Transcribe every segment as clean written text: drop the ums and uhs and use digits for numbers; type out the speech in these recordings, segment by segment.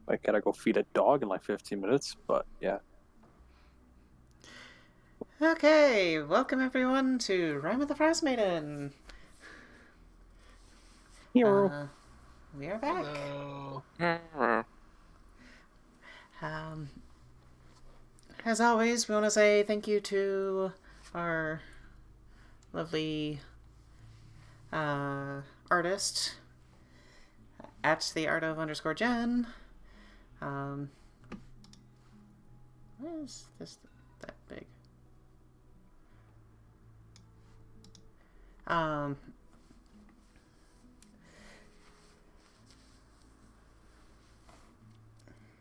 I gotta go feed a dog in like 15 minutes, but yeah. Okay, welcome everyone to Rime of the Frostmaiden. Hero. We are back. Hello. As always, we want to say thank you to our lovely artist at the art of _Jen. Why is this that big?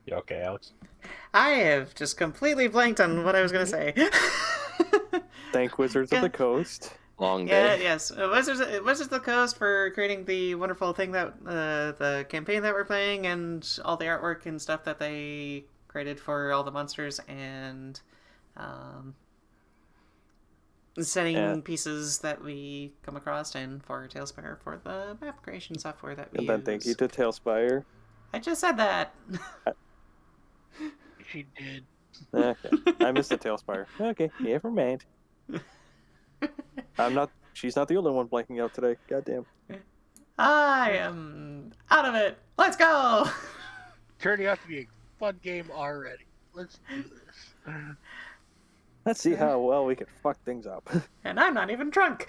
You okay, Alex? I have just completely blanked on what I was going to say. Thank Wizards of the Coast. Long day. Yes. Wizards of the Coast for creating the wonderful thing that the campaign that we're playing and all the artwork and stuff that they created for all the monsters and setting pieces that we come across and for Tailspire for the map creation software that we And then use. thank you to Tailspire. I just said that. She did. Okay. I missed the Tailspire. Okay, never mind. She's not the only one blanking out today. Goddamn. I am out of it. Let's go! Turning out to be a fun game already. Let's do this. Let's see how well we can fuck things up. And I'm not even drunk.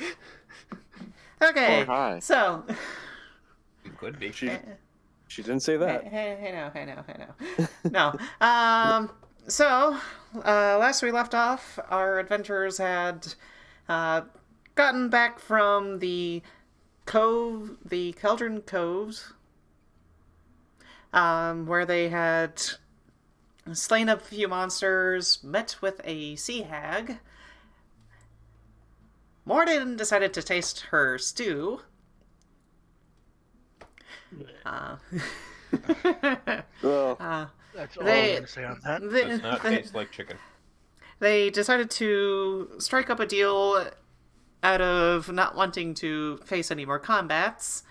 Okay, Or high. so... You could be. She didn't say that. Hey, no. No. So, last we left off, our adventurers had gotten back from the cove, the Cauldron Coves, where they had slain a few monsters, met with a sea hag. Mordin decided to taste her stew. Well, That's all I'm going to say on that. Does not taste like chicken. They decided to strike up a deal out of not wanting to face any more combats,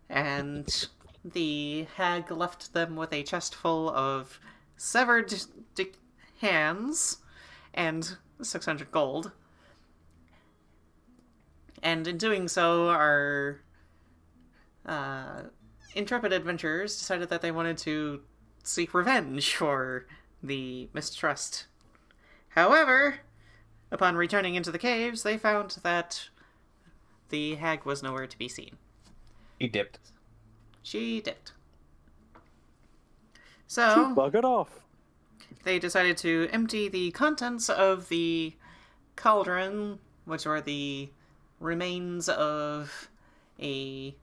and the hag left them with a chest full of severed hands and 600 gold. And in doing so, our intrepid adventurers decided that they wanted to seek revenge for the mistrust. However, upon returning into the caves, they found that the hag was nowhere to be seen. He dipped. She dipped. she So, buggered off. they decided to empty the contents of the cauldron, which were the remains of a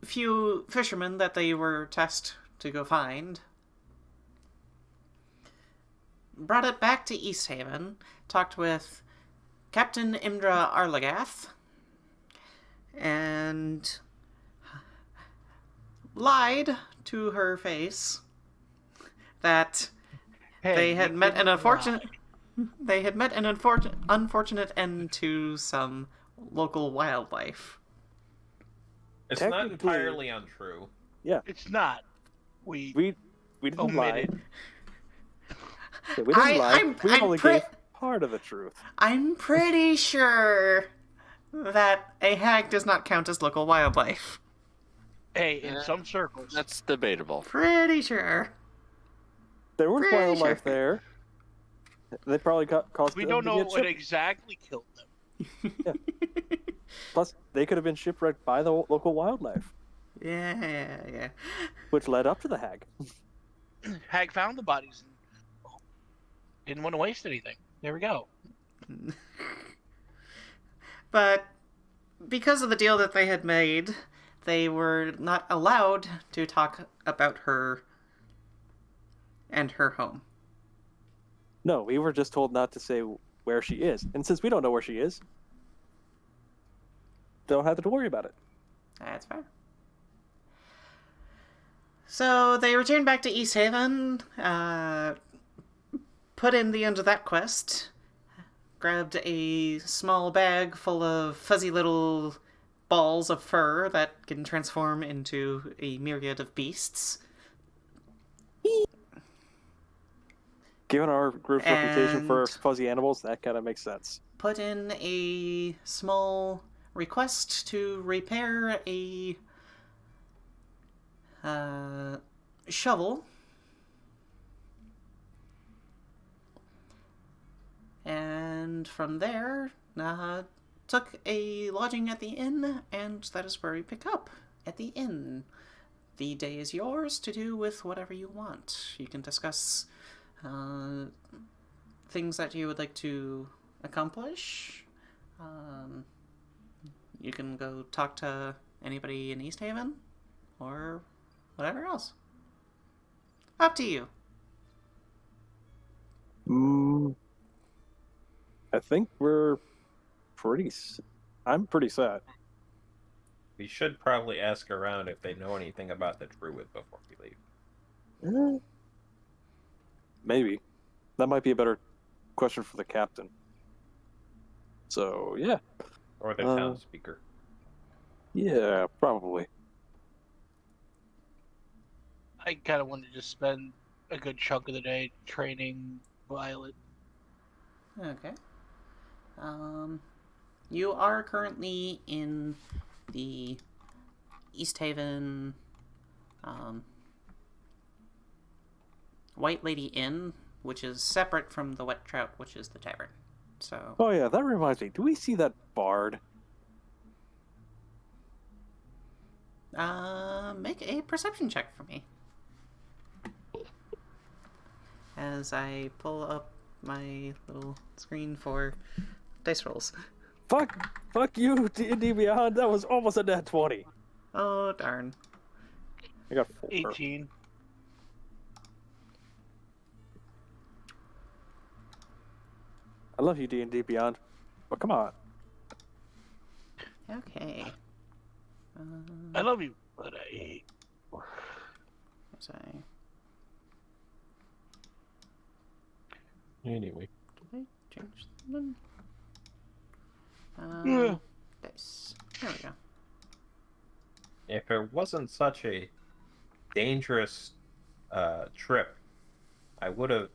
few fishermen that they were tasked to go find. Brought it back to East Haven, talked with Captain Imdra Arlagath, and lied to her face that they had met an unfortunate end to some local wildlife. It's not Technically- entirely untrue. Yeah, It's not. We we didn't lie. omitted. Yeah, we didn't lie. We I'm only gave part of the truth. I'm pretty sure that a hag does not count as local wildlife. Hey, in some circles. That's debatable. Pretty sure. There was Pretty wildlife sure. there. They probably caused We them don't to know get what ship- exactly killed them. Plus, they could have been shipwrecked by the local wildlife, Yeah. which led up to the hag. Hag found the bodies and didn't want to waste anything. There we go. But because of the deal that they had made, they were not allowed to talk about her and her home. No, we were just told not to say where she is. And since we don't know where she is, don't have to worry about it. That's fair. So they returned back to East Haven, put in the end of that quest, grabbed a small bag full of fuzzy little balls of fur that can transform into a myriad of beasts. Given our group's reputation for And- fuzzy animals, that kind of makes sense. Put in a small request to repair a shovel. And from there, took a lodging at the inn, and that is where we pick up, at the inn. The day is yours to do with whatever you want. You can discuss things that you would like to accomplish. You can go talk to anybody in East Haven, or whatever else. Up to you. I think we're I'm pretty set. We should probably ask around if they know anything about the druid before we leave. Maybe. That might be a better question for the captain. So, yeah. Or the town speaker. Yeah, probably. I kind of wanted to just spend a good chunk of the day training Violet. Okay. You are currently in the East Haven White Lady Inn, which is separate from the Wet Trout, which is the tavern. So, Oh, yeah, that reminds me. Do we see that bard? make a perception check for me. As I pull up my little screen for dice rolls. Fuck you, D&D Beyond. That was almost a nat 20. Oh, darn. I got 4. 18. I love you, D&D Beyond. But come on. Okay. I love you, but I hate. Sorry. Anyway. Did I change them? Yeah. Dice. There we go. If it wasn't such a dangerous trip, I wouldn't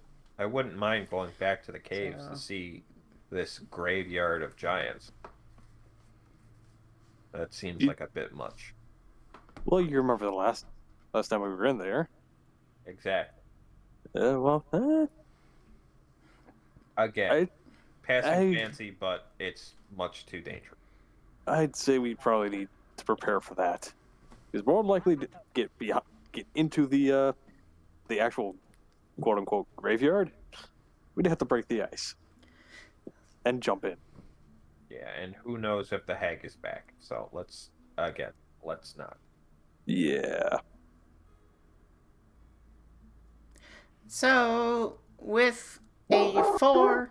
mind going back to the caves So- to see this graveyard of giants. That seems like a bit much. Well, you remember the last time we were in there. Exactly. Again, passing fancy, but it's much too dangerous. I'd say we probably need to prepare for that. Because more than likely to get into the actual quote-unquote graveyard, we'd have to break the ice. And jump in. Yeah, and who knows if the hag is back. So let's not. Yeah. So, with a 4,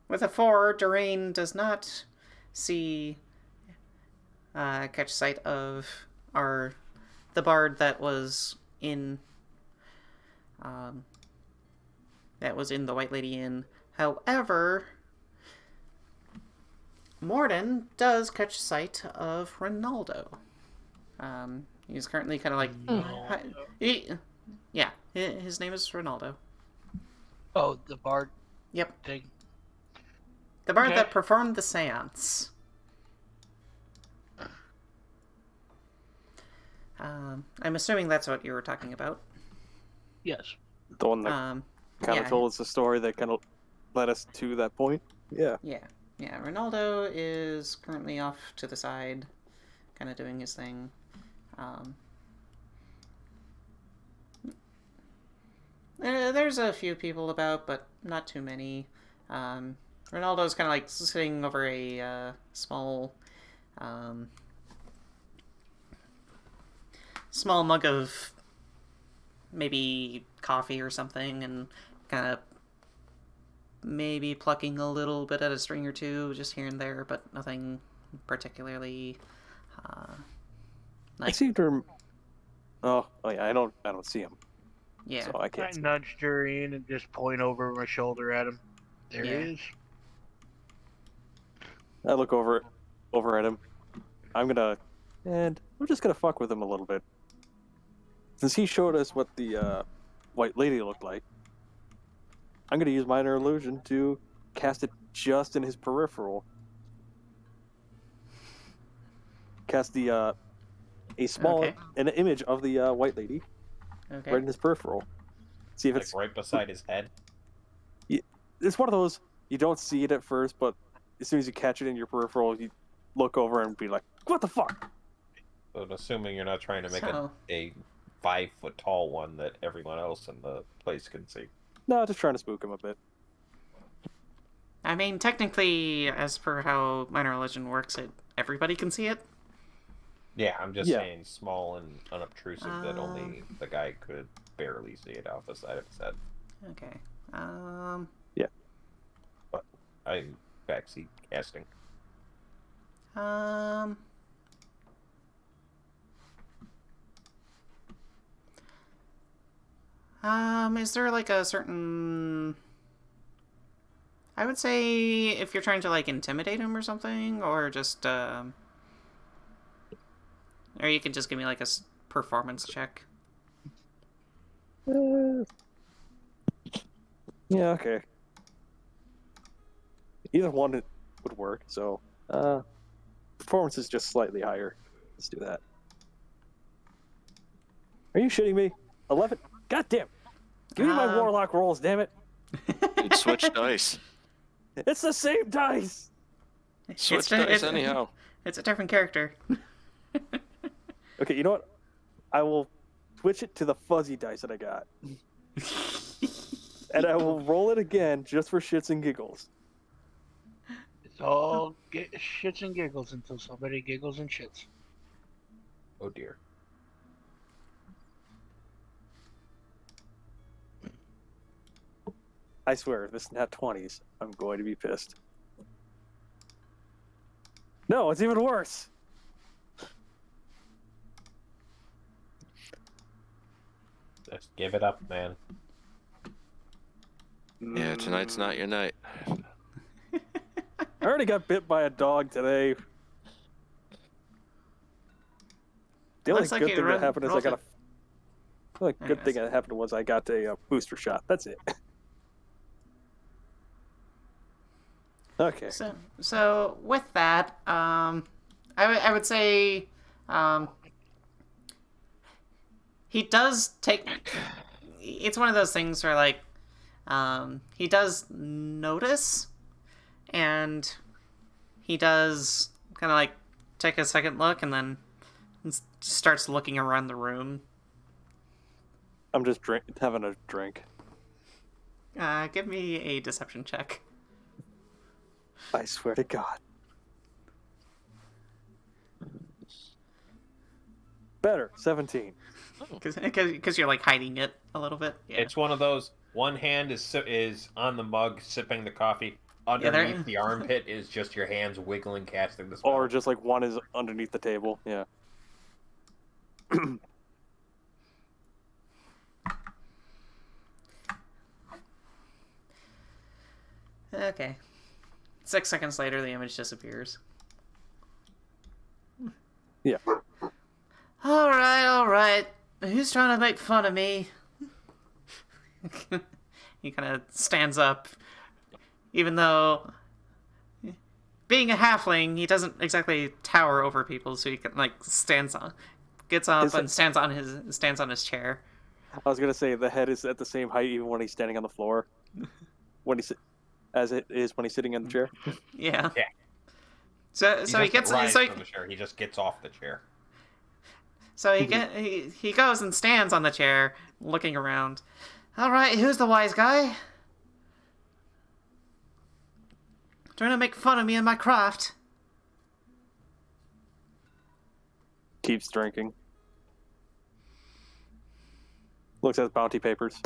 Dearaen does not see catch sight of the bard that was in the White Lady Inn. However, Mordin does catch sight of Ronaldo. He's currently kind of like yeah, his name is Ronaldo. Oh, the bard Yep. thing. The bard Okay. that performed the seance. I'm assuming that's what you were talking about. Yes. The one that Um, kind of yeah. told us the story that kind of led us to that point. Yeah. Yeah. Ronaldo is currently off to the side, kind of doing his thing. There's a few people about, but not too many. Ronaldo's kind of like sitting over a small mug of maybe coffee or something, and kind of maybe plucking a little bit at a string or two just here and there, but nothing particularly I seem to. Oh yeah, I don't see him, yeah. so I I can't. See. nudge Dearaen and just point over my shoulder at him. There Yeah. he is. I look over at him. and we're just gonna fuck with him a little bit. Since he showed us what the white lady looked like, I'm gonna use minor illusion to cast it just in his peripheral. Cast the a small an image of the white lady right in his peripheral. See if Like it's right beside his head. It's one of those you don't see it at first, but as soon as you catch it in your peripheral, you look over and be like, "What the fuck?" But assuming you're not trying to make So- a 5 foot tall one that everyone else in the place can see. No, just trying to spook him a bit. I mean, technically, as per how minor illusion works, everybody can see it. Yeah, I'm just Yeah. saying small and unobtrusive that only the guy could barely see it off the side of his head. Okay. But I'm backseat casting. Is there like a certain... I would say if you're trying to like intimidate him or something, or just, or you can just give me like a performance check. Yeah, okay. Either one would work, so performance is just slightly higher. Let's do that. Are you shitting me? 11? God damn! Give me my warlock rolls, damn it! Dude, switch dice. It's the same dice! Switch dice anyhow. It's a different character. Okay, you know what? I will switch it to the fuzzy dice that I got. And I will roll it again just for shits and giggles. It's all shits and giggles until somebody giggles and shits. Oh dear. I swear, if it's not 20s, I'm going to be pissed. No, it's even worse! Just give it up, man. Yeah, tonight's not your night. I already got bit by a dog today. The only Looks like good you thing that happened is I rolled got it. the only good thing that happened was I got a booster shot. That's it. Okay. So with that, I would say, he does take. It's one of those things where like, he does notice, and he does kind of like take a second look, and then starts looking around the room. I'm just having a drink. Give me a deception check. I swear to God. Better, 17. Because you're like hiding it a little bit. Yeah. It's one of those. One hand is on the mug, sipping the coffee. Underneath the armpit is just your hands wiggling, casting the spell. Or just like one is underneath the table. Yeah. Okay. 6 seconds later, the image disappears. Yeah. Alright. Who's trying to make fun of me? He kind of stands up. Even though, being a halfling, he doesn't exactly tower over people, so he can, like, gets up and stands on his chair. I was gonna say the head is at the same height even when he's standing on the floor. As it is when he's sitting in the chair. Yeah. Yeah. So he gets rise so from the chair. He just gets off the chair. So he goes and stands on the chair, looking around. All right, who's the wise guy? Trying to make fun of me and my craft. Keeps drinking. Looks at bounty papers.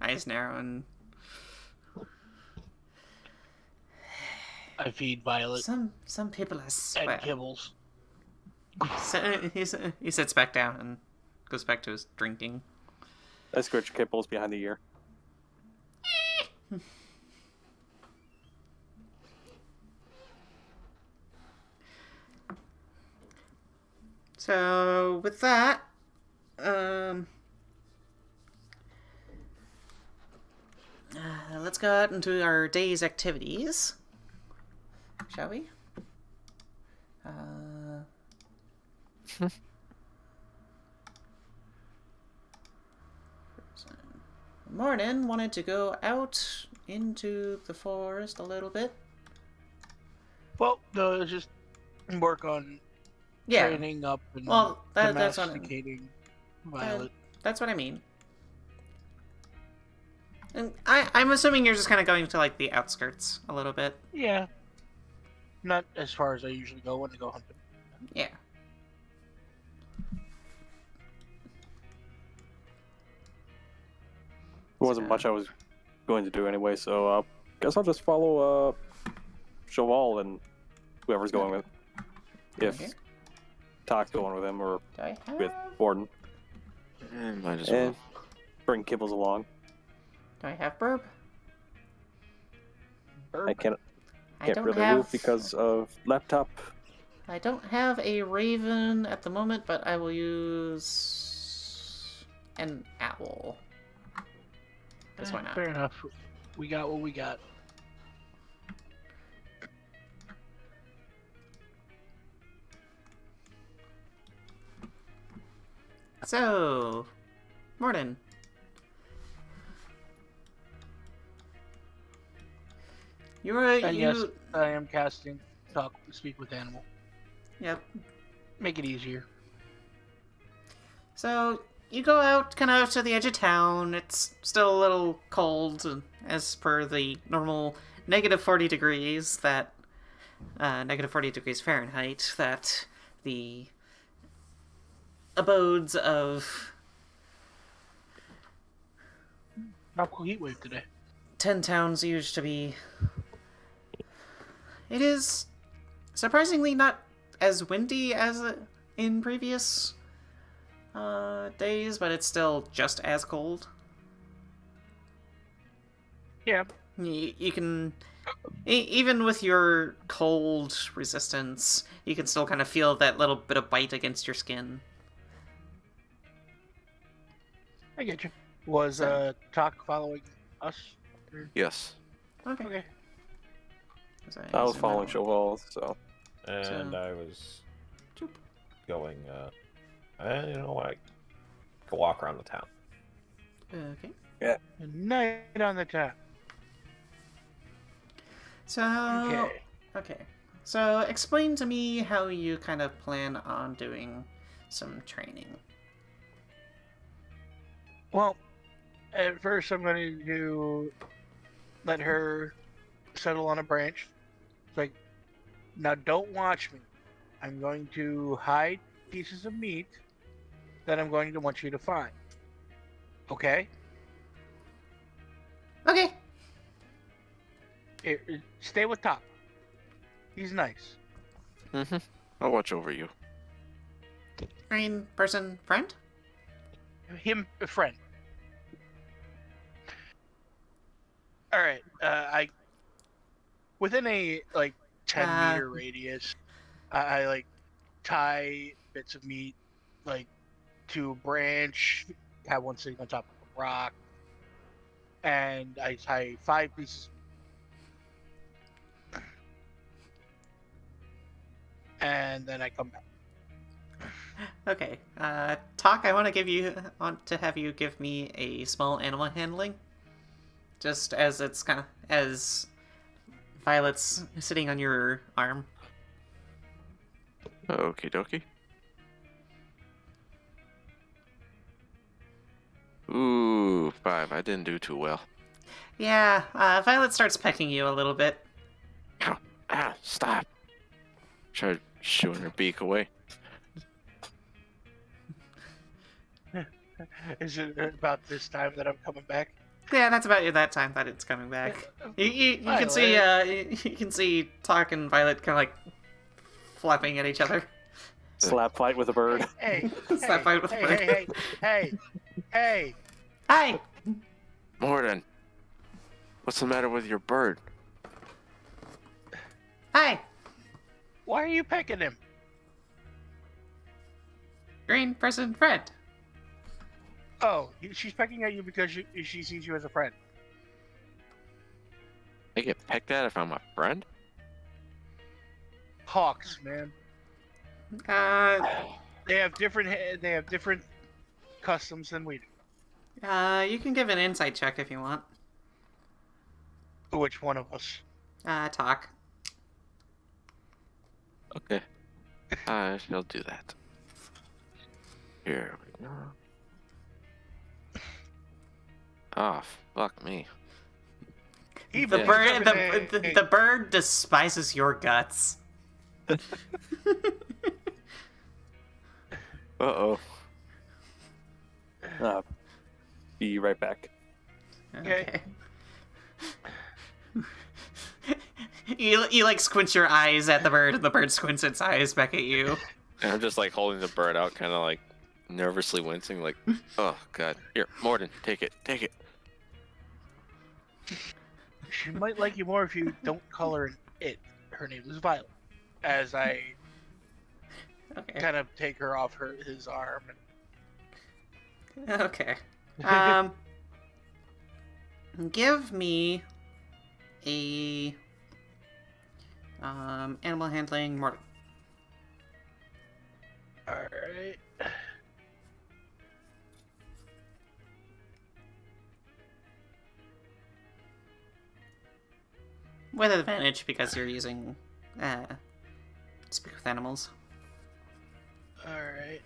Eyes narrow and I feed Violet some people are and sweat. Kibbles. So he sits back down and goes back to his drinking. I scratch Kipples behind the ear. So with that, let's go out into our day's activities, shall we? Mordin wanted to go out into the forest a little bit. Well, no, just work on training up and well, that's what domesticating Violet. That's what I mean. And I'm assuming you're just kind of going to, like, the outskirts a little bit. Yeah. Not as far as I usually go when I go hunting. Yeah. There wasn't much I was going to do anyway, so guess I'll just follow Sho Val and whoever's going with. If Okay. Tok's going with him or Do I have... with Mordin. Might as And well. bring Kibbles along. Do I have burb? I can't I don't really have... move because of laptop. I don't have a raven at the moment, but I will use an owl. Because why not? Fair enough. We got what we got. So, Mordin. And yes, I am casting Speak with Animal. Yep. Make it easier. So, you go out kind of to the edge of town. It's still a little cold, as per the normal negative 40 degrees that... negative 40 degrees Fahrenheit that the abodes of Tropical heat wave today. 10 towns used to be. It is surprisingly not as windy as in previous days, but it's still just as cold. Yeah. You can, even with your cold resistance, you can still kind of feel that little bit of bite against your skin. I get you. Was Tok following us? Yes. Okay. Okay. I was following Sho Val, so. And So- I was Choop. going, you know, I go walk around the town. Okay. A night on the town. So, Okay. okay. So, explain to me how you kind of plan on doing some training. Well, at first I'm going to let her settle on a branch. It's like, now don't watch me. I'm going to hide pieces of meat that I'm going to want you to find. Okay? Okay. Stay with Tok. He's nice. Mm-hmm. I'll watch over you. Green person friend? Him, a friend. All right. I within a 10-meter radius, I like tie bits of meat to a branch, have one sitting on top of a rock, and I tie 5 pieces. And then I come back. Okay. Tok, I want to have you give me a small animal handling. Just as it's kind of as Violet's sitting on your arm. Okie dokie. Ooh, 5. I didn't do too well. Yeah, Violet starts pecking you a little bit. Ow. Ah, stop. Try shooing her beak away. Is it about this time that I'm coming back? Yeah, that's about that time that it's coming back. You can see you can see Tok and Violet kind of like flapping at each other. Slap fight with a bird. Hey, Slap fight with a bird. hey. Hi. Mordin. What's the matter with your bird? Hi, Why are you pecking him? green person friend. Oh, she's pecking at you because she sees you as a friend. I get pecked at if I'm a friend? Hawks, man. They have different customs than we do. You can give an insight check if you want. Which one of us? Tok. Okay. I shall do that. Here we go. Oh, fuck me. He The believes bird, everything. the bird despises your guts. Uh-oh. Be right back. Okay. You like squint your eyes at the bird, and the bird squints its eyes back at you. And I'm just like holding the bird out, kind of like nervously wincing, like, oh god. Here, Mordin, take it. She might like you more if you don't call her an it. Her name is Violet. As I Okay. kind of take her off his arm. Okay. Give me a animal handling Mordin. Alright. With advantage because you're using speak with animals. Alright.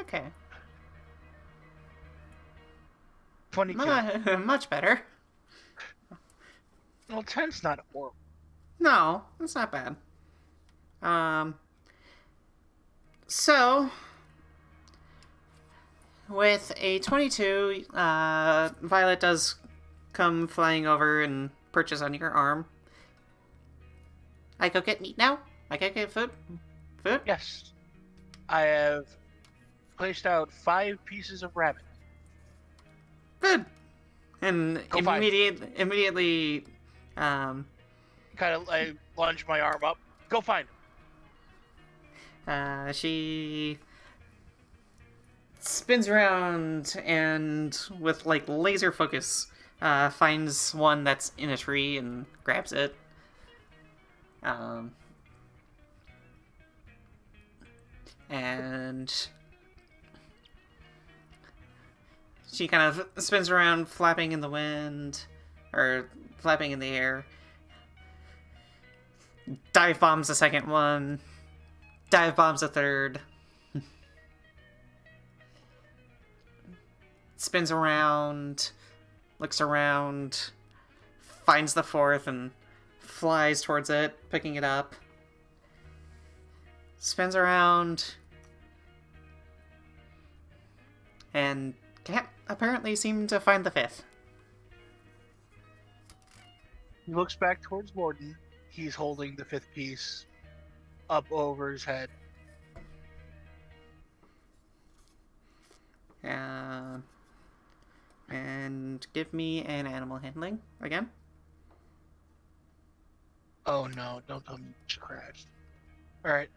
Okay. 22. Much better. Well, 10's not horrible. No, that's not bad. So with a 22, Violet does come flying over and perches on your arm. I go get meat now? I go get food? Food? Yes. I have placed out 5 pieces of rabbit. Food! And Go find immediately, Kind of, I lunge my arm up. Go find him. she spins around and with like laser focus finds one that's in a tree and grabs it. And she kind of spins around, flapping in the wind, or flapping in the air. Dive bombs the second one. Dive bombs a third. Spins around, looks around, finds the fourth and flies towards it, picking it up. Spins around, and can't apparently seem to find the fifth. He looks back towards Mordin. He's holding the 5th piece up over his head. And give me an animal handling again. Oh no, don't tell me she crashed. Alright,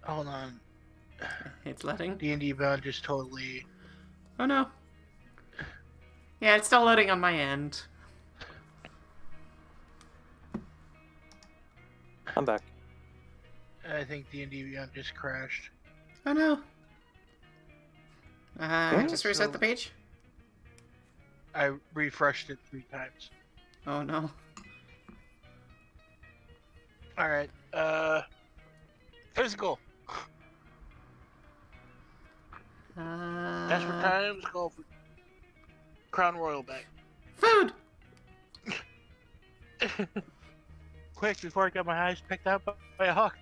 hold on. It's loading. D&D Beyond just totally... Oh no. Yeah, it's still loading on my end. I'm back. I think D&D Beyond just crashed. Oh no. Just reset So- the page. I refreshed it 3 times. Oh no. Alright, physical. Desperate times, go for Crown Royal back. Food! Quick, before I got my eyes picked out by a hawk.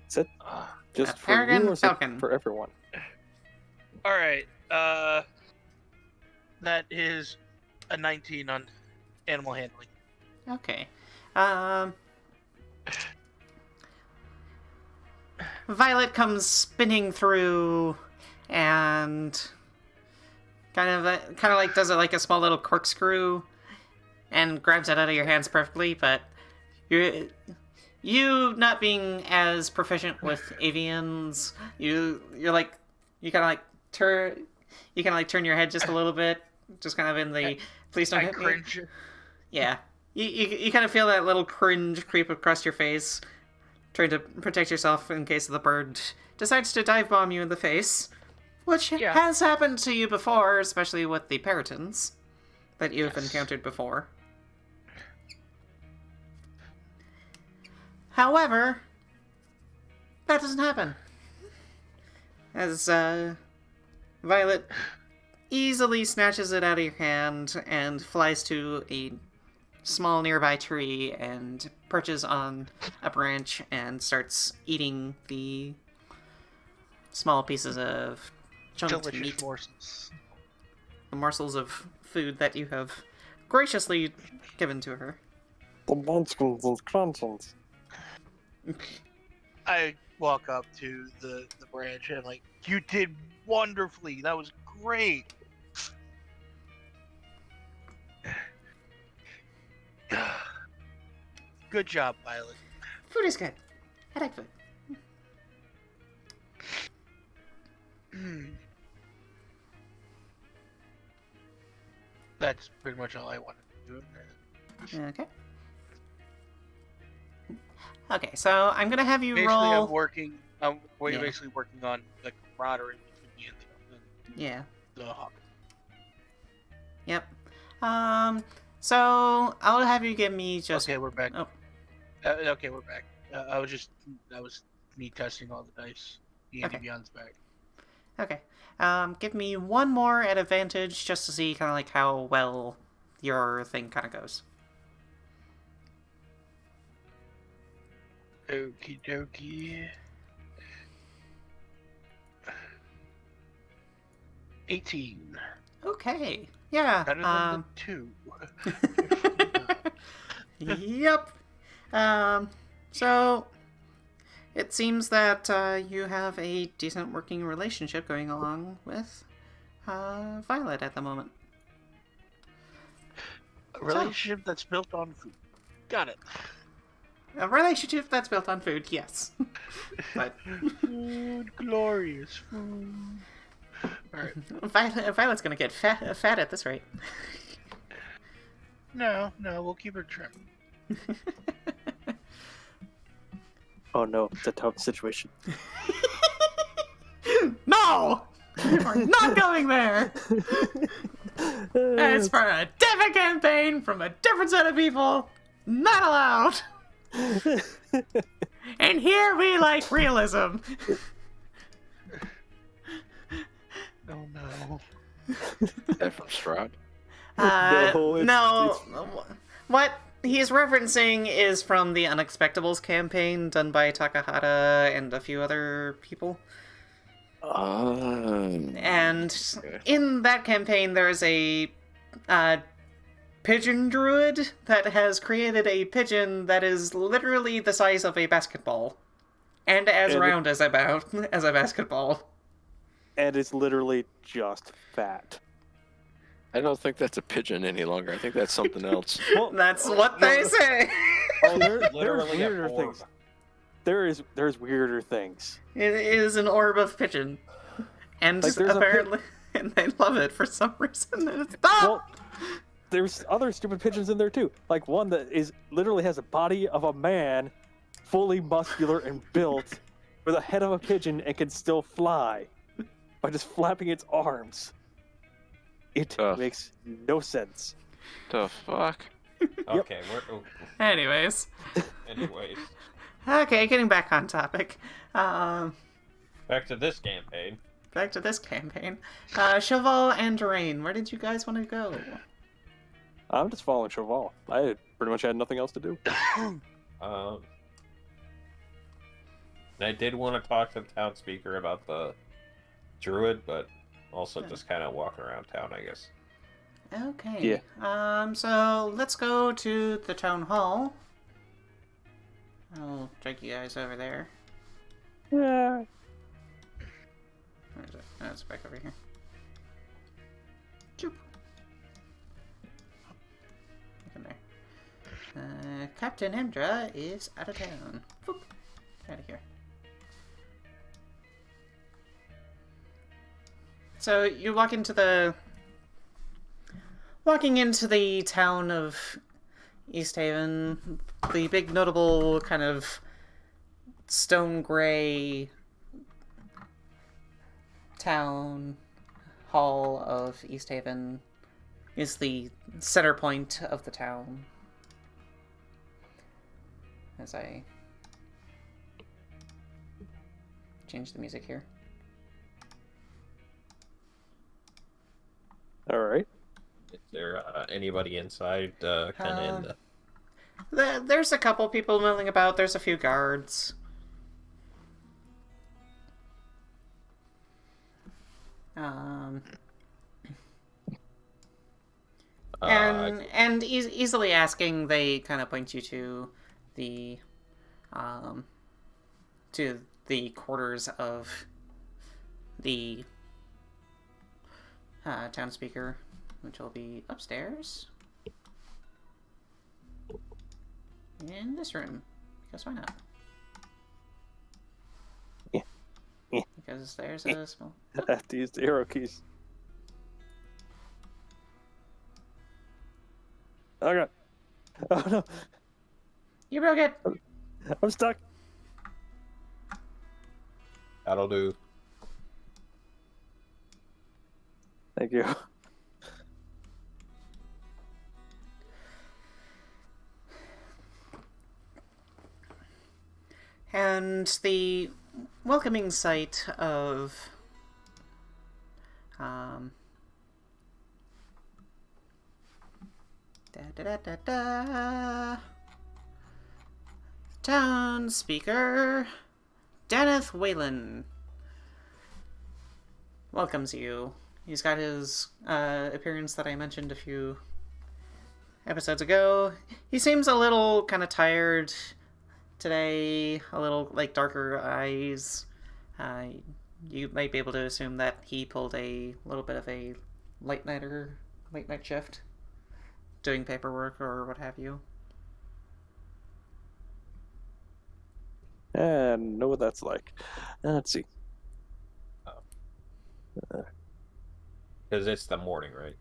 That's it. Just A for you peregrine or is it falcon. for everyone? All right. That is a 19 on animal handling. Okay. Violet comes spinning through and kind of like does it like a small little corkscrew and grabs it out of your hands perfectly, but you not being as proficient with avians, you kind of like turn your head just a little bit, just kind of in the please don't hit me. Cringe. Yeah. You kind of feel that little cringe creep across your face, trying to protect yourself in case the bird decides to dive bomb you in the face, which has happened to you before, especially with the peritons that you have encountered before. However, that doesn't happen. As Violet easily snatches it out of your hand and flies to a small nearby tree and perches on a branch and starts eating the small pieces of chunked Delicious meat, morsels. the morsels of food that you have graciously given to her. The munchkins and crunchins. I walk up to the branch and like, you did wonderfully. That was great. Good job, Violet. Food is good. I like food. That's pretty much all I wanted to do. Okay. Okay, so I'm gonna have you Basically, roll. I'm basically working on the camaraderie between me Yeah. and the hawk. Yep. So I'll have you give me just. Okay, we're back. Oh. Okay, we're back. That was me testing all the dice. Okay. Beyond's back. Okay. Give me one more at advantage just to see kind of like how well your thing kind of goes. Okie dokie. 18. Okay. Yeah. Better than the 2. Yep. So it seems that you have a decent working relationship going along with Violet at the moment. A relationship that's built on food. Got it. A relationship that's built on food, yes. But Food, glorious food. Alright. Violet's gonna get fat at this rate. No, we'll keep her trim. Oh no, it's a tough situation. No! We're not going there! It's for a different campaign from a different set of people. Not allowed! And here we like realism. Oh no. Is that from Stroud? No. What he's referencing is from the Unexpectables campaign done by Takahata and a few other people. And in that campaign, there's a pigeon druid that has created a pigeon that is literally the size of a basketball. And as round as a basketball. And it's literally just fat. I don't think that's a pigeon any longer. I think that's something else. Well, That's what they say. oh, there's Literally a weirder orb. things. There's weirder things. It is an orb of pigeon. And Like, there's a apparently, and they love it for some reason. And it's stop! Well, there's other stupid pigeons in there too. Like one that is literally has a body of a man, fully muscular and built, with a head of a pigeon and can still fly by just flapping its arms. It Tough. makes no sense. The fuck? Okay, Anyways. anyways, Okay, getting back on topic. back to this campaign. Back to this campaign. Sho Val and Dearaen, where did you guys want to go? I'm just following Sho Val. I pretty much had nothing else to do. I did want to talk to the town speaker about the druid, but Also, just kind of walking around town, I guess. Okay. So let's go to the town hall. I'll drag you guys over there. Yeah. Where is it? Oh, it's back over here. Choop. Look in there. Captain Hendra is out of town. Boop. Get out of here. So you walking into the town of East Haven, the big notable kind of stone gray town hall of East Haven is the center point of the town. As I change the music here. All right. Is there anybody inside kind of in the... There's a couple people milling about. There's a few guards. Easily asking, they kind of point you to the quarters of the town speaker, which will be upstairs in this room, because why not? Yeah. Because there's a small... I have to use the arrow keys. Oh god. Oh no. You broke it! I'm stuck. That'll do. Thank you. And the welcoming sight of town speaker Daneth Whalen welcomes you. He's got his appearance that I mentioned a few episodes ago. He seems a little kind of tired today, a little like darker eyes. You might be able to assume that he pulled a little bit of a late night shift, doing paperwork or what have you. And know what that's like. Let's see. Because it's the morning, right?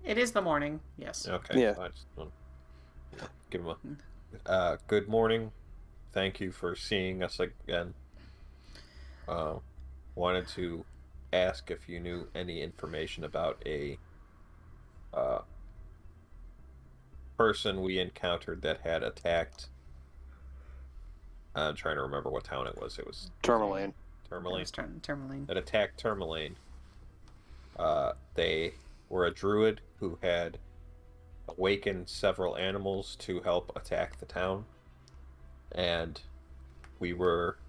It is the morning, yes. Okay. Yeah. So I just want to give him a good morning. Thank you for seeing us again. Wanted to ask if you knew any information about a person we encountered that had attacked. I'm trying to remember what town it was. It was Tourmaline. Tourmaline. Tourmaline. That attacked Tourmaline. They were a druid who had awakened several animals to help attack the town. And we were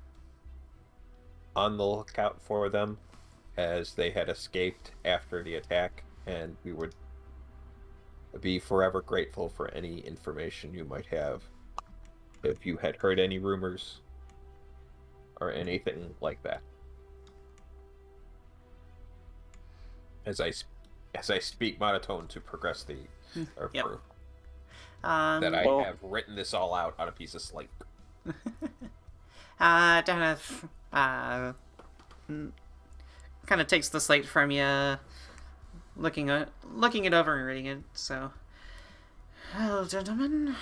on the lookout for them as they had escaped after the attack, and we would be forever grateful for any information you might have. If you had heard any rumors or anything like that. As I speak monotone to progress the Yep. proof. That I have written this all out on a piece of slate. Daneth kind of takes the slate from you, looking it over and reading it. So, well, gentlemen,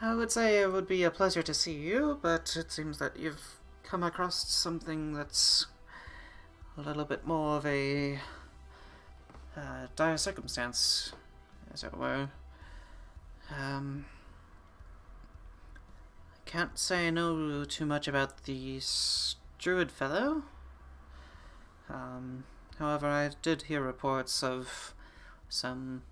I would say it would be a pleasure to see you, but it seems that you've come across something that's a little bit more of a dire circumstance, as it were. I can't say I know too much about the druid fellow. However, I did hear reports of some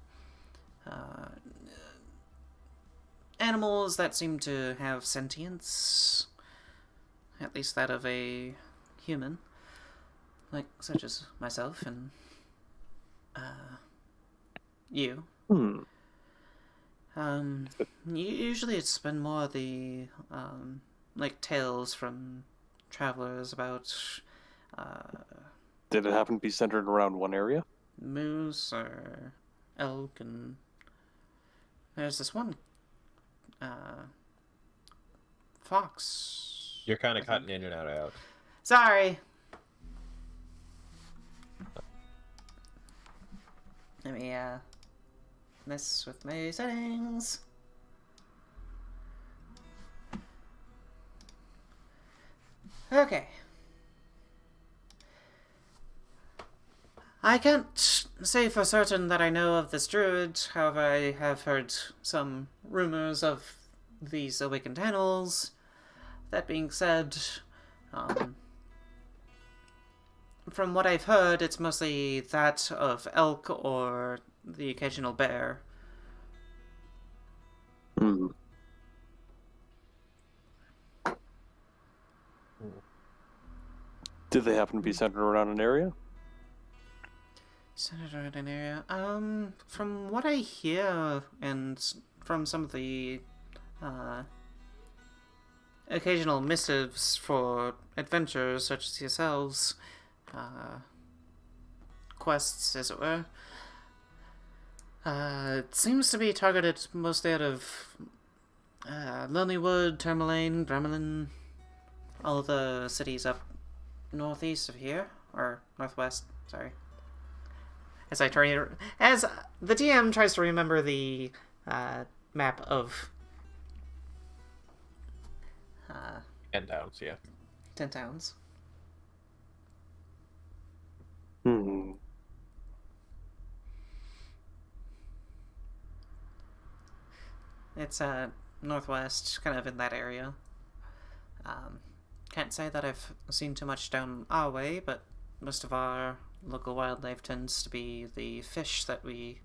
animals that seem to have sentience, at least that of a human, like such as myself and you. Usually it's been more the like tales from travelers about Did it happen to be centered around one area? moose or elk, and there's this one fox. You're kind of cutting in and out. Sorry. Let me mess with my settings. Okay. I can't say for certain that I know of this druid, however I have heard some rumors of these awakened animals. That being said, from what I've heard, it's mostly that of elk or the occasional bear. Did they happen to be centered around an area? Centered around an area? From what I hear, and from some of the occasional missives for adventurers such as yourselves, quests, as it were, it seems to be targeted mostly out of Lonelywood, Tourmaline, Gremlin, all the cities up northeast of here, or northwest, sorry. As the DM tries to remember the map of 10 towns, yeah. 10 towns. It's northwest, kind of in that area. Can't say that I've seen too much down our way, but most of our local wildlife tends to be the fish that we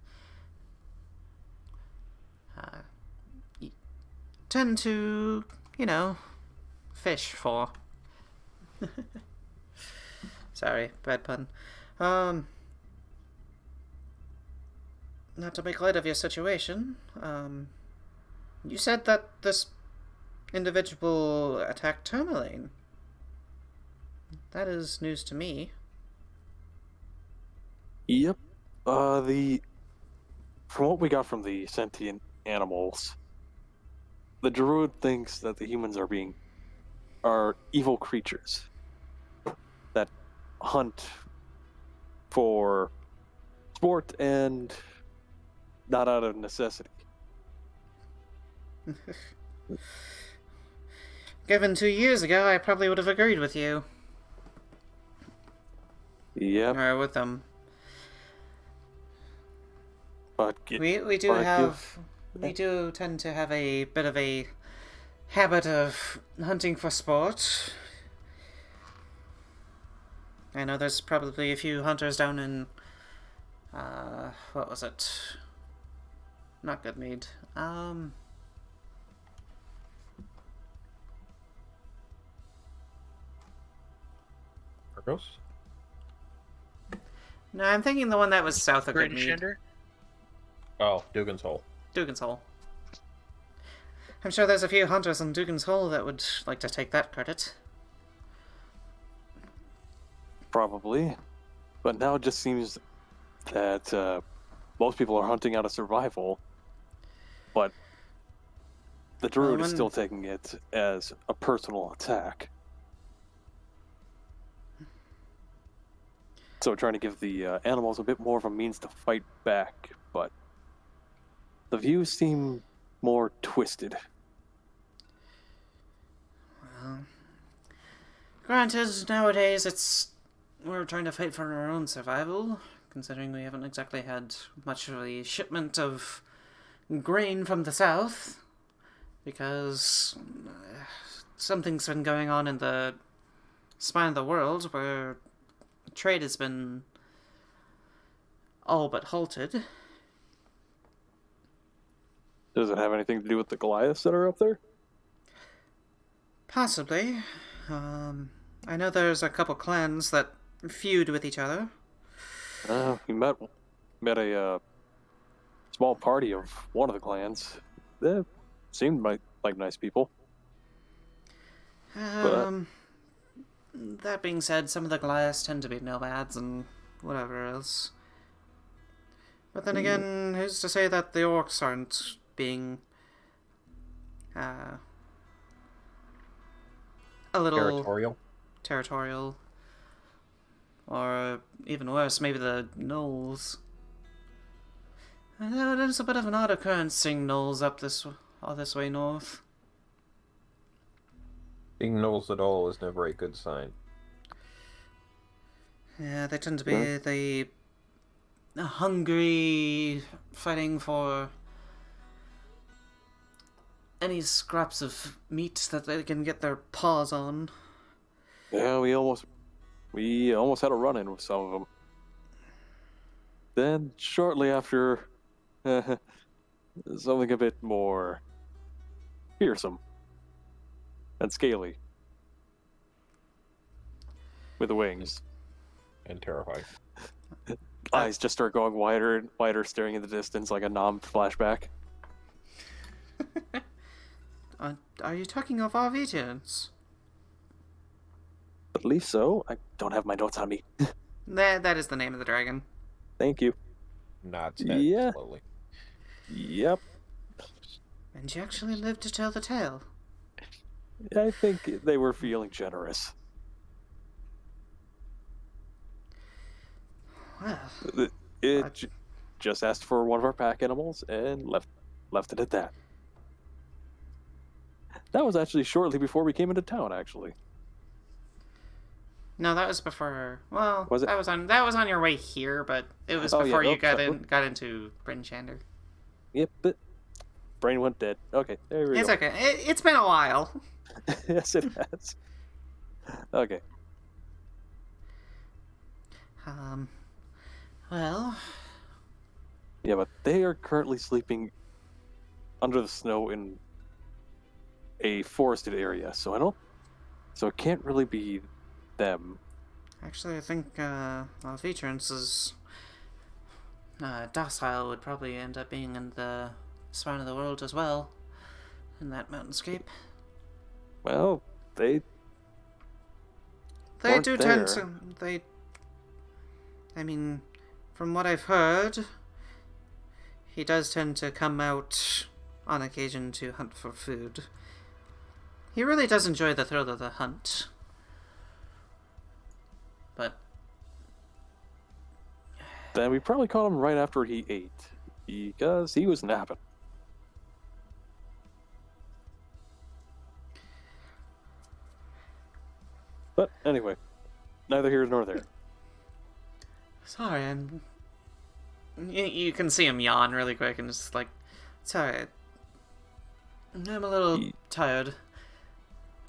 tend to, fish for. Sorry, bad pun. Not to make light of your situation, you said that this individual attacked Tourmaline. That is news to me. Yep. From what we got from the sentient animals, the druid thinks that the humans are evil creatures that hunt for sport and not out of necessity. Given 2 years ago, I probably would have agreed with you. Yep. Or with them. But We do tend to have a bit of a habit of hunting for sport. I know there's probably a few hunters down in what was it? Not Good Mead. Argos? No, I'm thinking the one that was south of Good Mead. Shinder? Oh, Dugan's Hole. Dugan's Hole. I'm sure there's a few hunters in Dugan's Hole that would like to take that credit. Probably. But now it just seems that most people are hunting out of survival. But the druid is still taking it as a personal attack. So trying to give the animals a bit more of a means to fight back, but the views seem more twisted. Well, granted, nowadays we're trying to fight for our own survival, considering we haven't exactly had much of a shipment of grain from the south, because something's been going on in the spine of the world where trade has been all but halted. Does it have anything to do with the Goliaths that are up there? Possibly. I know there's a couple clans that feud with each other. We met a small party of one of the clans. They seemed like nice people. That being said, some of the Goliaths tend to be nomads and whatever else. But then again, who's to say that the orcs aren't being a little territorial, or even worse, maybe the gnolls. I know there's a bit of an odd occurrence seeing gnolls up all this way north. Being gnolls at all is never a good sign. Yeah, they tend to be the hungry, fighting for any scraps of meat that they can get their paws on. Yeah, we almost had a run-in with some of them. Then, shortly after, something a bit more fearsome and scaly with the wings. And terrifying. Eyes just start going wider and wider, staring in the distance like a Nom flashback. Are you talking of our visions? I believe so. I don't have my notes on me. That is the name of the dragon. Thank you. Nods head Yeah. slowly. Yep. And you actually lived to tell the tale. I think they were feeling generous. Well, It just asked for one of our pack animals and left it at that. That was actually shortly before we came into town, actually. no, that was before. Well, Was it? that was on your way here, but it was Oh, before yeah. you got Sorry. got into Bryn Shander. Yep, but brain went dead. Okay, there we It's go. okay. It's been a while. Yes, it has. Okay. Well, Yeah, but they are currently sleeping under the snow in a forested area, so it can't really be them. actually, I think Veterance's docile would probably end up being in the spine of the world as well, in that mountainscape. Well, they They weren't do there. tend to. I mean, from what I've heard, he does tend to come out on occasion to hunt for food. He really does enjoy the thrill of the hunt. But Then we probably caught him right after he ate, because he was napping. But anyway, neither here nor there. sorry, you can see him yawn really quick and just like, sorry, I'm a little tired.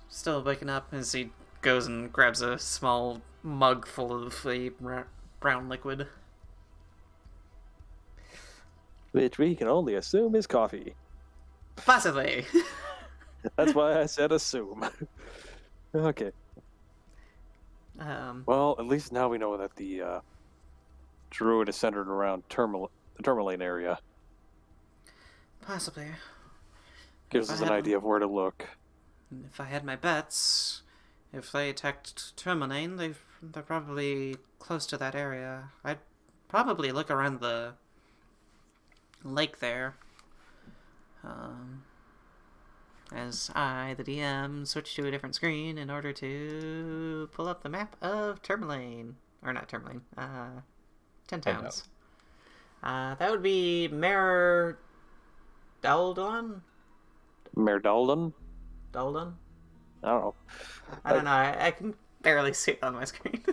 Still waking up as he goes and grabs a small mug full of a brown liquid. Which we can only assume is coffee. Possibly. That's why I said assume. Okay. Well, at least now we know that the druid is centered around the Tourmaline area. Possibly. Gives If I us an had- idea of where to look. If I had my bets, if they attacked Tourmaline, they're probably close to that area. I'd probably look around the lake there. As I, the DM, switch to a different screen in order to pull up the map of Tourmaline. Or not Tourmaline, 10 Towns. That would be Mare Daldon? Mayor Dalden? Daldon? I don't know. I don't know, I can barely see it on my screen.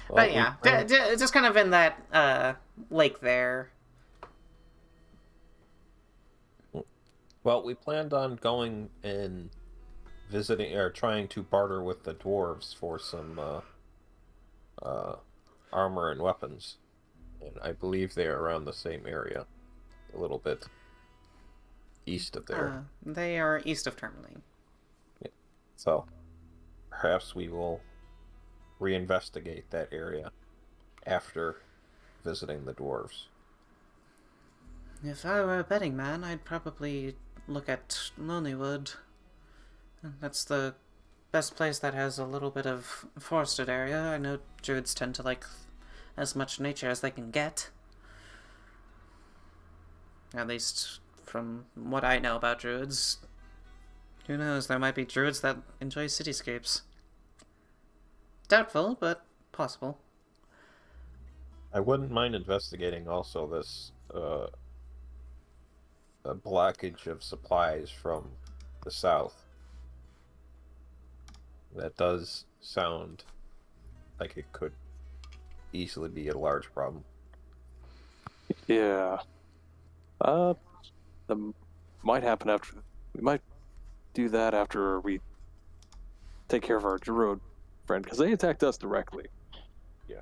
Well, But yeah, just kind of in that lake there. Well, we planned on going and visiting or trying to barter with the dwarves for some armor and weapons. And I believe they are around the same area. A little bit east of there. They are east of Tourmaline. Yeah. So, perhaps we will reinvestigate that area after visiting the dwarves. If I were a betting man, I'd probably look at Lonelywood. That's the best place that has a little bit of forested area. I know druids tend to like as much nature as they can get. At least from what I know about druids. Who knows, there might be druids that enjoy cityscapes. Doubtful, but possible. I wouldn't mind investigating also this a blockage of supplies from the south. That does sound like it could easily be a large problem. Yeah. That might happen after. We might do that after we take care of our druid friend, because they attacked us directly. Yeah.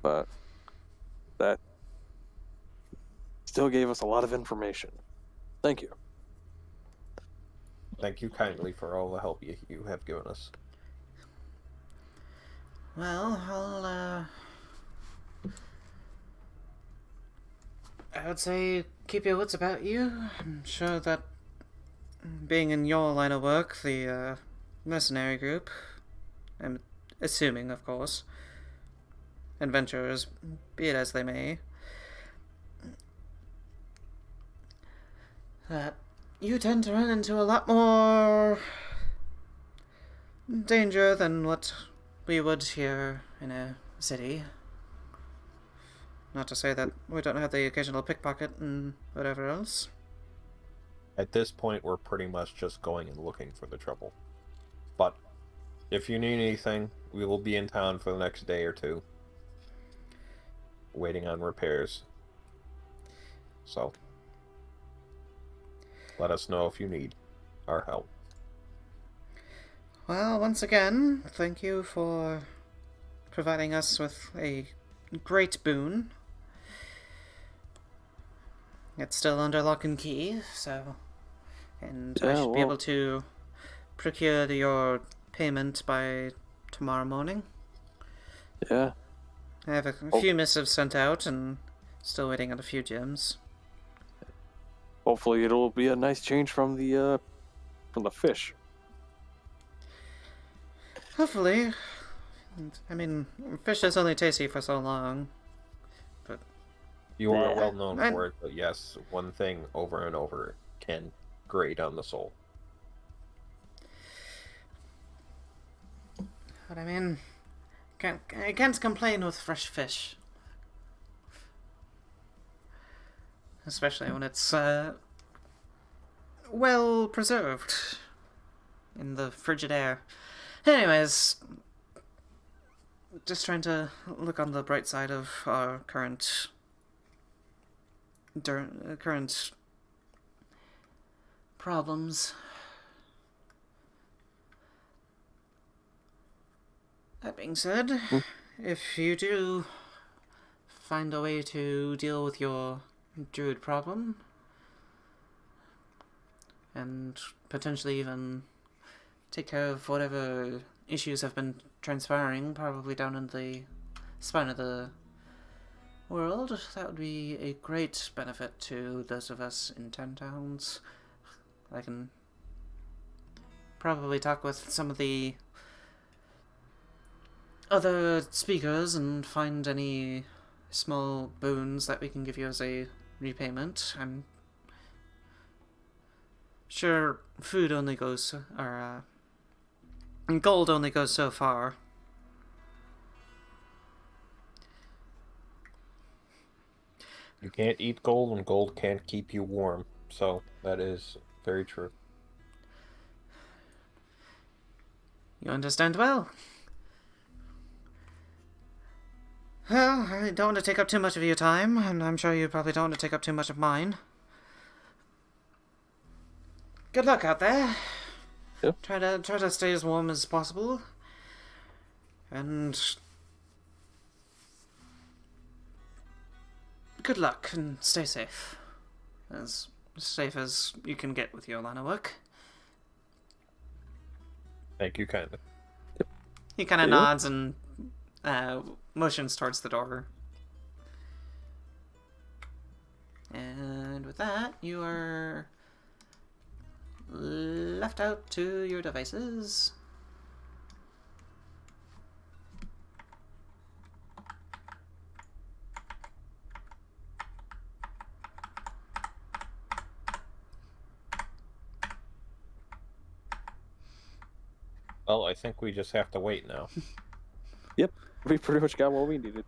But that still gave us a lot of information. Thank you. Thank you kindly for all the help you have given us. Well, I would say keep your wits about you. I'm sure that being in your line of work, the mercenary group, I'm assuming, of course, adventurers, be it as they may, that you tend to run into a lot more danger than what we would here in a city. Not to say that we don't have the occasional pickpocket and whatever else. At this point, we're pretty much just going and looking for the trouble. But if you need anything, we will be in town for the next day or two, waiting on repairs. So, let us know if you need our help. Well, once again, thank you for providing us with a great boon. It's still under lock and key, so... And I should be able to procure your payment by tomorrow morning. Yeah. I have a few missives sent out and still waiting on a few gems. Hopefully it'll be a nice change from the fish. Hopefully. I mean, fish is only tasty for so long. But You are Yeah. well known for it, but yes, one thing over and over can grate on the soul. But I mean, I can't complain with fresh fish. Especially when it's well preserved in the frigid air. Anyways, just trying to look on the bright side of our current problems. That being said, if you do find a way to deal with your druid problem, and potentially even take care of whatever issues have been transpiring, probably down in the spine of the world, that would be a great benefit to those of us in 10 towns. I can probably talk with some of the other speakers and find any small boons that we can give you as a repayment. I'm sure food only goes, or gold only goes so far. You can't eat gold, and gold can't keep you warm. So, that is very true. You understand well. Well, I don't want to take up too much of your time, and I'm sure you probably don't want to take up too much of mine. Good luck out there. Yep. Try to stay as warm as possible. And good luck and stay safe. As safe as you can get with your line of work. Thank you kindly. He kind of Yeah. nods and motions towards the door. And with that, you are left out to your devices. Well, I think we just have to wait now. Yep, we pretty much got what we needed.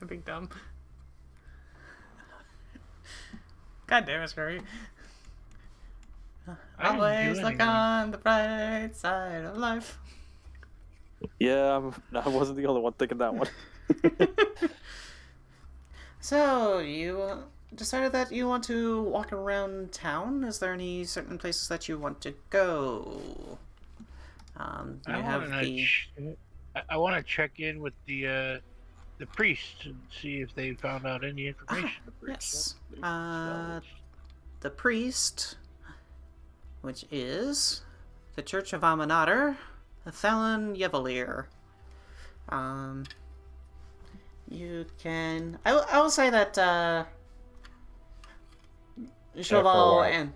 I'm being dumb. God damn it, Scurry. I didn't do Always look anything. on the bright side of life. Yeah, I wasn't the only one thinking that one. So, you decided that you want to walk around town? Is there any certain places that you want to go? You have the... I want to check in with the priest and see if they found out any information. Yes. The priest, which is the Church of Amanadar, Thalan Yevalir. You can... I will say that Sho Val and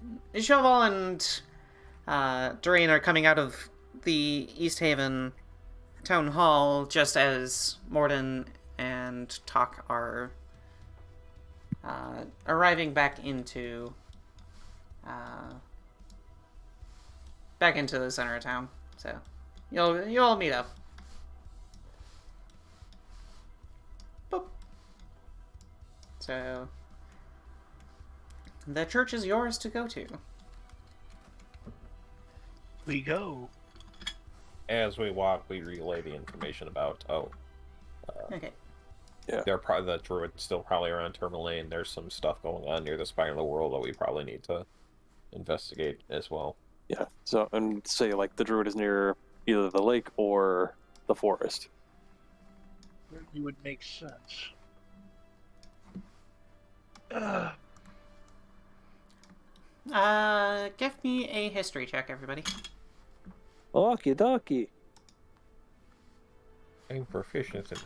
Dearaen are coming out of the East Haven Town Hall just as Mordin and Tok are arriving back into the center of town. So you'll all meet up. Boop. So the church is yours to go to. We go. As we walk, we relay the information about, Okay. the druid's still probably around Tourmaline. There's some stuff going on near the spine of the world that we probably need to investigate as well. Yeah, so, and say, like, the druid is near either the lake or the forest. It would make sense. Give me a history check, everybody. Okie dokie. I'm proficient in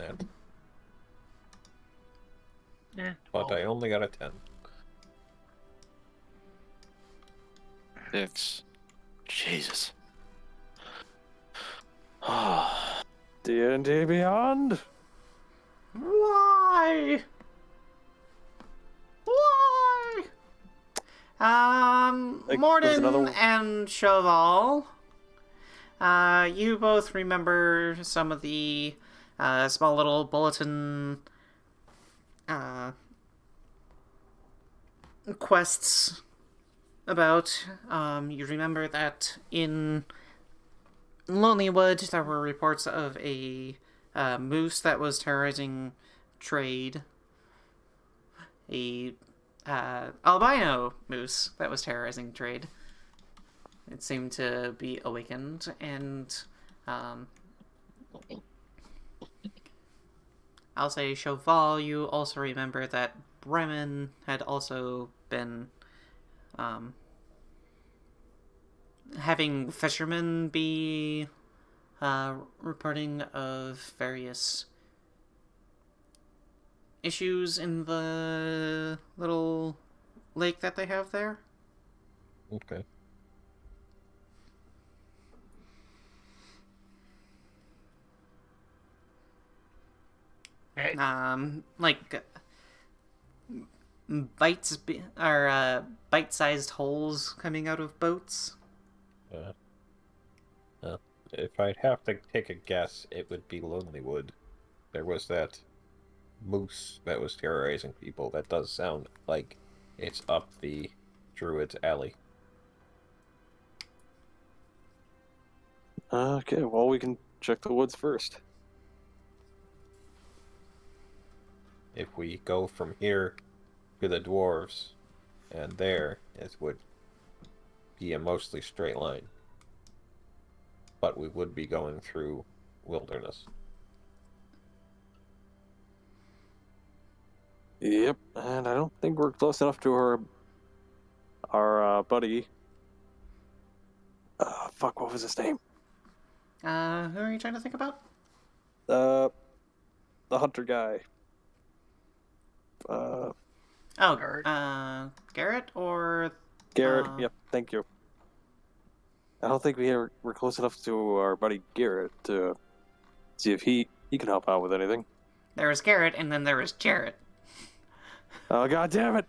that, Well, but I only got a 10. It's Jesus. D&D Beyond? Why? Why? Like, Mordin there's another one. and Sho Val, you both remember some of the small little bulletin quests about. You remember that in Lonelywood there were reports of a moose that was terrorizing trade. A albino moose that was terrorizing trade. It seemed to be awakened, and I'll say Sho Val, you also remember that Rime had also been having fishermen be reporting of various issues in the little lake that they have there. Okay. Like bite-sized holes coming out of boats. If I'd have to take a guess, it would be Lonelywood. There was that moose that was terrorizing people. That does sound like it's up the druid's alley. Okay, well, we can check the woods first. If we go from here to the dwarves, and there it would be a mostly straight line. But we would be going through wilderness. Yep, and I don't think we're close enough to our buddy. Fuck, what was his name? Who are you trying to think about? The hunter guy. Garrett or... Garrett. Yep, thank you. I don't think we're close enough to our buddy Garrett to see if he can help out with anything. There was Garrett, and then there was Jarrett. Oh, god damn it!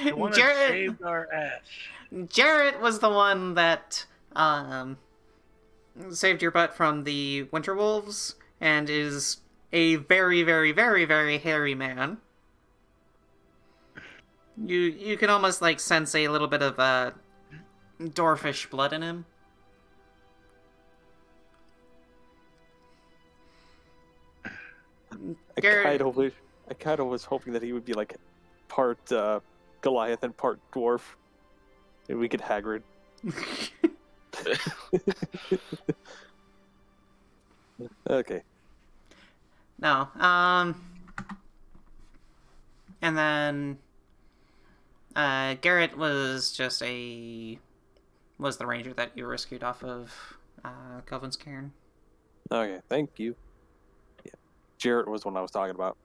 The one that saved our ass. Jarrett was the one that saved your butt from the Winter Wolves and is a very, very, very, very hairy man. You can almost like sense a little bit of dwarfish blood in him. I kind of was hoping that he would be like part Goliath and part dwarf. And we could Hagrid. Okay. No. And then Garrett was just the ranger that you rescued off of Kelvin's Cairn. Okay, thank you. Yeah. Jarrett was one I was talking about.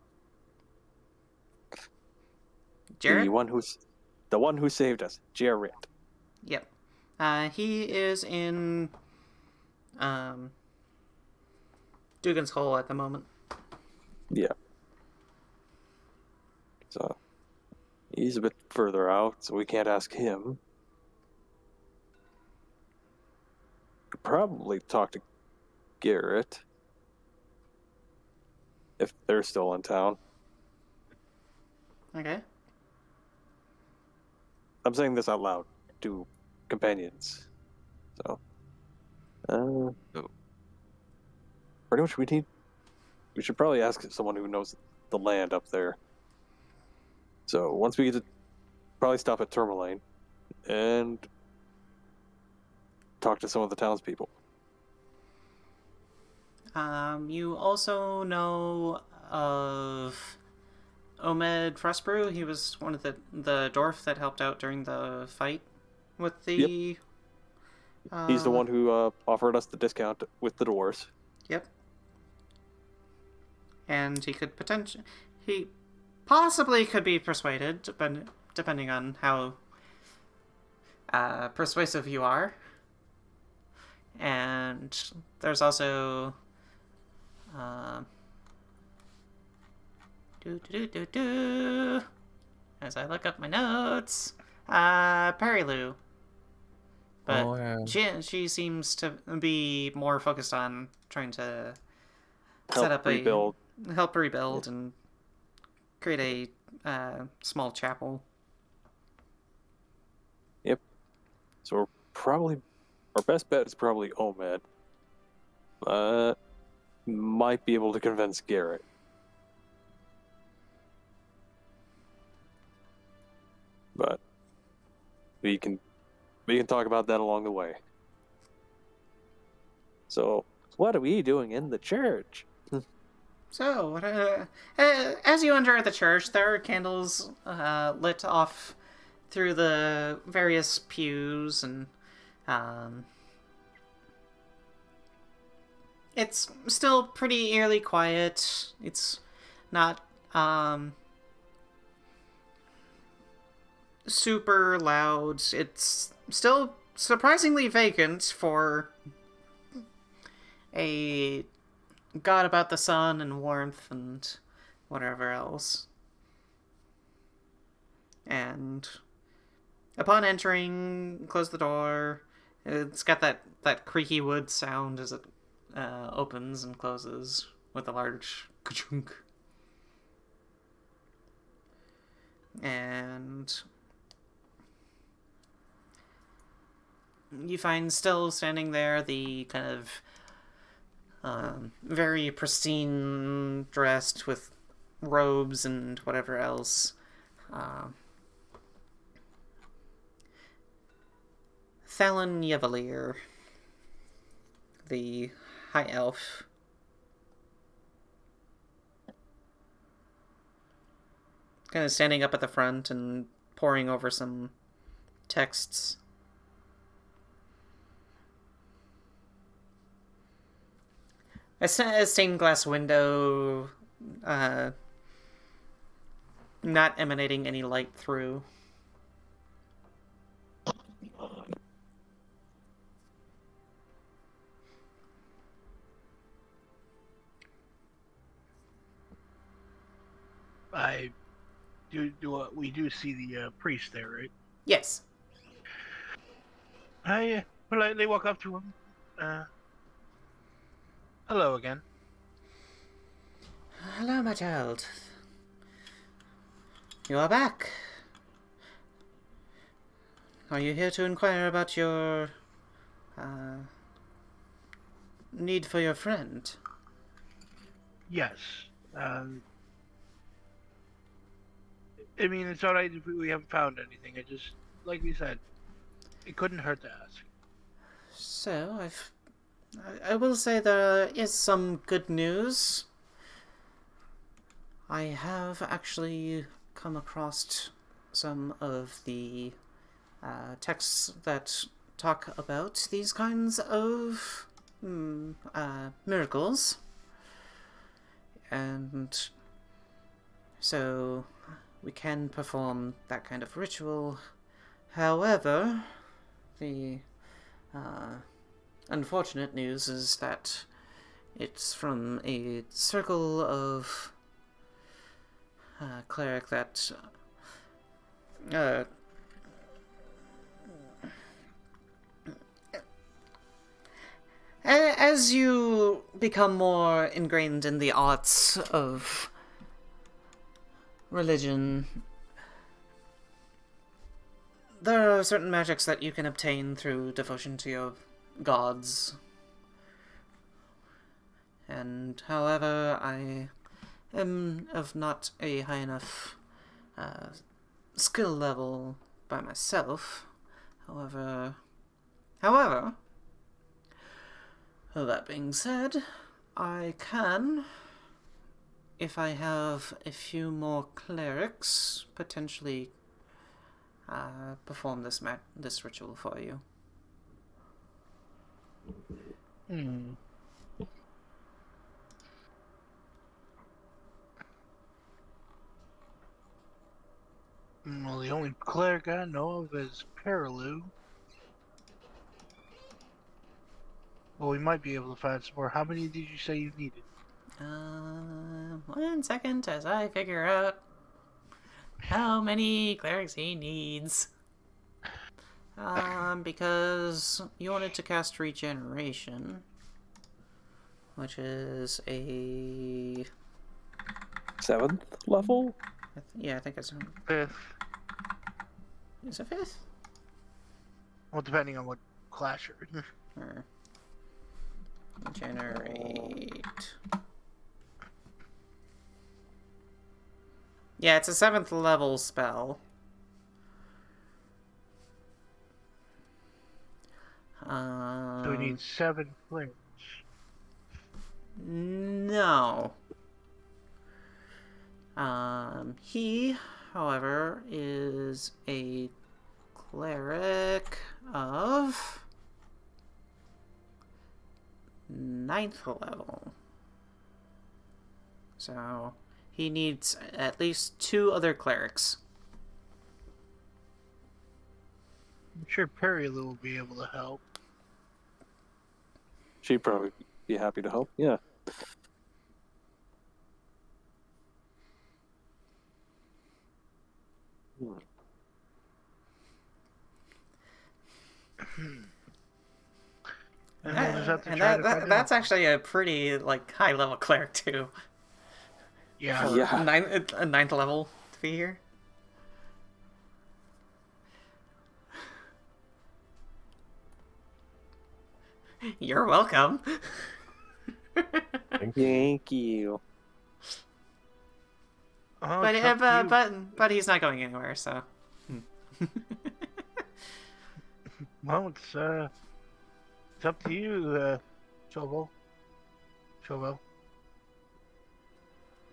Jarrett? The one who saved us. Jarrett. Yep. He is in Dugan's Hole at the moment. Yeah. So he's a bit further out, so we can't ask him. Could probably talk to Garrett if they're still in town. Okay. I'm saying this out loud to companions. So, pretty much we should probably ask someone who knows the land up there. So once we get to probably stop at Tourmaline and talk to some of the townspeople. You also know of Omaedascruffy. He was one of the dwarf that helped out during the fight with the... Yep. He's the one who offered us the discount with the dwarves. Yep. And he possibly could be persuaded, depending on how persuasive you are. And there's also as I look up my notes, Perilou. But she seems to be more focused on trying to help rebuild and create a small chapel. Yep. So our best bet is probably Omed. Might be able to convince Garrett. But we can talk about that along the way. So, what are we doing in the church? So, as you enter the church, there are candles lit off through the various pews, and it's still pretty eerily quiet. It's not super loud. It's still surprisingly vacant for a god about the sun and warmth and whatever else. And upon entering, close the door. It's got that creaky wood sound as it opens and closes with a large ka-chunk. And you find still standing there the kind of very pristine dressed with robes and whatever else. Thalon Yevalier, the High Elf. Kind of standing up at the front and poring over some texts. A stained glass window, not emanating any light through. We do see the priest there, right? Yes. I politely walk up to him. Hello again. Hello, my child. You are back. Are you here to inquire about your need for your friend? Yes. I mean, it's alright if we haven't found anything. I just, like we said, it couldn't hurt to ask. So, I will say there is some good news. I have actually come across some of the texts that talk about these kinds of miracles. And so we can perform that kind of ritual. However, the unfortunate news is that it's from a circle of cleric that as you become more ingrained in the arts of religion, there are certain magics that you can obtain through devotion to your gods. And however, I am of not a high enough skill level by myself. However, that being said, I can, if I have a few more clerics, potentially perform this ritual for you. Well, the only cleric I know of is Perilou. Well, we might be able to find some more. How many did you say you needed? 1 second as I figure out how many clerics he needs. Because you wanted to cast Regeneration, which is a 7th level? yeah, I think it's 5th. Is it 5th? Well, depending on what class you're in. Or Regenerate. Yeah, it's a 7th level spell. So we need 7 clerics. No. He, however, is a cleric of 9th level. So he needs at least 2 other clerics. I'm sure Perilou will be able to help. She'd probably be happy to help, yeah. And we'll just have to And try to find that's out. actually a pretty high level cleric too. Yeah. For Yeah. 9th level to be here. You're welcome. Thank you. Oh, But it's up to you. but he's not going anywhere, so. Well, it's up to you, Shovel. Shovel.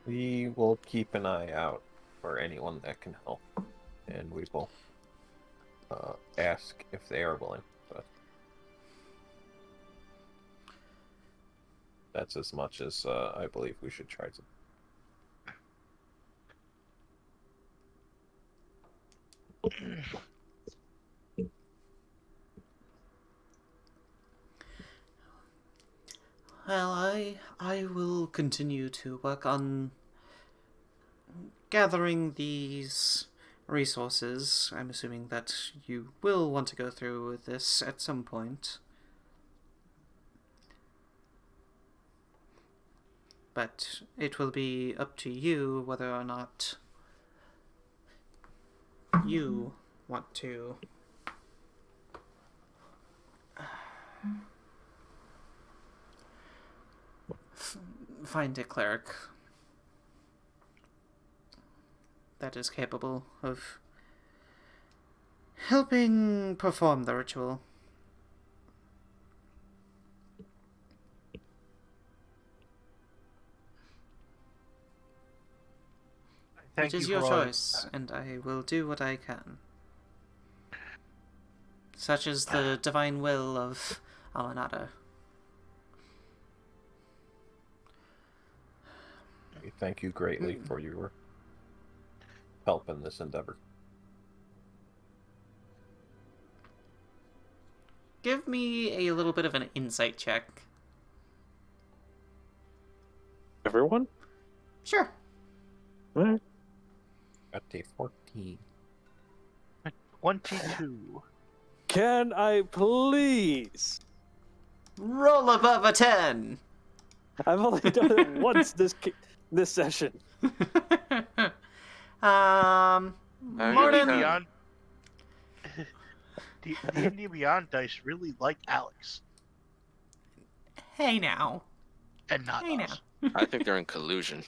We will keep an eye out for anyone that can help, and we will ask if they are willing. But that's as much as I believe we should try to. Well, I will continue to work on gathering these resources. I'm assuming that you will want to go through with this at some point. But it will be up to you whether or not you want to find a cleric that is capable of helping perform the ritual. Thank It is you your for all choice, and I will do what I can. Such is the divine will of Amanada. We thank you greatly for your help in this endeavor. Give me a little bit of an insight check. Everyone? Sure. All right. Got a 14. 22. Can I please? Roll above a 10. I've only done it once this session. Mordin. Beyond D&D Beyond dice really like Alex Hey now. and not Hey us. now. I think they're in collusion.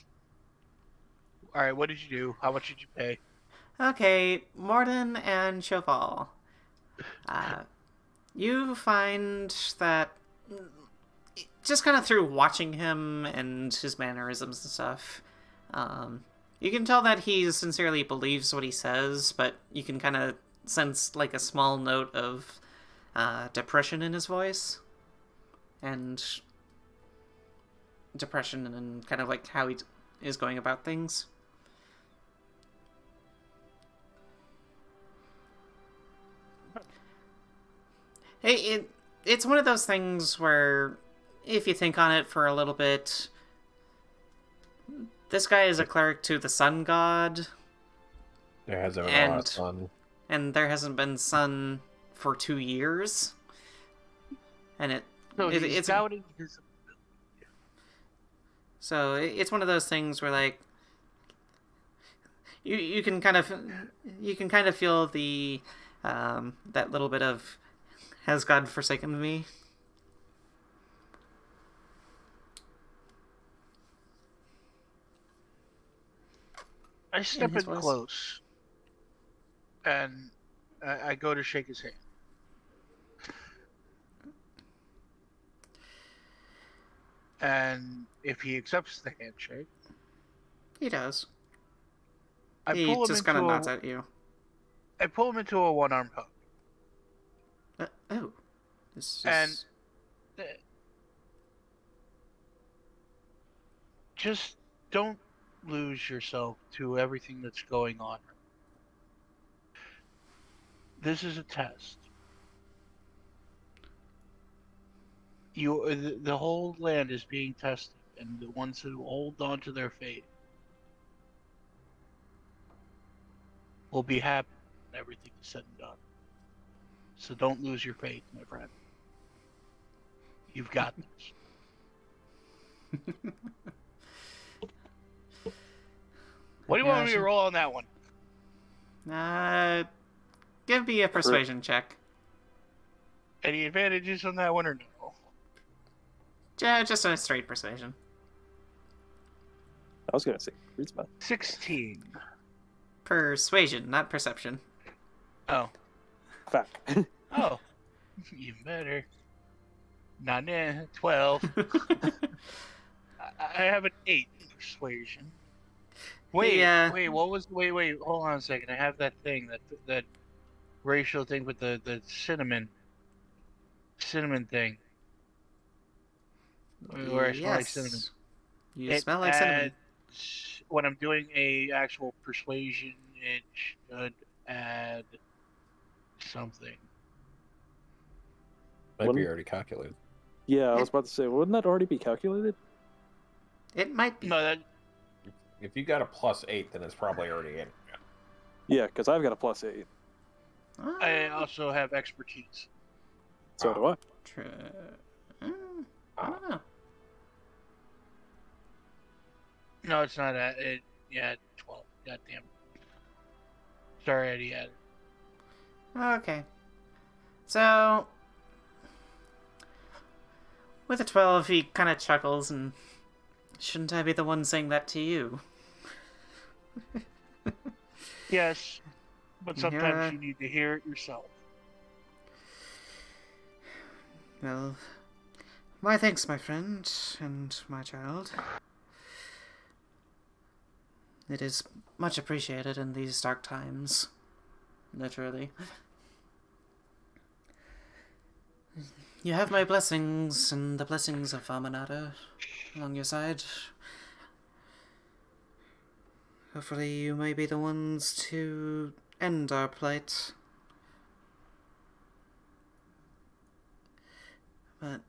All right, what did you do? How much did you pay? Okay, Mordin and Sho Val. You find that just kind of through watching him and his mannerisms and stuff, you can tell that he sincerely believes what he says, but you can kind of sense like a small note of depression in his voice. And depression and kind of like how he is going about things. It's one of those things where, if you think on it for a little bit, this guy is a cleric to the sun god. There hasn't been a lot of sun. And there hasn't been sun for 2 years. And No, he's it's doubting his ability. So it's one of those things where, like, you can kind of feel the that little bit of, has God forsaken me? I step his in voice? close, and I go to shake his hand. And if he accepts the handshake, He does. I He pull him just kind of into nods at you. I pull him into a one-armed hug. Oh. This is... And just don't lose yourself to everything that's going on. This is a test. The whole land is being tested, and the ones who hold on to their faith will be happy when everything is said and done. So don't lose your faith, my friend. You've got this. What do you want me to roll on that one? Give me a persuasion check. Any advantages on that one or no? Yeah, just a straight persuasion. I was gonna say charisma. 16. Persuasion, not perception. Oh. Fuck. Oh. Even better. Not 12. I have an 8 in persuasion. Wait, Yeah. wait, hold on a second. I have that thing, that racial thing with the cinnamon thing. Where I smell like cinnamon. You It smell like cinnamon. When I'm doing a actual persuasion, it should add something. Might be Wouldn't- already calculated. Yeah, I was about to say, wouldn't that already be calculated? It might be. No, that If you got a +8, then it's probably already in. Yeah, because I've got a +8. I also have expertise. So do I. I don't know. No, it's not. Yeah, 12. God damn. Sorry, I already added. Okay. So, with a 12, he kind of chuckles and... Shouldn't I be the one saying that to you? Yes, but sometimes Yeah. you need to hear it yourself. Well, my thanks, my friend, and my child. It is much appreciated in these dark times. Literally. You have my blessings and the blessings of Amanada along your side. Hopefully you may be the ones to end our plight. But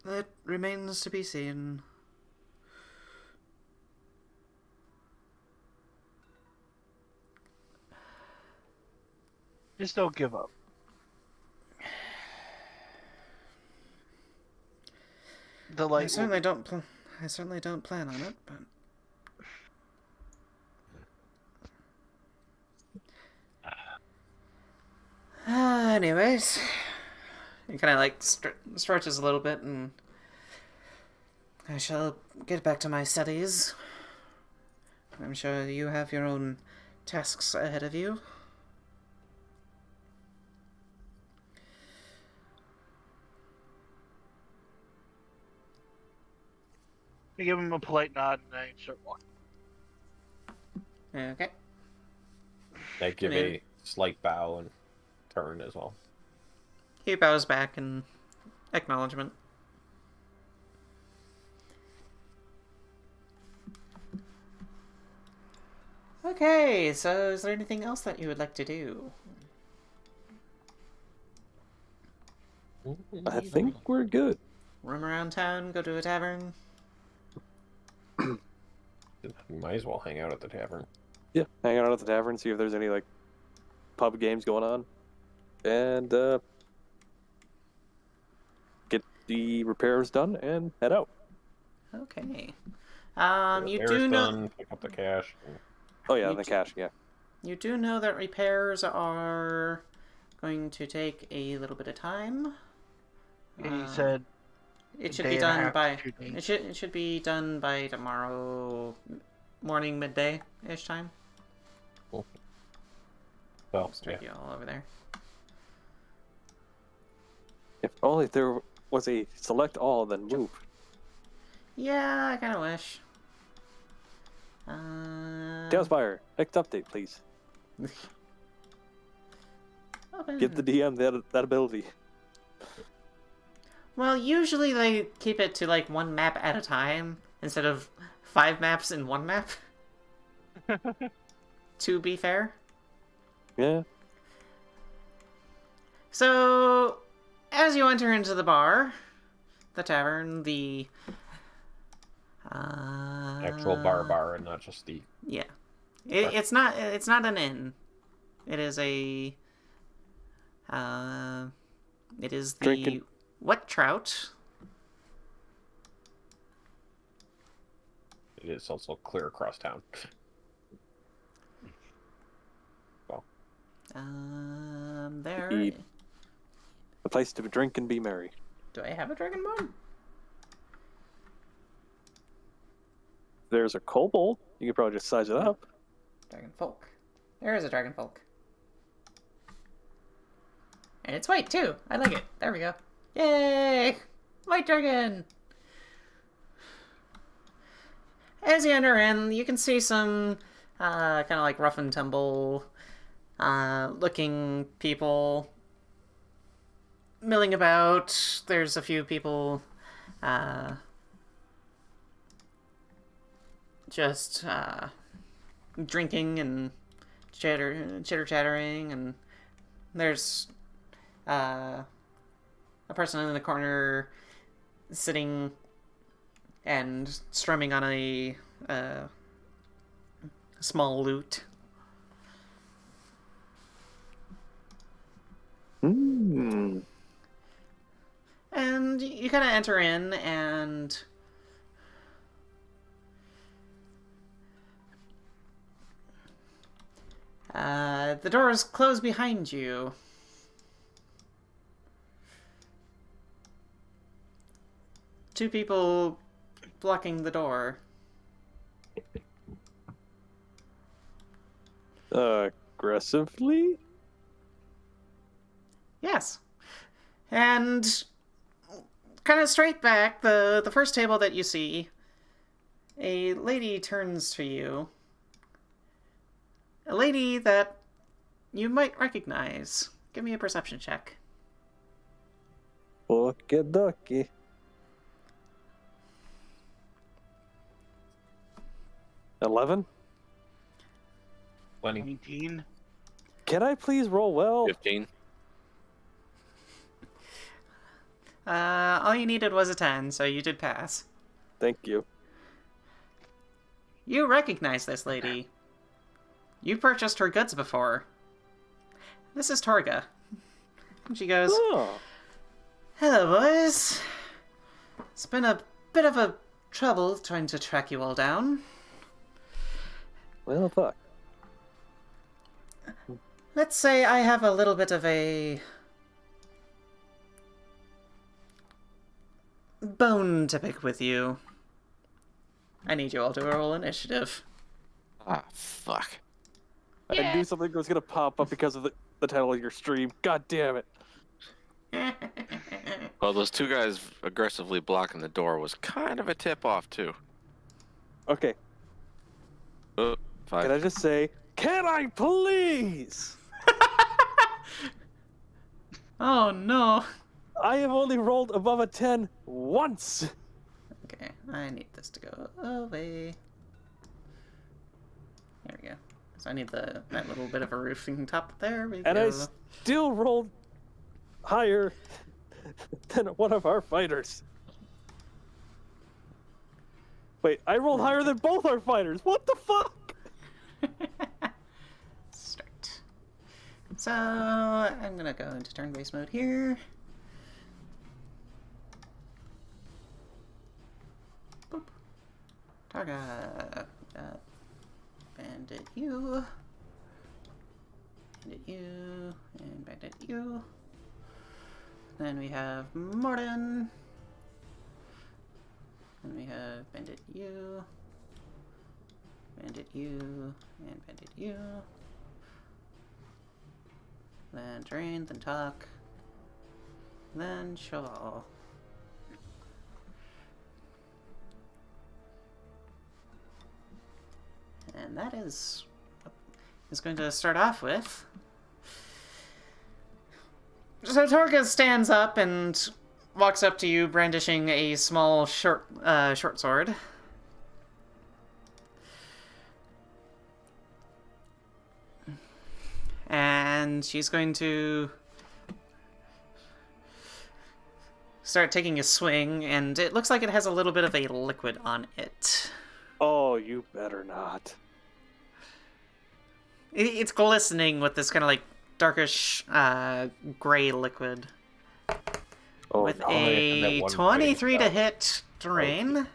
it remains to be seen. Just don't give up. The light. I certainly don't plan on it, but anyways, he kind of like stretches a little bit, and I shall get back to my studies. I'm sure you have your own tasks ahead of you. I give him a polite nod and I start walking. Okay. They give Brilliant. a slight bow and turn as well. He bows back in acknowledgement. Okay, so is there anything else that you would like to do? I think we're good. Roam around town, go to a tavern? You might as well hang out at the tavern. Yeah, hang out at the tavern, see if there's any like pub games going on, and get the repairs done and head out. Okay. The You fair's do know done, pick up the cash. Oh yeah, You the d- cash. Yeah. you do know that repairs are going to take a little bit of time. He said It should day be and a done half by to 2 days. it should be done by tomorrow morning, midday ish time. Well, yeah. Start you all over there. If only there was a select all, then move. Yeah, I kind of wish. Tailspire, next update, please. Open. Give the DM that ability. Well, usually they keep it to like one map at a time instead of 5 maps in one map. To be fair. Yeah. So, as you enter into the bar, the tavern, the Actual bar and not just the... yeah, it's not an inn. It is a it is the Drinking. Wet Trout. It is also clear across town. Well, There. Eat. A place to drink and be merry. Do I have a dragonborn? there's a kobold, you could probably just size it up. Dragon folk. There is a dragon folk. And it's white, too. I like it. There we go. Yay! White dragon! As you enter in, you can see some kind of like rough and tumble looking people milling about. There's a few people just drinking and chitter-chattering, and there's a person in the corner sitting and strumming on a small lute. Hmm. And you kind of enter in, and the doors close behind you. Two people blocking the door. Aggressively? Yes. And kind of straight back, the first table that you see, a lady turns to you. A lady that you might recognize. Give me a perception check. Okie dokie. 11? 20. 19. Can I please roll well? 15. All you needed was a 10, so you did pass. Thank you. You recognize this lady. You purchased her goods before. This is Torga. And she goes, Oh, "Hello, boys. It's been a bit of a trouble trying to track you all down. well, fuck. Let's say I have a little bit of a bone to pick with you. I need you all to roll initiative." Ah, fuck. I knew something was gonna pop up because of the title of your stream. God damn it. Well, those two guys aggressively blocking the door was kind of a tip-off, too. Okay, Oh, 5. can I just say, can I please? Oh no. I have only rolled above a 10 once. Okay, I need this to go away. There we go. So I need that little bit of a roofing top. There we And go. I still rolled higher than one of our fighters. Wait, I rolled higher than both our fighters. What the fuck? Start. So I'm gonna go into turn-based mode here. Boop. Targa. Bandit you. Bandit you. And bandit you. Then we have Mordin. Then we have bandit you. Bandit you. And bandit you. Then Dearaen, then Tok. Then Sho Val. And that is going to start off with. So Torga stands up and walks up to you, brandishing a small short sword. And she's going to start taking a swing, and it looks like it has a little bit of a liquid on it. Oh, you better not. It's glistening with this kind of like darkish gray liquid. Oh, With no. and a that one 23 to fighting hit Dearaen.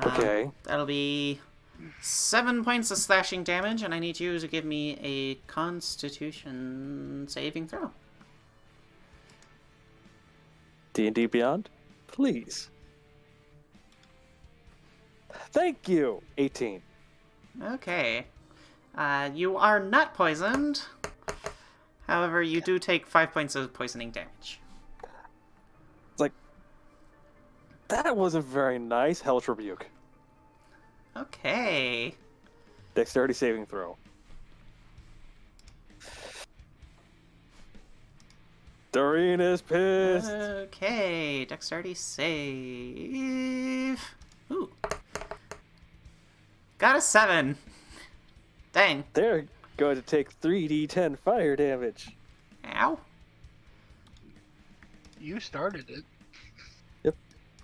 Okay. That'll be 7 points of slashing damage, and I need you to give me a Constitution saving throw. D&D Beyond, please. Thank you. 18. Okay. You are not poisoned. However, you do take 5 points of poisoning damage. It's like, that wasn't very nice. Hellish Rebuke. Okay. Dexterity saving throw. Dearaen is pissed. Okay, dexterity save. Ooh. Got a 7. Dang. They're going to take 3d10 fire damage. Ow. You started it. Yep.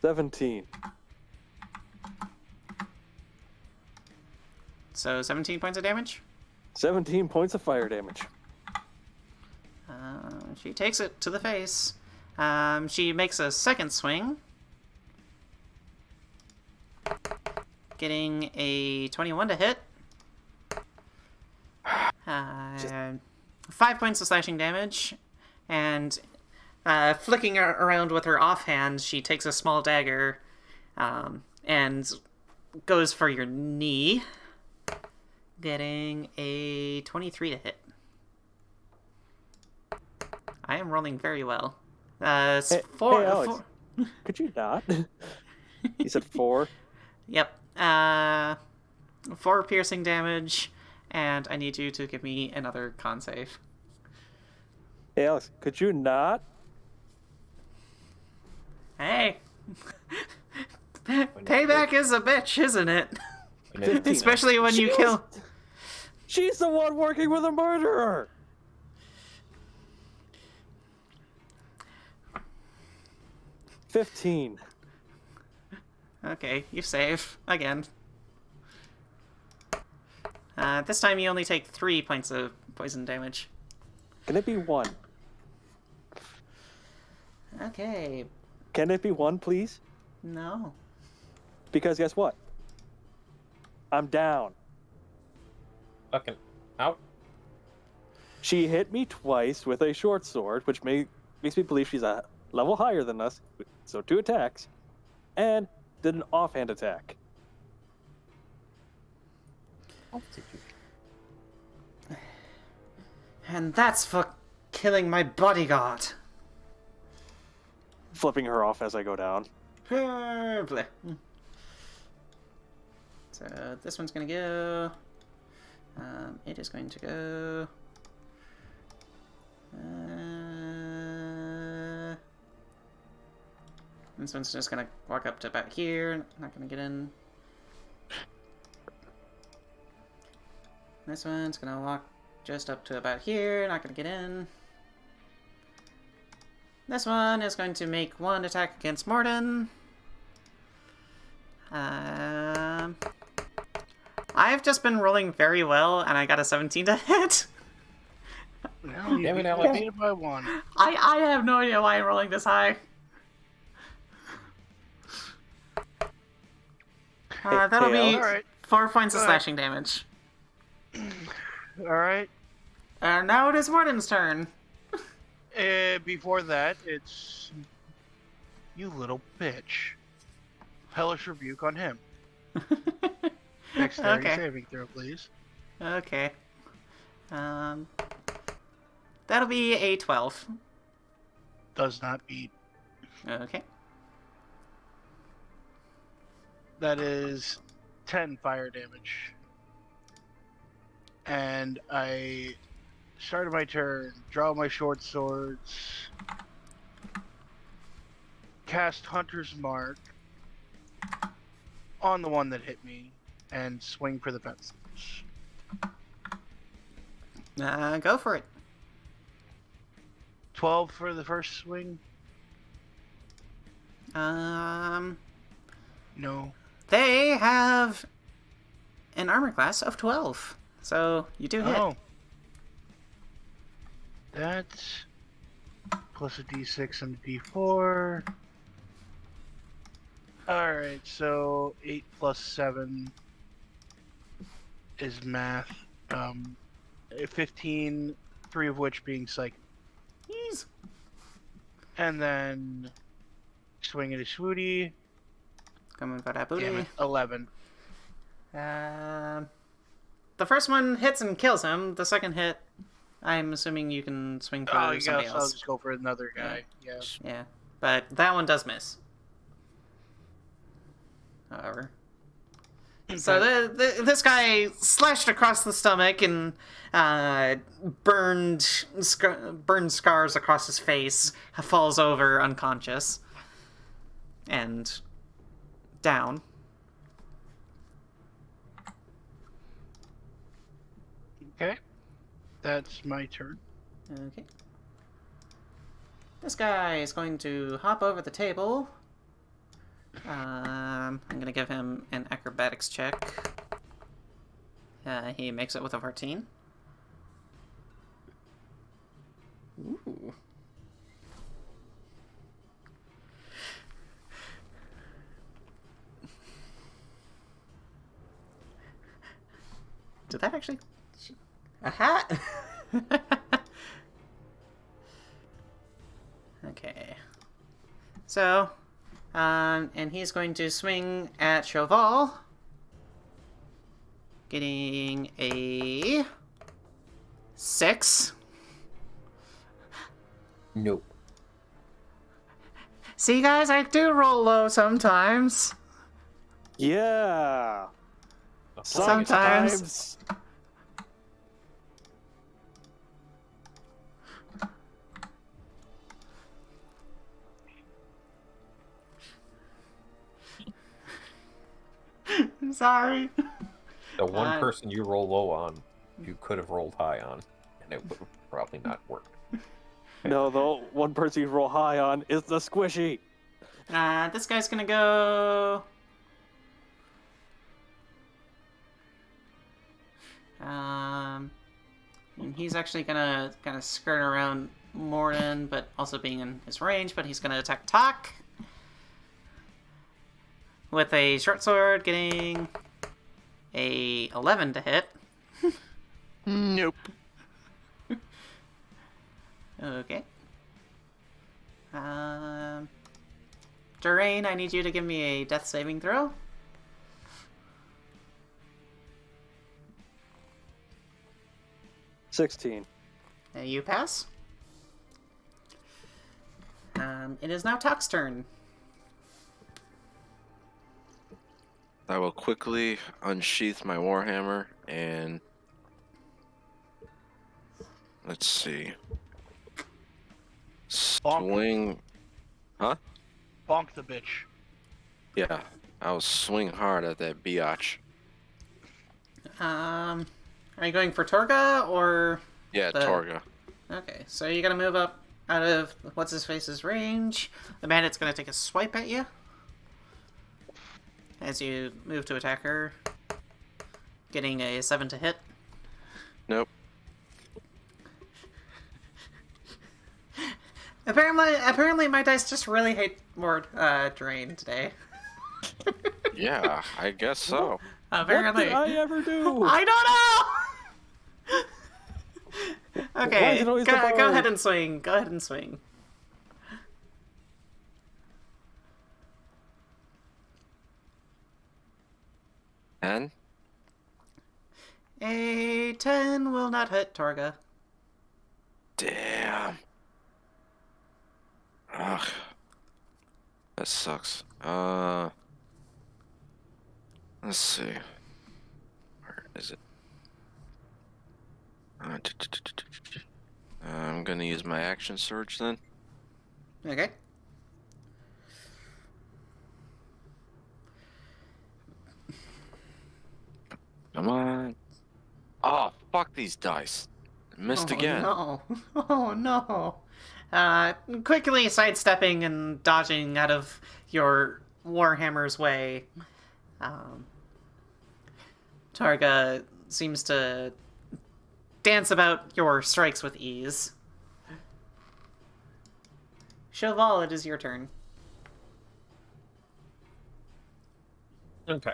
17. So 17 points of damage? 17 points of fire damage. She takes it to the face. She makes a second swing. Getting a 21 to hit. 5 points of slashing damage. And flicking around with her offhand, she takes a small dagger and goes for your knee. Getting a 23 to hit. I am rolling very well. Hey, Alex, could you not? You said 4. Yep. 4 piercing damage, and I need you to give me another con save. Hey, Alex, could you not? Hey! Payback is a bitch, isn't it? Especially when you kill... She's the one working with a murderer! $15. Okay, you save. Again. This time you only take 3 points of poison damage. Can it be 1? Okay. Can it be 1, please? No. Because guess what? I'm down. Fucking out. She hit me twice with a short sword, which makes me believe she's a level higher than us, so 2 attacks, and did an offhand attack. And that's for killing my bodyguard. Flipping her off as I go down. Bleh. So this one's gonna go. It is going to go. This one's just gonna walk up to about here. Not gonna get in. This one's gonna walk just up to about here. Not gonna get in. This one is going to make 1 attack against Mordin. I've just been rolling very well, and I got a 17 to hit. Well, you Damn it, beat Alex. it by 1. I have no idea why I'm rolling this high. That'll hey, be Alright. 4 points of Go ahead. slashing damage. Alright. And now it is Mordin's turn. Before that, it's... You little bitch. Hellish Rebuke on him. Dexterity Okay. saving throw, please. Okay. That'll be a 12. Does not beat. Okay. That is 10 fire damage. And I started my turn, draw my short swords, cast Hunter's Mark on the one that hit me, and swing for the fences. Go for it. 12 for the first swing? No. They have an armor class of 12. So you do hit. Oh. That's plus a d6 and a d4. Alright, so 8 plus 7 is math. 15, 3 of which being psychic. Jeez. And then Swing at a swooty. Coming for that Damn booty. it. 11. The first one hits and kills him. The second hit, I'm assuming you can swing for Oh, somebody yes. I'll else. just go for another guy. Yeah. Yeah, but that one does miss. However. So this guy slashed across the stomach and burned scars across his face, falls over unconscious, and down. Okay. That's my turn. Okay. This guy is going to hop over the table. I'm going to give him an acrobatics check. He makes it with a 14. Ooh. Did that actually... A hat? Okay. So, and he's going to swing at Sho Val. Getting a 6. Nope. See, guys, I do roll low sometimes. Yeah. Sometimes. I'm sorry. The one person you roll low on, you could have rolled high on, and it would have probably not worked. No, the one person you roll high on is the squishy. This guy's gonna go... and he's actually gonna kind of skirt around Mordin, but also being in his range, but he's gonna attack Tok. With a short sword, getting a 11 to hit. Nope. Okay. Dearaen, I need you to give me a death saving throw. $16. You pass. It is now Tok's turn. I will quickly unsheath my warhammer and let's see. Swing. Huh? Bonk the bitch. Yeah, I'll swing hard at that biatch. Are you going for Torga or? Yeah, the... Torga. Okay, so you gotta move up out of what's his face's range. The bandit's gonna take a swipe at you. As you move to attack her, getting a 7 to hit. Nope. Apparently my dice just really hate Dearaen today. Yeah, I guess so. Apparently. What did I ever do? I don't know! Why Okay, is it always go the bard? ahead and swing. Go ahead and swing. And A 10 will not hit Torga. damn. Ugh. That sucks. Let's see. Where is it? I'm gonna use my action surge then. Okay. Come on. Oh, fuck these dice. Missed again. No. Oh no. Quickly sidestepping and dodging out of your Warhammer's way. Targa seems to dance about your strikes with ease. Sho Val, it is your turn. Okay.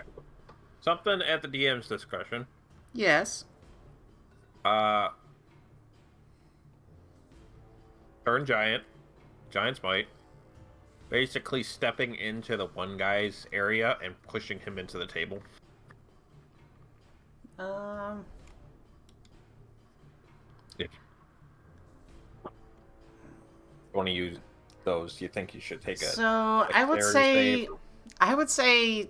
Something at the DM's discretion. Yes. Turn giant. Giant's might. Basically stepping into the one guy's area and pushing him into the table. If you want to use those, you think you should take a... So I would dexterity say,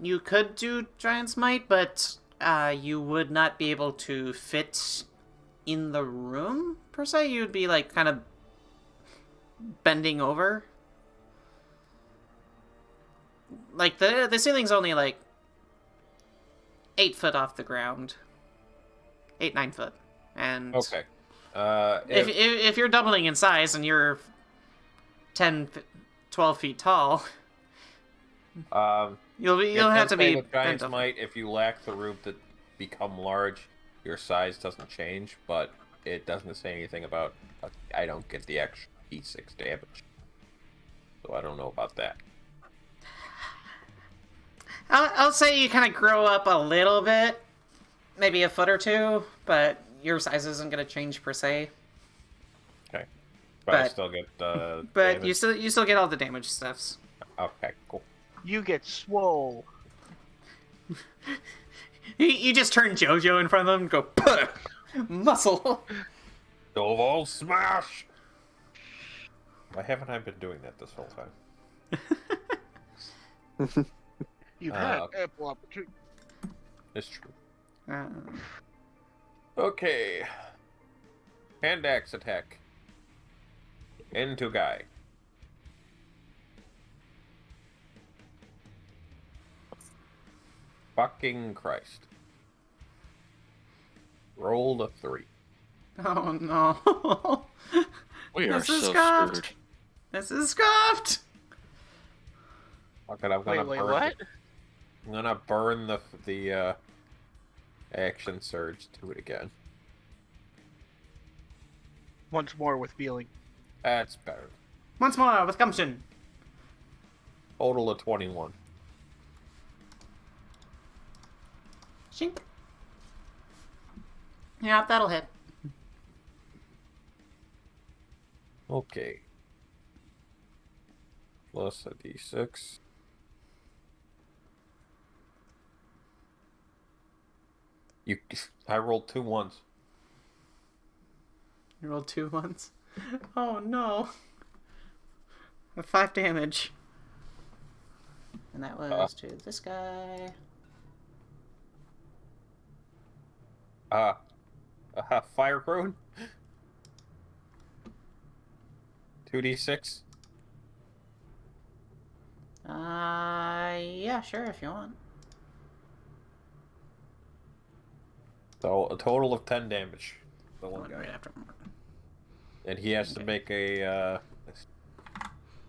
you could do Giant's Might, but you would not be able to fit in the room per se. You'd be like kind of bending over. Like the ceiling's only like 8 foot off the ground, 9 foot, and Okay. If you're doubling in size and you're 12 feet tall, you'll have to be with Giant's bent over. Might. If you lack the room to become large, your size doesn't change, but it doesn't say anything about I don't get the extra D6 damage. So I don't know about that. I'll say you kind of grow up a little bit, maybe a foot or two, but your size isn't going to change per se. Okay. But I still get But you still get all the damage stuffs. Okay, cool. You get swole. You just turn JoJo in front of them and go, "Puh! Muscle!" Double smash! Why haven't I been doing that this whole time? You've had ample opportunity. It's true. Okay. Hand axe attack. Into guy. Fucking Christ. Rolled a 3. Oh no. We are This is so scuffed. screwed. This is scuffed! Fuck it, I'm gonna Wait, burn what? I'm gonna burn the action surge to it again. Once more with feeling. That's better. Once more with gumption. Total of 21. Shink. Yeah, that'll hit. Okay. Plus a d6. I rolled 2 ones. You rolled 2 ones. Oh no. With 5 damage. And that was to this guy. Fire Crone. 2d6. Yeah, sure, if you want. So a total of 10 damage. The one Going guy. right after Mordin. And he has to make a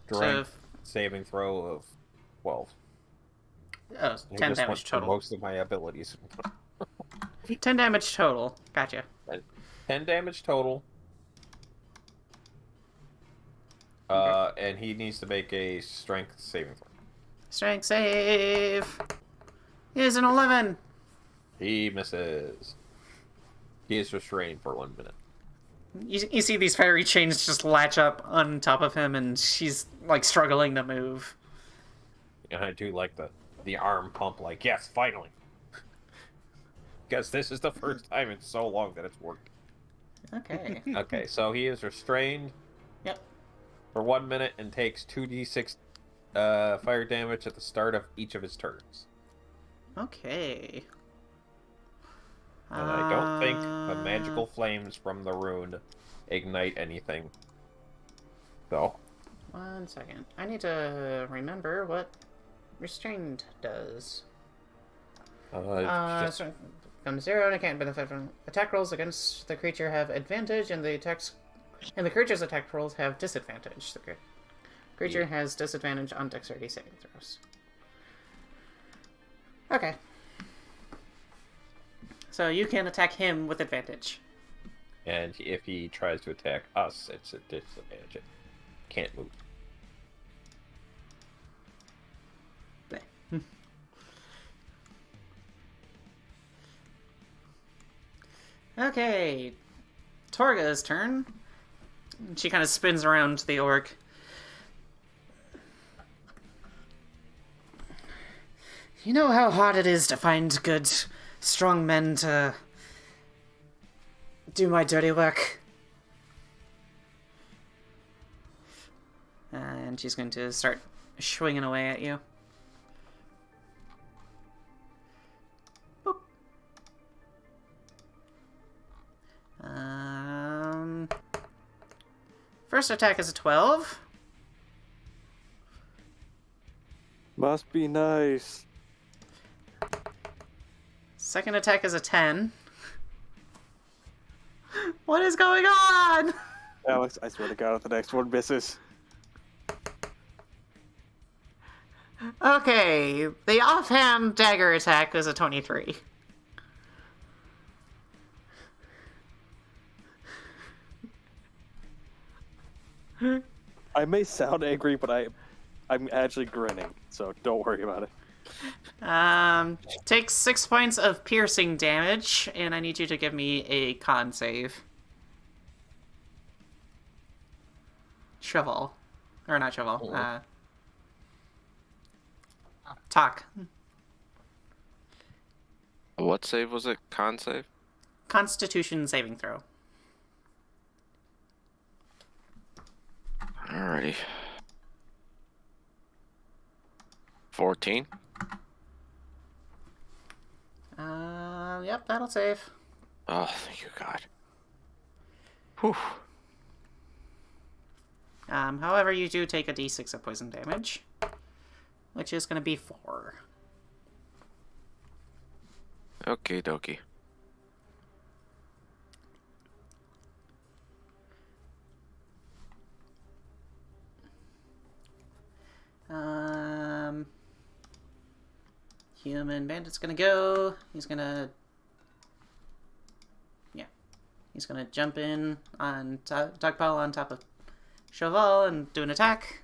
strength saving throw of 12. Oh, I 10 just went damage through total. most of my abilities. 10 damage total. Gotcha. 10 damage total. And he needs to make a strength saving throw. Strength save is an 11. He misses. He is restrained for 1 minute. You see these fiery chains just latch up on top of him, and she's like struggling to move. And I do like the arm pump, like, yes, finally. Because this is the first time in so long that it's worked. Okay. Okay, so he is restrained. Yep. For 1 minute and takes 2d6 fire damage at the start of each of his turns. Okay. And I don't think the magical flames from the rune ignite anything. So. 1 second. I need to remember what restrained does. Just, So comes 0 and it can't benefit from attack rolls against the creature have advantage, and the creature's attack rolls have disadvantage. The creature has disadvantage on dexterity saving throws. Okay. So you can attack him with advantage. and if he tries to attack us, it's a disadvantage. It can't move. Okay, Torga's turn. She kind of spins around the orc. You know how hard it is to find good, strong men to do my dirty work? And she's going to start swinging away at you. Boop. First attack is a 12. Must be nice. Second attack is a 10. What is going on? Alex, I swear to God, if the next one misses. Okay, the offhand dagger attack is a 23. I may sound angry, but I'm actually grinning, so don't worry about it. Take 6 points of piercing damage, and I need you to give me a con save. Shovel. Or not shovel. Tok. What save was it? Con save? Constitution saving throw. Alrighty. 14. Yep, that'll save. Oh, thank you, God. Whew. However, you do take a d6 of poison damage, which is going to be 4. Okie dokie. Human bandit's gonna go. He's gonna jump in on Dogpile on top of Sho Val and do an attack.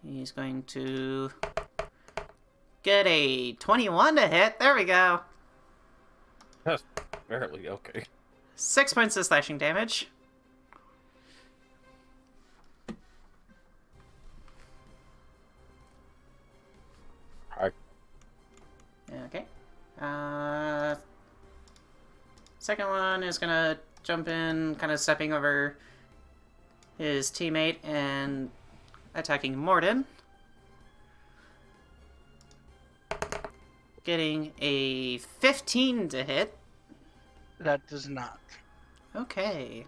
He's going to get a 21 to hit. There we go. That's barely okay. 6 points of slashing damage. Okay. Second one is gonna jump in, kind of stepping over his teammate and attacking Mordin. Getting a 15 to hit. That does not. Okay.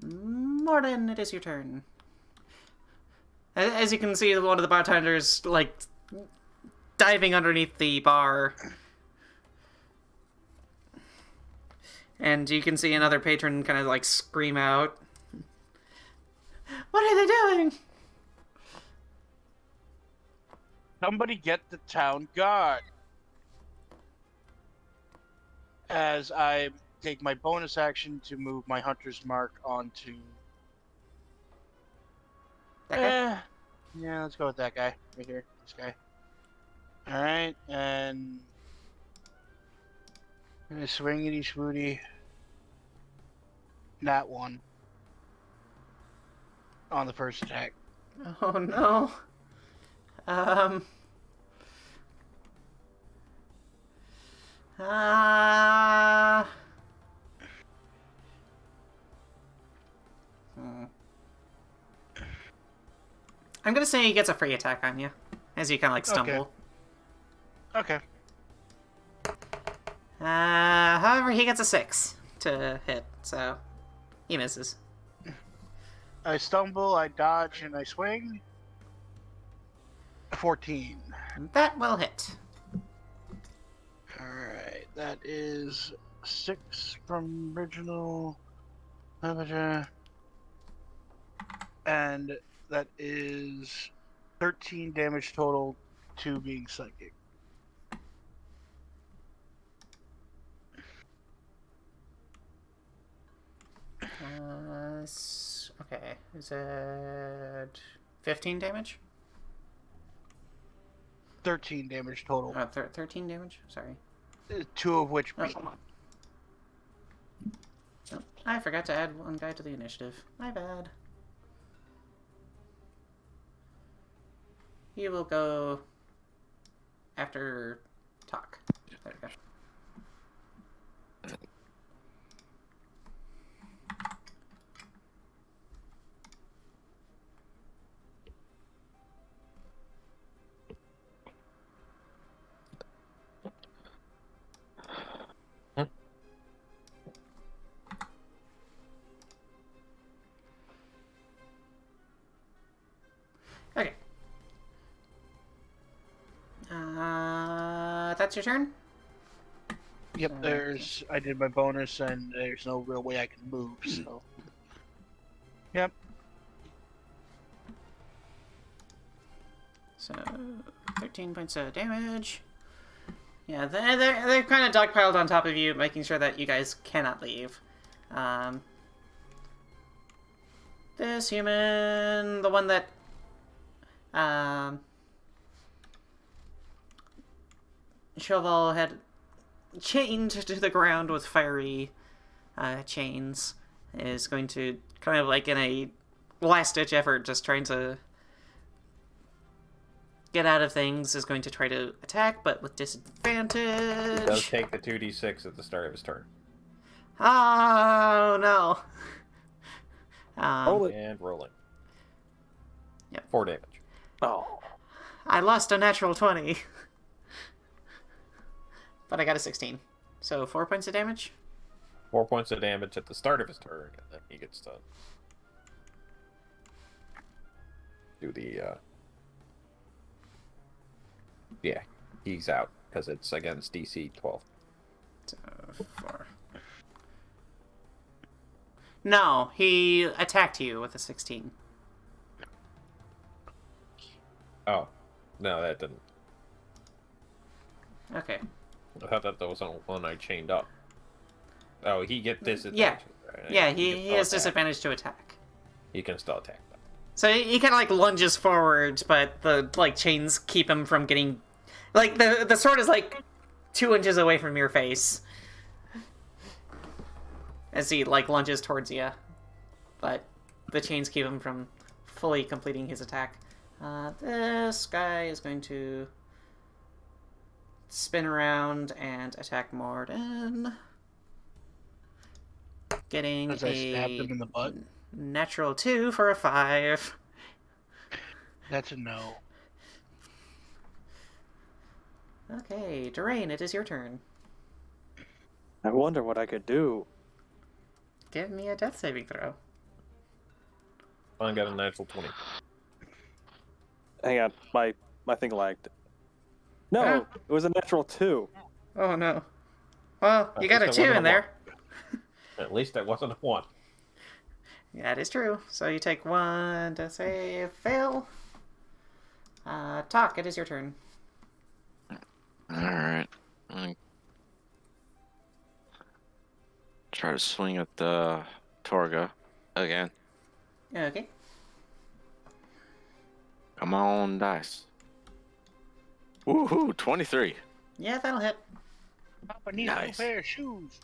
Mordin, it is your turn. As you can see, one of the bartenders, like, diving underneath the bar. And you can see another patron kind of, like, scream out. What are they doing? Somebody get the town guard. As I take my bonus action to move my hunter's mark onto... That yeah, let's go with that guy. Right here. This guy. Alright, and... swingity swooty. That one. On the first attack. guy? Oh no. I'm gonna say he gets a free attack on you, as you kind of like stumble. Okay. However, he gets a 6 to hit, so he misses. I stumble, I dodge, and I swing. 14. That will hit. Alright, that is 6 from original. And that is 13 damage total, 2 being psychic. Okay, is it 15 damage? 13 damage total. 13 damage? Sorry. 2 of which... Oh. Oh, I forgot to add one guy to the initiative. My bad. He will go after Tok. There we go. Okay. That's your turn? Yep, I did my bonus, and there's no real way I can move, so... Yep. So, 13 points of damage. Yeah, they're kind of dogpiled on top of you, making sure that you guys cannot leave. This human, the one that... Sho Val had chained to the ground with fiery chains, is going to kind of like in a last-ditch effort, just trying to get out of things, is going to try to attack, but with disadvantage. He does take the 2d6 at the start of his turn. Oh, no. Roll it. And rolling. Yep. 4 damage. Oh. I lost a natural 20. But I got a 16. So 4 points of damage? 4 points of damage at the start of his turn, and then he gets to do the, yeah, he's out, because it's against DC 12. So 4. No, he attacked you with a 16. Oh. No, that didn't. Okay. I thought that was on one I chained up. Oh, he get disadvantage. Yeah. Right? Yeah, can he still has attack. disadvantage to attack. He can still attack them. So he kind of like lunges forward, but the like chains keep him from getting... Like the sword is like 2 inches away from your face. As he like lunges towards you. But the chains keep him from fully completing his attack. This guy is going to spin around and attack Mordin. Getting As I stabbed him in the butt. natural 2 for a 5. That's a no. Okay, Dearaen, it is your turn. I wonder what I could do. Give me a death saving throw. I got a natural 20. Hang on, my thing lagged. No, Ah. it was a natural 2. Oh no. Well, you got a At least 2 it in wasn't a there. At least that wasn't a 1. That is true. So you take 1 to save, fail. Tok, it is your turn. Alright. Try to swing at the Torga again. Okay. Come on, dice. Woohoo, 23. Yeah, that'll hit. Papa needs Nice. a pair of shoes.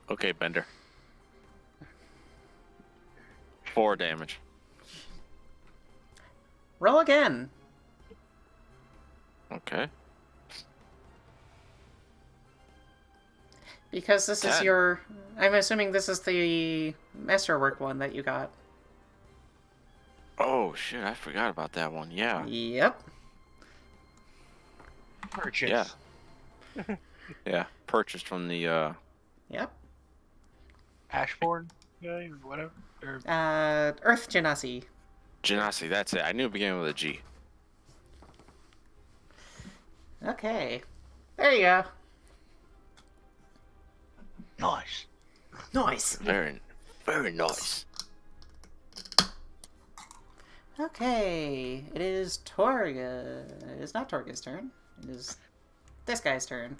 Okay, Bender. 4 damage. Roll again. Okay. Because this is 10. your... I'm assuming this is the masterwork one that you got. Oh, shit, I forgot about that one. Yeah. Yep. Purchase. Yeah. Yeah, purchased from the, Yep. Ashbourne guy or whatever. Or Earth Genasi. Genasi, that's it. I knew it began with a G. Okay. There you go. nice. Nice. Very, very nice. Okay. It is Torga. It is not Torga's turn. It is this guy's turn.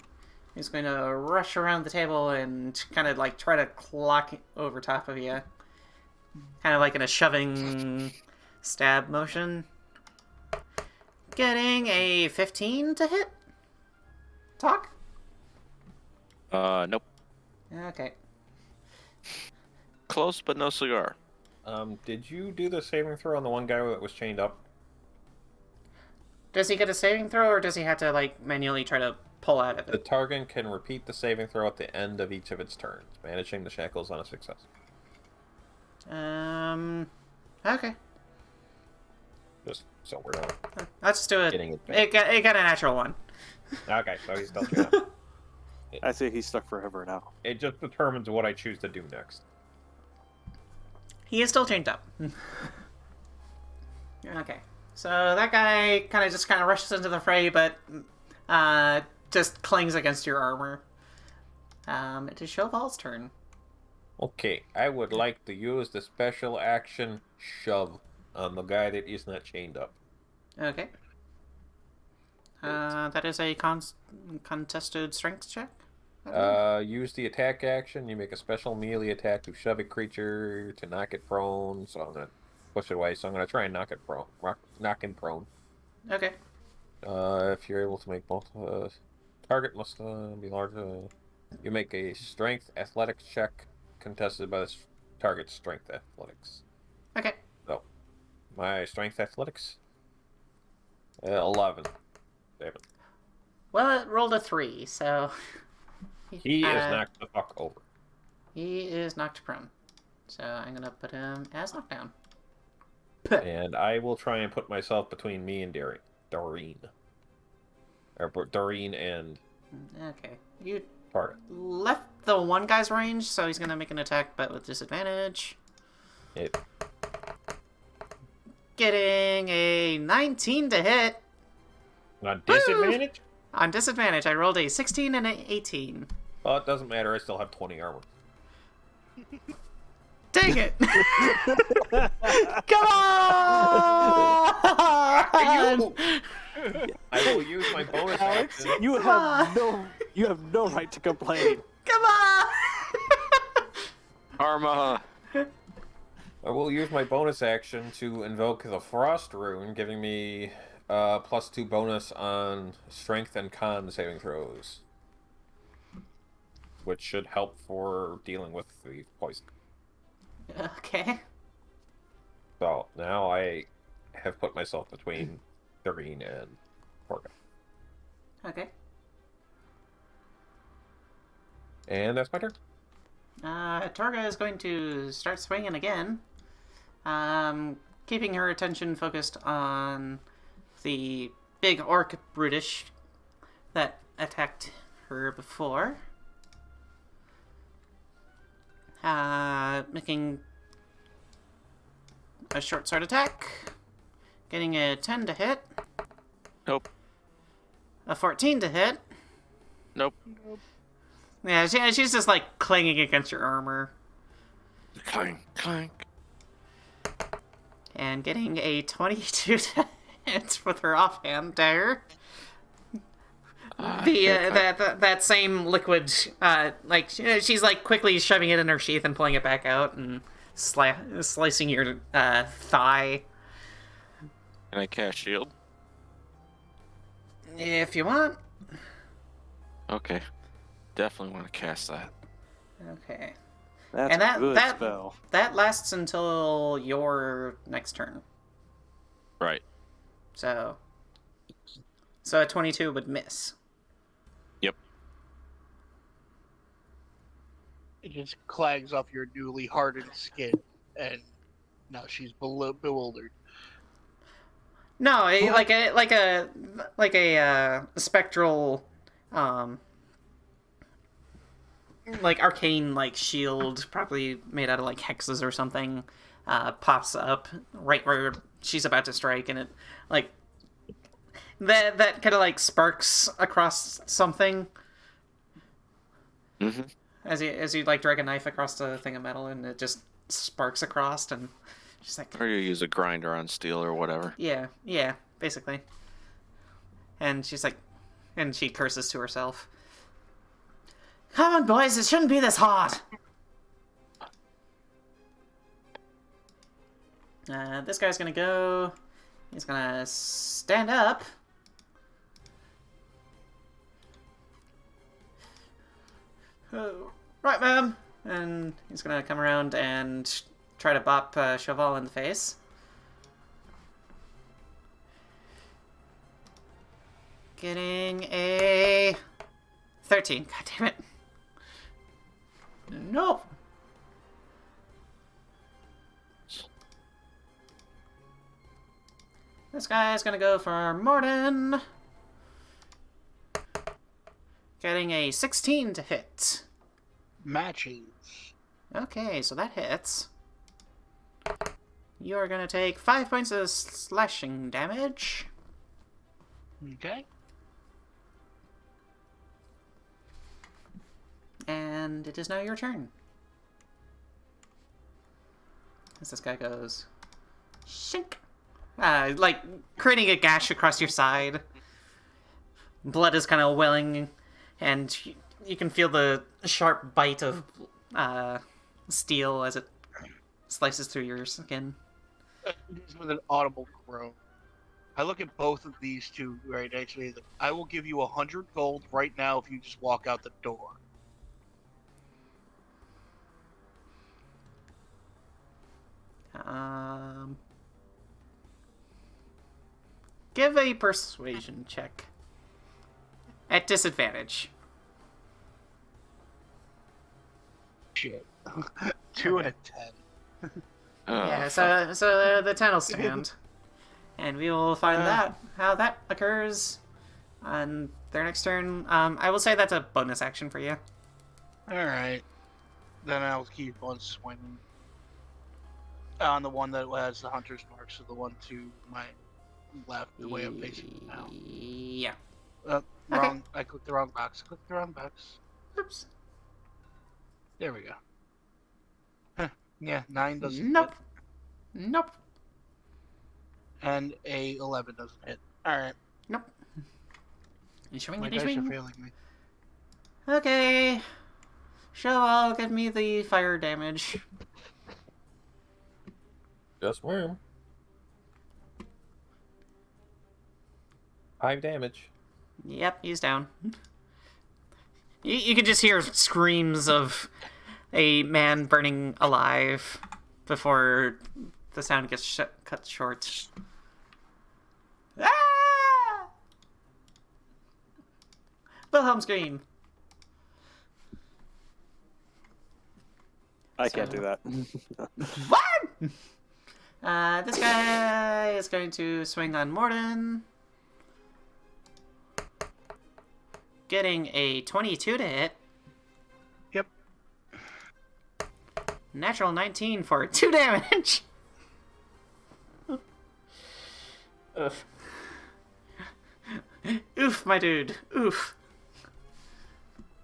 He's going to rush around the table and kind of like try to clock over top of you. Kind of like in a shoving stab motion. Getting a 15 to hit? Tok? Nope. Okay. Close, but no cigar. Did you do the saving throw on the one guy that was chained up? Does he get a saving throw, or does he have to, like, manually try to pull out of The it? target can repeat the saving throw at the end of each of its turns, managing the shackles on a success. Okay. Just so we're not Let's just do it. getting it It back. got a natural one. Okay, so he's still chained up. I say he's stuck forever now. It just determines what I choose to do next. He is still chained up. Okay. So that guy kind of rushes into the fray, but just clings against your armor. It is Sho Val's turn. Okay, I would like to use the special action shove on the guy that is not chained up. Okay. That is a contested strength check. Use the attack action. You make a special melee attack to shove a creature to knock it prone. So I'm gonna push it away. So I'm gonna try and knock it prone. Knock him prone. Okay. If you're able to make both, target must be large. You make a strength athletics check contested by the target's strength athletics. Okay. So my strength athletics 11. Devin. Well, it rolled a 3, so He is knocked the fuck over. he is knocked prone. So I'm gonna put him as knockdown. And I will try and put myself between me and Dearaen. Or Dearaen and Okay. You target. left the one guy's range, so he's gonna make an attack, but with disadvantage. It. Getting a 19 to hit. On disadvantage? On disadvantage, I rolled a 16 and an 18. Well, it doesn't matter. I still have 20 armor. Dang it! Come on! I will use my bonus Alex, action. you have no right to complain. Come on! Karma. I will use my bonus action to invoke the Frost Rune, giving me +2 bonus on strength and con saving throws. Which should help for dealing with the poison. Okay. So now I have put myself between Dearaen and Torga. Okay. And that's my turn. Torga is going to start swinging again. Keeping her attention focused on the big orc brutish that attacked her before. Making a short sword attack. Getting a 10 to hit. Nope. A 14 to hit. Nope. Yeah, she's just like clanging against your armor. Clank, clank. And getting a 22 to hit with her offhand dagger. That same liquid, like she's like quickly shoving it in her sheath and pulling it back out and slicing your thigh. Can I cast shield? If you want. Okay. Definitely want to cast that. Okay. That's And a good spell. that lasts until your next turn. Right. So a 22 would miss. Yep. It just clags off your newly hardened skin, and now she's bewildered. No, like a spectral, like arcane like shield, probably made out of like hexes or something, pops up right where she's about to strike, and it like that kind of like sparks across something. Mm-hmm. As you like drag a knife across the thing of metal, and it just sparks across, and she's like, Or you use a grinder on steel or whatever. yeah, basically. And she's like, and she curses to herself. Come on, boys, it shouldn't be this hard. This guy's gonna go He's gonna stand up. Oh, right, ma'am. And he's gonna come around and try to bop Sho Val in the face. Getting a 13. God damn it. Nope. This guy's gonna go for Mordin. Getting a 16 to hit. Matches. Okay, so that hits. You are gonna take 5 points of slashing damage. Okay. And it is now your turn. As this guy goes... Shink! Like, creating a gash across your side. Blood is kind of welling, and you can feel the sharp bite of steel as it slices through your skin. Just with an audible groan. I look at both of these two right next to me. I will give you 100 gold right now if you just walk out the door. Give a persuasion check. At disadvantage. Shit. 2 and a 10. Yeah, so the 10 will stand. And we will find how that occurs on their next turn. I will say that's a bonus action for you. Alright. Then I'll keep on swinging. On the one that has the hunter's mark, so the one to my left, the way I'm facing now. Yeah. Wrong. Okay. I clicked the wrong box. Oops. There we go. Huh. Yeah, 9 doesn't Nope. hit. Nope. And a 11 doesn't hit. Alright. Nope. You swing My it, dice are swing. failing me. Okay. Sho Val, give me the fire damage. Just worm. 5 damage. Yep, he's down. You can just hear screams of a man burning alive before the sound gets cut short. Ah! Wilhelm scream. I can't do that. What? This guy is going to swing on Mordin. Getting a 22 to hit. Yep. Natural 19 for 2 damage. Oof. Oof, my dude. Oof.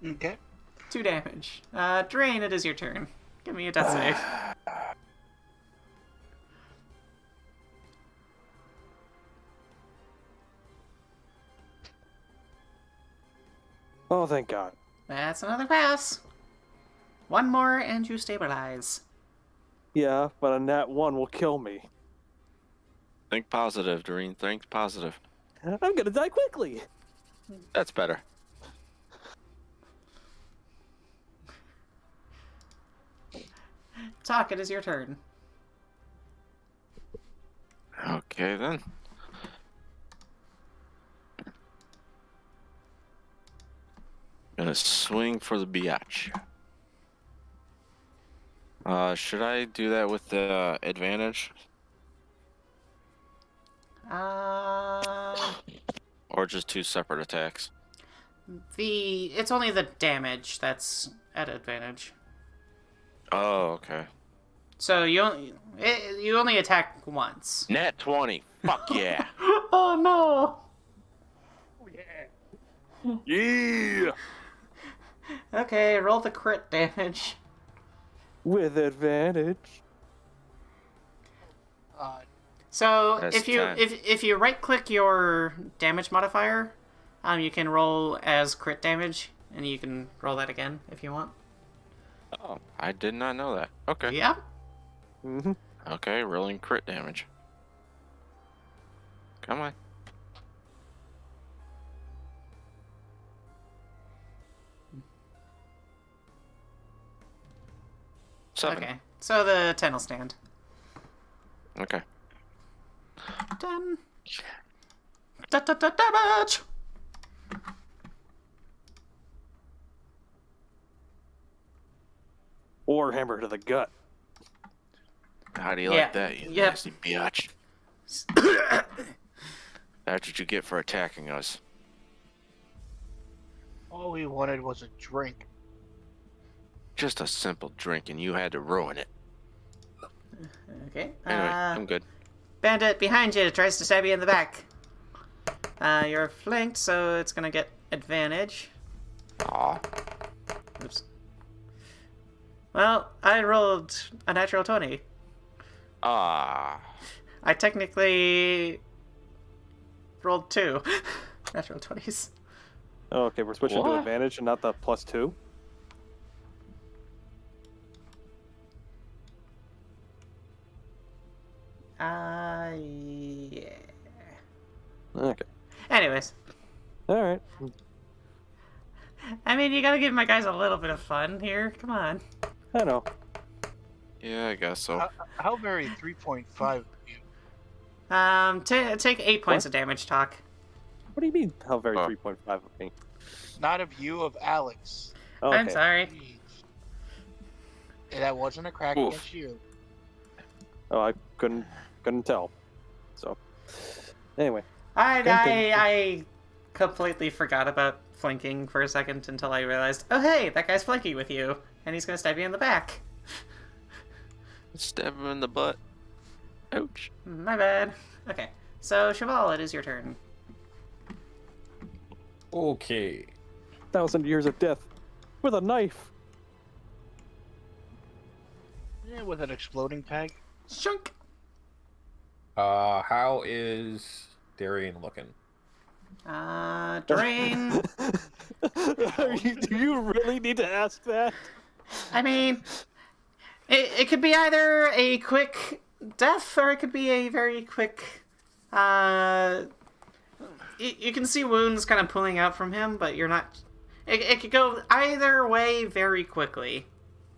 Okay. 2 damage. Dearaen, it is your turn. Give me a death save. Oh, thank God. That's another pass. One more and you stabilize. Yeah, but a nat 1 will kill me. Think positive, Dearaen. Think positive. I'm gonna die quickly. That's better. Tok, it is your turn. Okay, then. Gonna swing for the biatch. Should I do that with the advantage? Or just 2 separate attacks? It's only the damage that's at advantage. Oh, okay. So you only attack once. Nat 20. Fuck yeah. Oh no! Yeah! Okay, roll the crit damage. With advantage. So That's if you 10. if you right click your damage modifier, you can roll as crit damage, and you can roll that again if you want. Oh, I did not know that. Okay. Yeah. Mm-hmm. Okay, rolling crit damage. Come on. Seven. Okay, so the 10 will stand. Okay. 10. Damage! Or hammer to the gut. How do you Yeah, like that, you yep. nasty biatch? That's what you get for attacking us. All we wanted was a drink. Just a simple drink, and you had to ruin it. Okay. Anyway, I'm good. Bandit behind you tries to stab you in the back. You're flanked, so it's gonna get advantage. Aw. Oops. Well, I rolled a natural 20. Ah. I technically rolled 2 natural 20s. Oh, okay, we're switching to What? advantage and not the +2. Yeah. Okay. Anyways, All right. I mean, you gotta give my guys a little bit of fun here. Come on. I know. Yeah, I guess so. How very 3.5 of you? Take 8 points of damage, Tok. What do you mean? How very Oh. 3.5 of me? Not of you, of Alex. Oh, okay. I'm sorry. Jeez. And that wasn't a crack Oof. against you. Oh, I couldn't tell. So, anyway. I completely forgot about flanking for a second until I realized, oh hey, that guy's flanking with you, and he's gonna stab you in the back. Stab him in the butt. Ouch. My bad. Okay, so Sho Val, it is your turn. Okay. 1,000 years of death with a knife. Yeah, with an exploding peg. Shunk. How is Dearaen looking? Drain. Do you really need to ask that? I mean, it could be either a quick death or it could be a very quick. You can see wounds kind of pulling out from him, but you're not. It could go either way very quickly.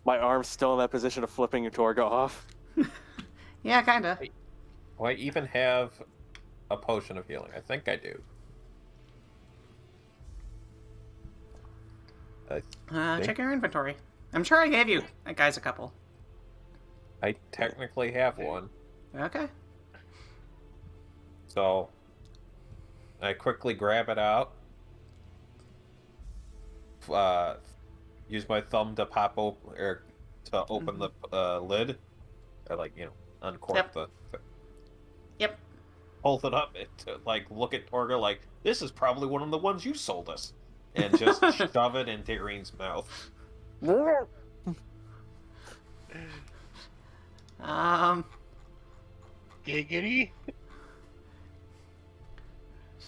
My arm's still in that position of flipping your Torga off. Yeah, kinda. Do I even have a potion of healing? I think I do. Check your inventory. I'm sure I gave you guys a couple. I technically have one. Okay. So I quickly grab it out. Use my thumb to pop open or to open the lid. Or uncork Yep. the. Yep. Hold it up to look at Torga like this is probably one of the ones you sold us, and just shove it in Dearaen's mouth. Giggity?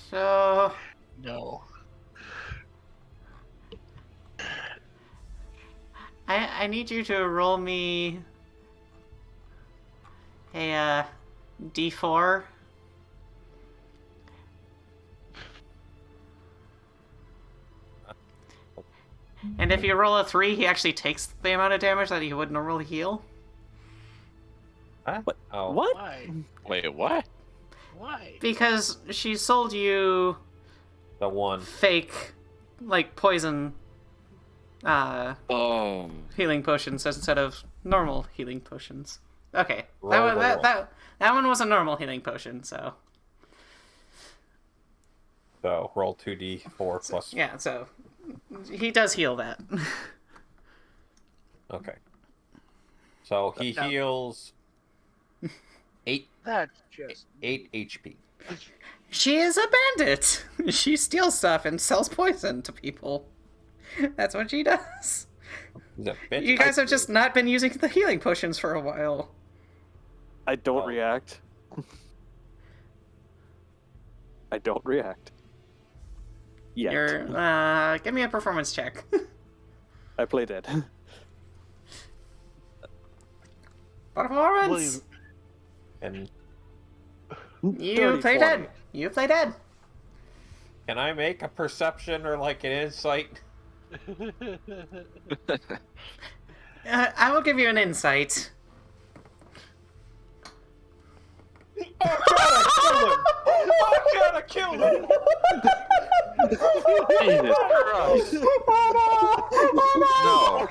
So No. I need you to roll me a D4. And if you roll a 3, he actually takes the amount of damage that he would normally heal. Huh? What? Oh. What? Why? Wait, what? Why? Because she sold you The one. fake, poison Oh. healing potions instead of normal healing potions. Okay, Roll the one. that one was a normal healing potion, so... So roll 2d4 plus. Yeah, so he does heal that. Okay. So he No. heals 8 That's just. HP. She is a bandit. She steals stuff and sells poison to people. That's what she does. He's a bitch. You guys have just not been using the healing potions for a while. I don't Oh. react. I don't react. Yet. You're give me a performance check. I play dead. Performance. And You Dirty play 20. dead. You play dead. Can I make a perception or like an insight? I will give you an insight. Oh god, I killed him! Jesus Christ. No.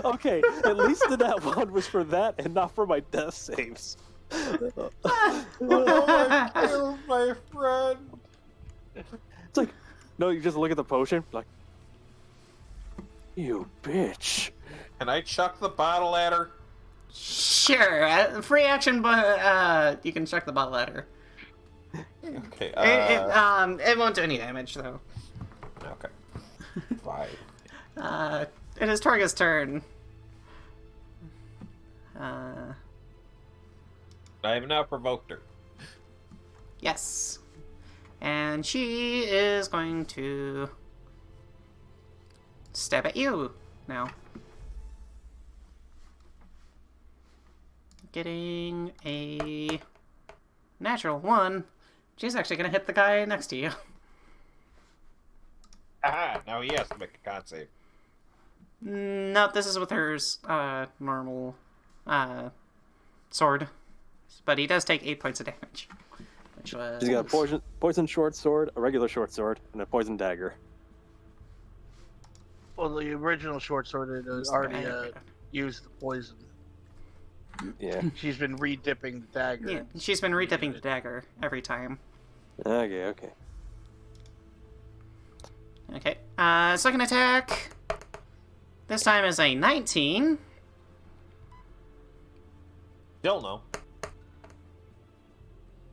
Okay. At least that one was for that and not for my death saves. Oh, I killed my friend! It's like, no, you just look at the potion, like, you bitch. Can I chuck the bottle at her? Sure. Free action, but you can check the bottle ladder. Okay, It won't do any damage though. okay. Fine. It is Torga's turn. I have now provoked her. Yes. And she is going to stab at you now. Getting a natural 1. She's actually going to hit the guy next to you. Aha! Now he has to make a con save. No, this is with her normal sword. But he does take 8 points of damage. Which was... She's got a poison short sword, a regular short sword, and a poison dagger. Well, the original short sword had already used the poison. Yeah. She's been re-dipping the dagger. Yeah, she's been redipping the dagger every time. Okay. Okay. Second attack. This time is a 19. Still no.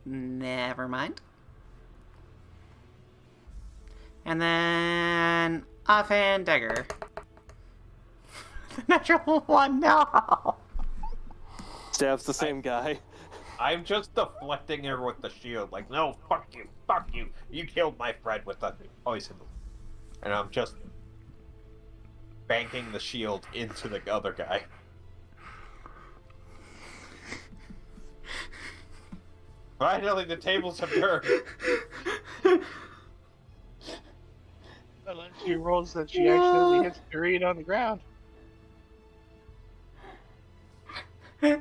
Never mind. And then offhand dagger. The natural 1, no! Stabs the same guy. I'm just deflecting her with the shield. Like, no, fuck you. You killed my friend with the poison. And I'm just banking the shield into the other guy. Finally, the tables have turned. Unless she rolls that she accidentally hits Dearaen on the ground.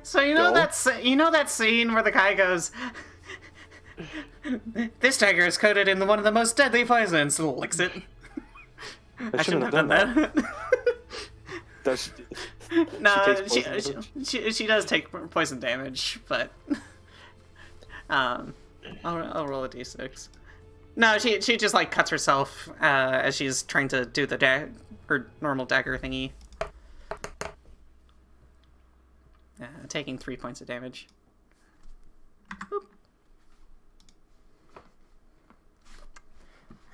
So you know that scene where the guy goes, "This dagger is coated in one of the most deadly poisons," and licks it. I shouldn't have done that. No, she does take poison damage, but I'll roll a d6. No, she just like cuts herself as she's trying to do the her normal dagger thingy. Taking 3 points of damage. Boop.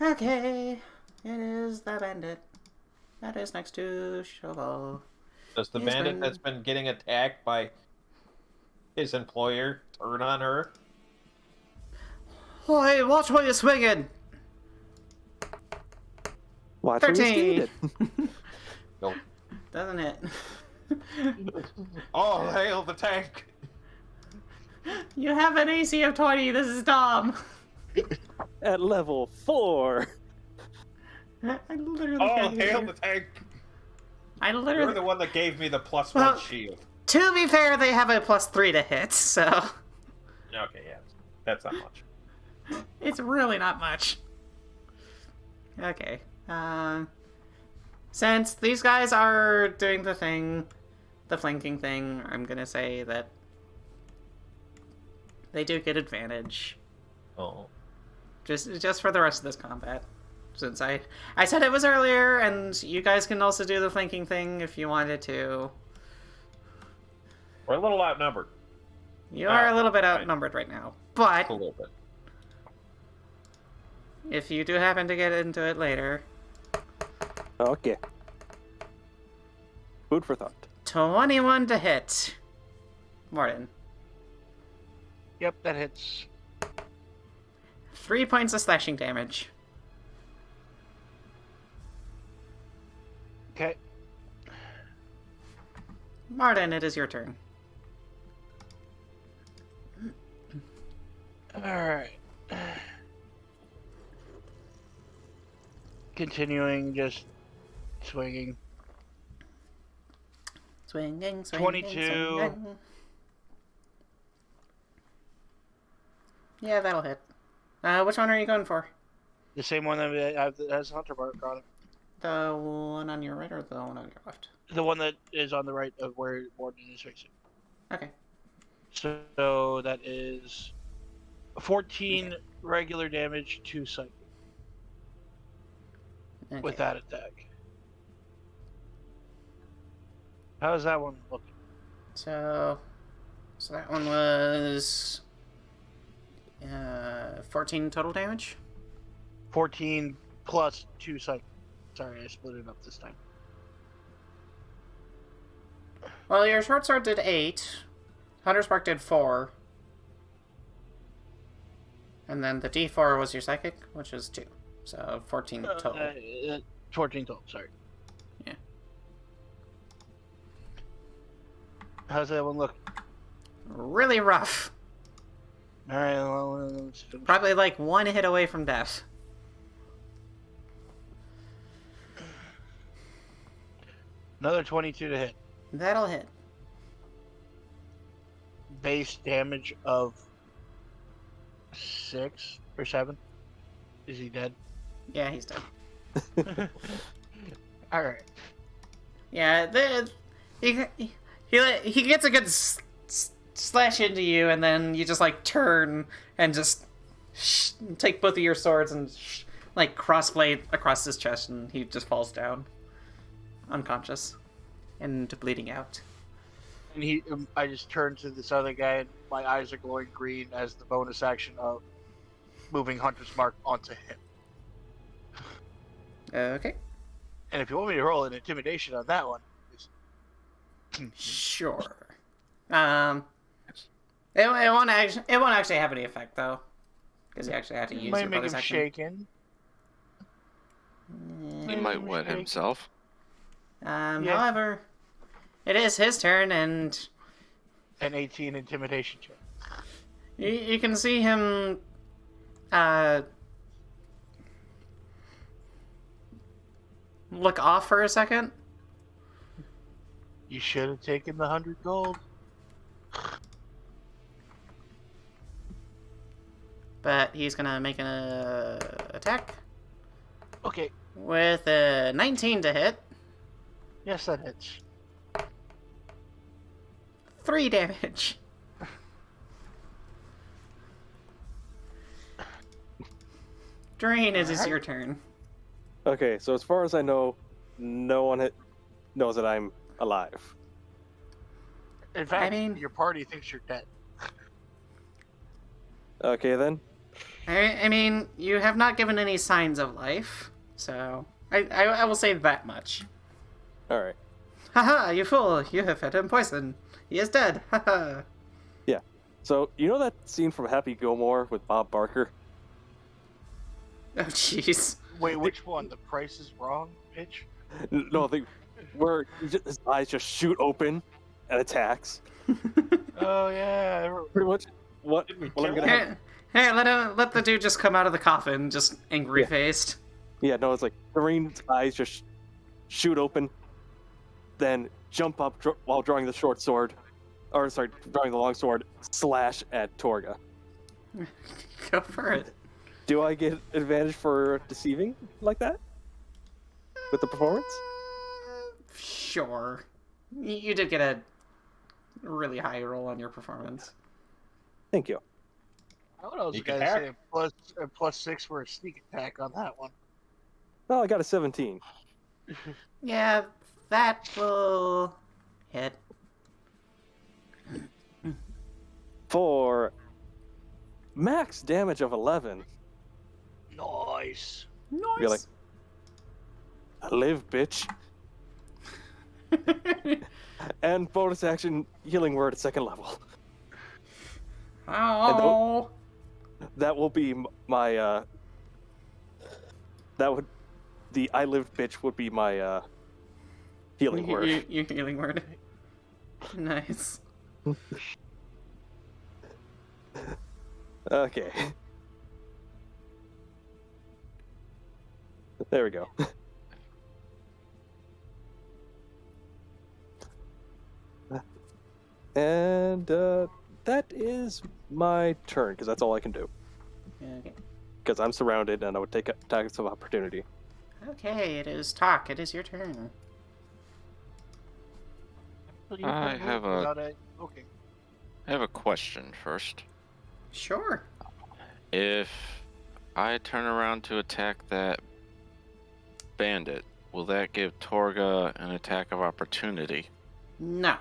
Okay, it is the bandit. That is next to Sho Val. Does the bandit that's been getting attacked by his employer turn on her? Oi, watch where you're swinging! Watch where you 13! skated. Nope. Doesn't it? Oh, hail the tank! You have an AC of 20, this is dumb! At level 4. I literally Oh, can't hail hear. the tank! I You're literally... the one that gave me the +1 Well- shield. To be fair, they have a +3 to hit, so... Okay, yeah. That's not much. It's really not much. Okay. Since these guys are doing the thing, the flanking thing, I'm gonna say that they do get advantage. Oh. Just for the rest of this combat. Since I said it was earlier, and you guys can also do the flanking thing if you wanted to. We're a little outnumbered. You are a little bit right. outnumbered right now. But A little bit. if you do happen to get into it later, Okay. Food for thought. 21 to hit. Mordin. Yep, that hits. 3 points of slashing damage. Okay. Mordin, it is your turn. Alright. Continuing, just swinging. Swinging, 22. swinging. Yeah, that'll hit. Which one are you going for? The same one that has Hunter Mark on it. The one on your right or the one on your left? The one that is on the right of where Mordin is facing. Okay. So that is 14 regular damage, 2 psychic Okay. with that attack. How's that one looking? So that one was 14 total damage. 14 plus 2 psychic. Sorry, I split it up this time. Well, your short sword did 8. Hunter's Spark did 4. And then the D4 was your psychic, which is 2. So 14 total. 14 total, sorry. Yeah. How's that one look? Really rough. Alright, well, let's finish. Probably like 1 hit away from death. Another 22 to hit. That'll hit. Base damage of 6 or 7. Is he dead? Yeah, he's dead. Alright. Yeah, he gets a good slash into you, and then you just like turn and just take both of your swords and like crossblade across his chest, and he just falls down, unconscious, and bleeding out. And I just turn to this other guy, and my eyes are glowing green as the bonus action of moving Hunter's Mark onto him. Okay. And if you want me to roll an intimidation on that one, Sure. It won't actually have any effect though, because you actually have to use might your make bonus him action. shaken. He might wet himself. Yeah. However, it is his turn, and An 18 intimidation check. you can see him look off for a second. You should have taken the 100 gold. But he's gonna make an attack Okay. with a 19 to hit. Yes, that hits. 3 damage. Dearaen, it is your turn. Okay, so as far as I know, no one knows that I'm alive. In fact, I mean- your party thinks you're dead. Okay then. I mean, you have not given any signs of life, so I will say that much. All right. Haha, you fool! You have fed him poison. He is dead. Haha. Yeah. So you know that scene from Happy Gilmore with Bob Barker? Oh, jeez. Wait, which one? The Price is Wrong pitch? No, where his eyes just shoot open and attacks. Oh yeah. Pretty much what I'm gonna have. Hey, let the dude just come out of the coffin, just angry faced. Yeah, no, it's like Dearaen's eyes just shoot open, then jump up while drawing the short sword, or sorry, drawing the long sword, slash at Torga. Go for it. Do I get advantage for deceiving like that? With the performance? Sure. You did get a really high roll on your performance. Thank you. I would also Sneak gotta attack. say plus 6 for a sneak attack on that one. Well, I got a 17. Yeah, that will hit. For max damage of 11. Nice. You're like, I live, bitch. And bonus action healing word at 2nd level. Oh. That will be my the I lived bitch would be my healing word. Your healing word. Nice. Okay. There we go. And that is my turn, because that's all I can do. Okay. Because I'm surrounded, and I would take attacks of opportunity. Okay, it is Tok. It is your turn. Well, you I can have move a- without it. Okay. I have a question first. Sure. If I turn around to attack that bandit, will that give Torga an attack of opportunity? No.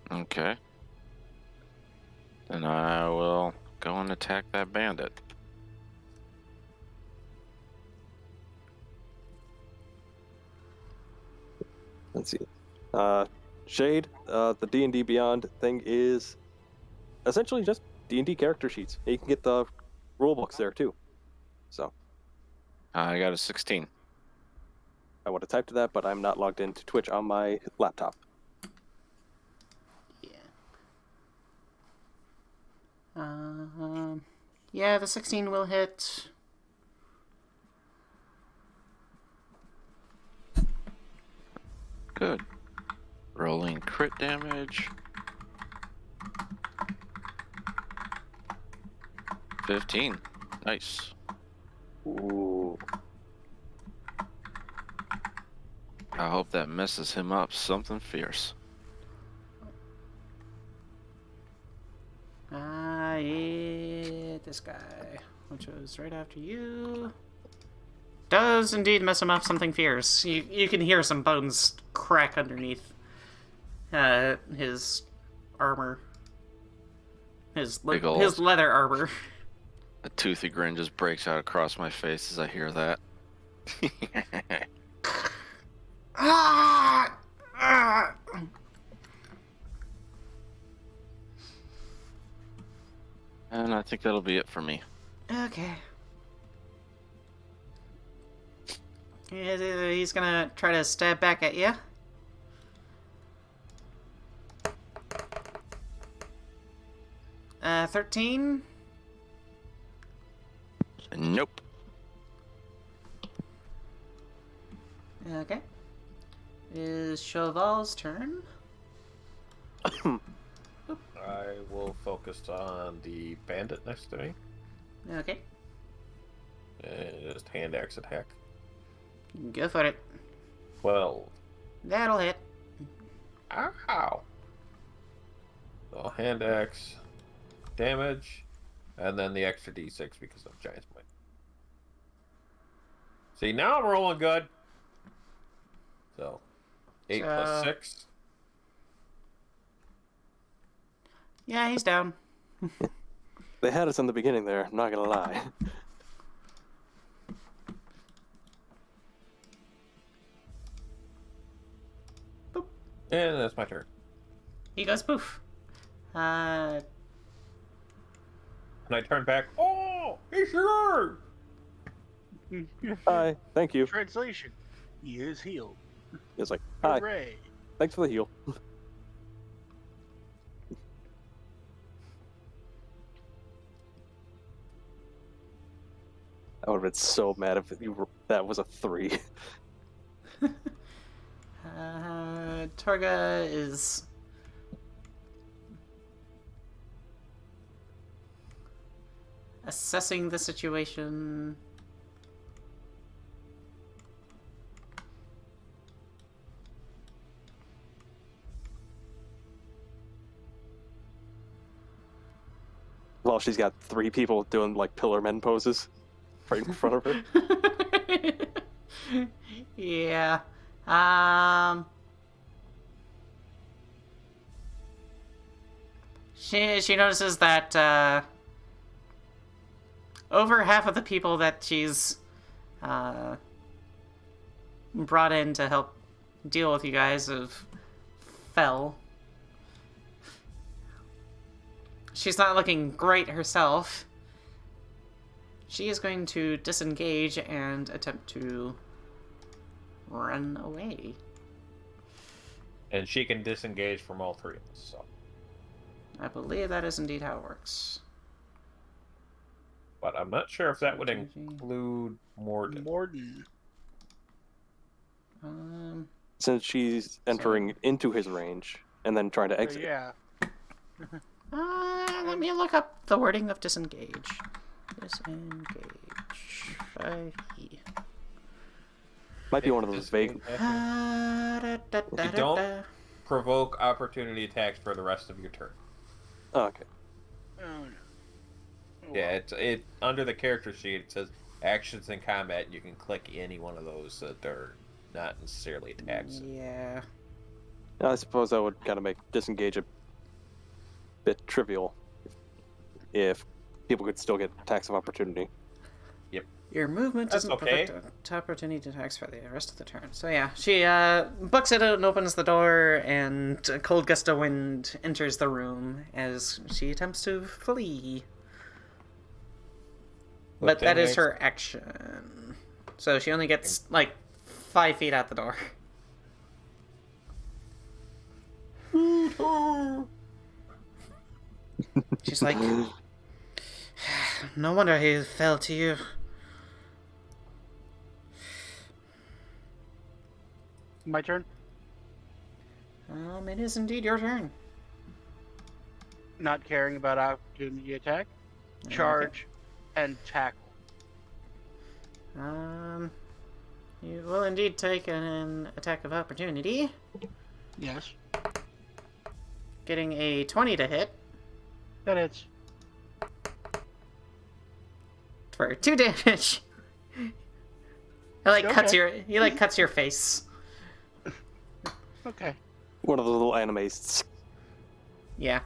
Okay. Then I will go and attack that bandit. Let's see. Shade, the D&D Beyond thing is essentially just D&D character sheets. You can get the rule books there too. So I got a 16. I would have typed that, but I'm not logged into Twitch on my laptop. Yeah, the 16 will hit. Good. Rolling crit damage. 15. Nice. Ooh. I hope that messes him up something fierce. This guy, which was right after you, does indeed mess him up something fierce. You can hear some bones crack underneath his armor. His leather armor. A toothy grin just breaks out across my face as I hear that. Ah! Ah! And I think that'll be it for me. Okay. He's gonna try to stab back at you. Uh, 13. Nope. Okay. It is Sho Val's turn. I will focus on the bandit next to me. Okay. And just hand axe attack. Go for it. 12. That'll hit. Ow! So hand axe damage, and then the extra d6 because of Giant's Might. See, now I'm rolling good. So, 8 plus 6. Yeah, he's down. They had us in the beginning there, I'm not gonna lie. And that's my turn. He goes poof. And I turn back. Oh, it's yours! Hi, thank you. Translation: he is healed. It's like, hi, Hooray! thanks for the heal. I would have been so mad if that was a 3. Torga is assessing the situation. Well, she's got 3 people doing like pillar men poses right in front of her. Yeah. She notices that over half of the people that she's brought in to help deal with you guys have fell. She's not looking great herself. She is going to disengage and attempt to run away. And she can disengage from all 3 of us, so. I believe that is indeed how it works. But I'm not sure if that would Opportunity. include Mordin. Mordin. Since she's entering into his range and then trying to exit. Yeah. Let me look up the wording of disengage. Disengage. 5e. Might be one of those vague. You don't provoke opportunity attacks for the rest of your turn. Oh, okay. Oh, no. Yeah, it under the character sheet it says actions in combat. You can click any one of those that are not necessarily attacks. Yeah. I suppose that would kind of make disengage a bit trivial if people could still get attacks of opportunity. Yep. Your movement That's doesn't okay. prevent opportunity attacks for the rest of the turn. So yeah, she books it out and opens the door, and a cold gust of wind enters the room as she attempts to flee. But that is her action. So she only gets, like, 5 feet out the door. She's like, no wonder he fell to you. My turn? It is indeed your turn. Not caring about opportunity attack. Charge and tackle. You will indeed take an attack of opportunity. Yes. Getting a 20 to hit That hits. for 2 damage. He cuts your face. Okay. One of the little animes. Yeah.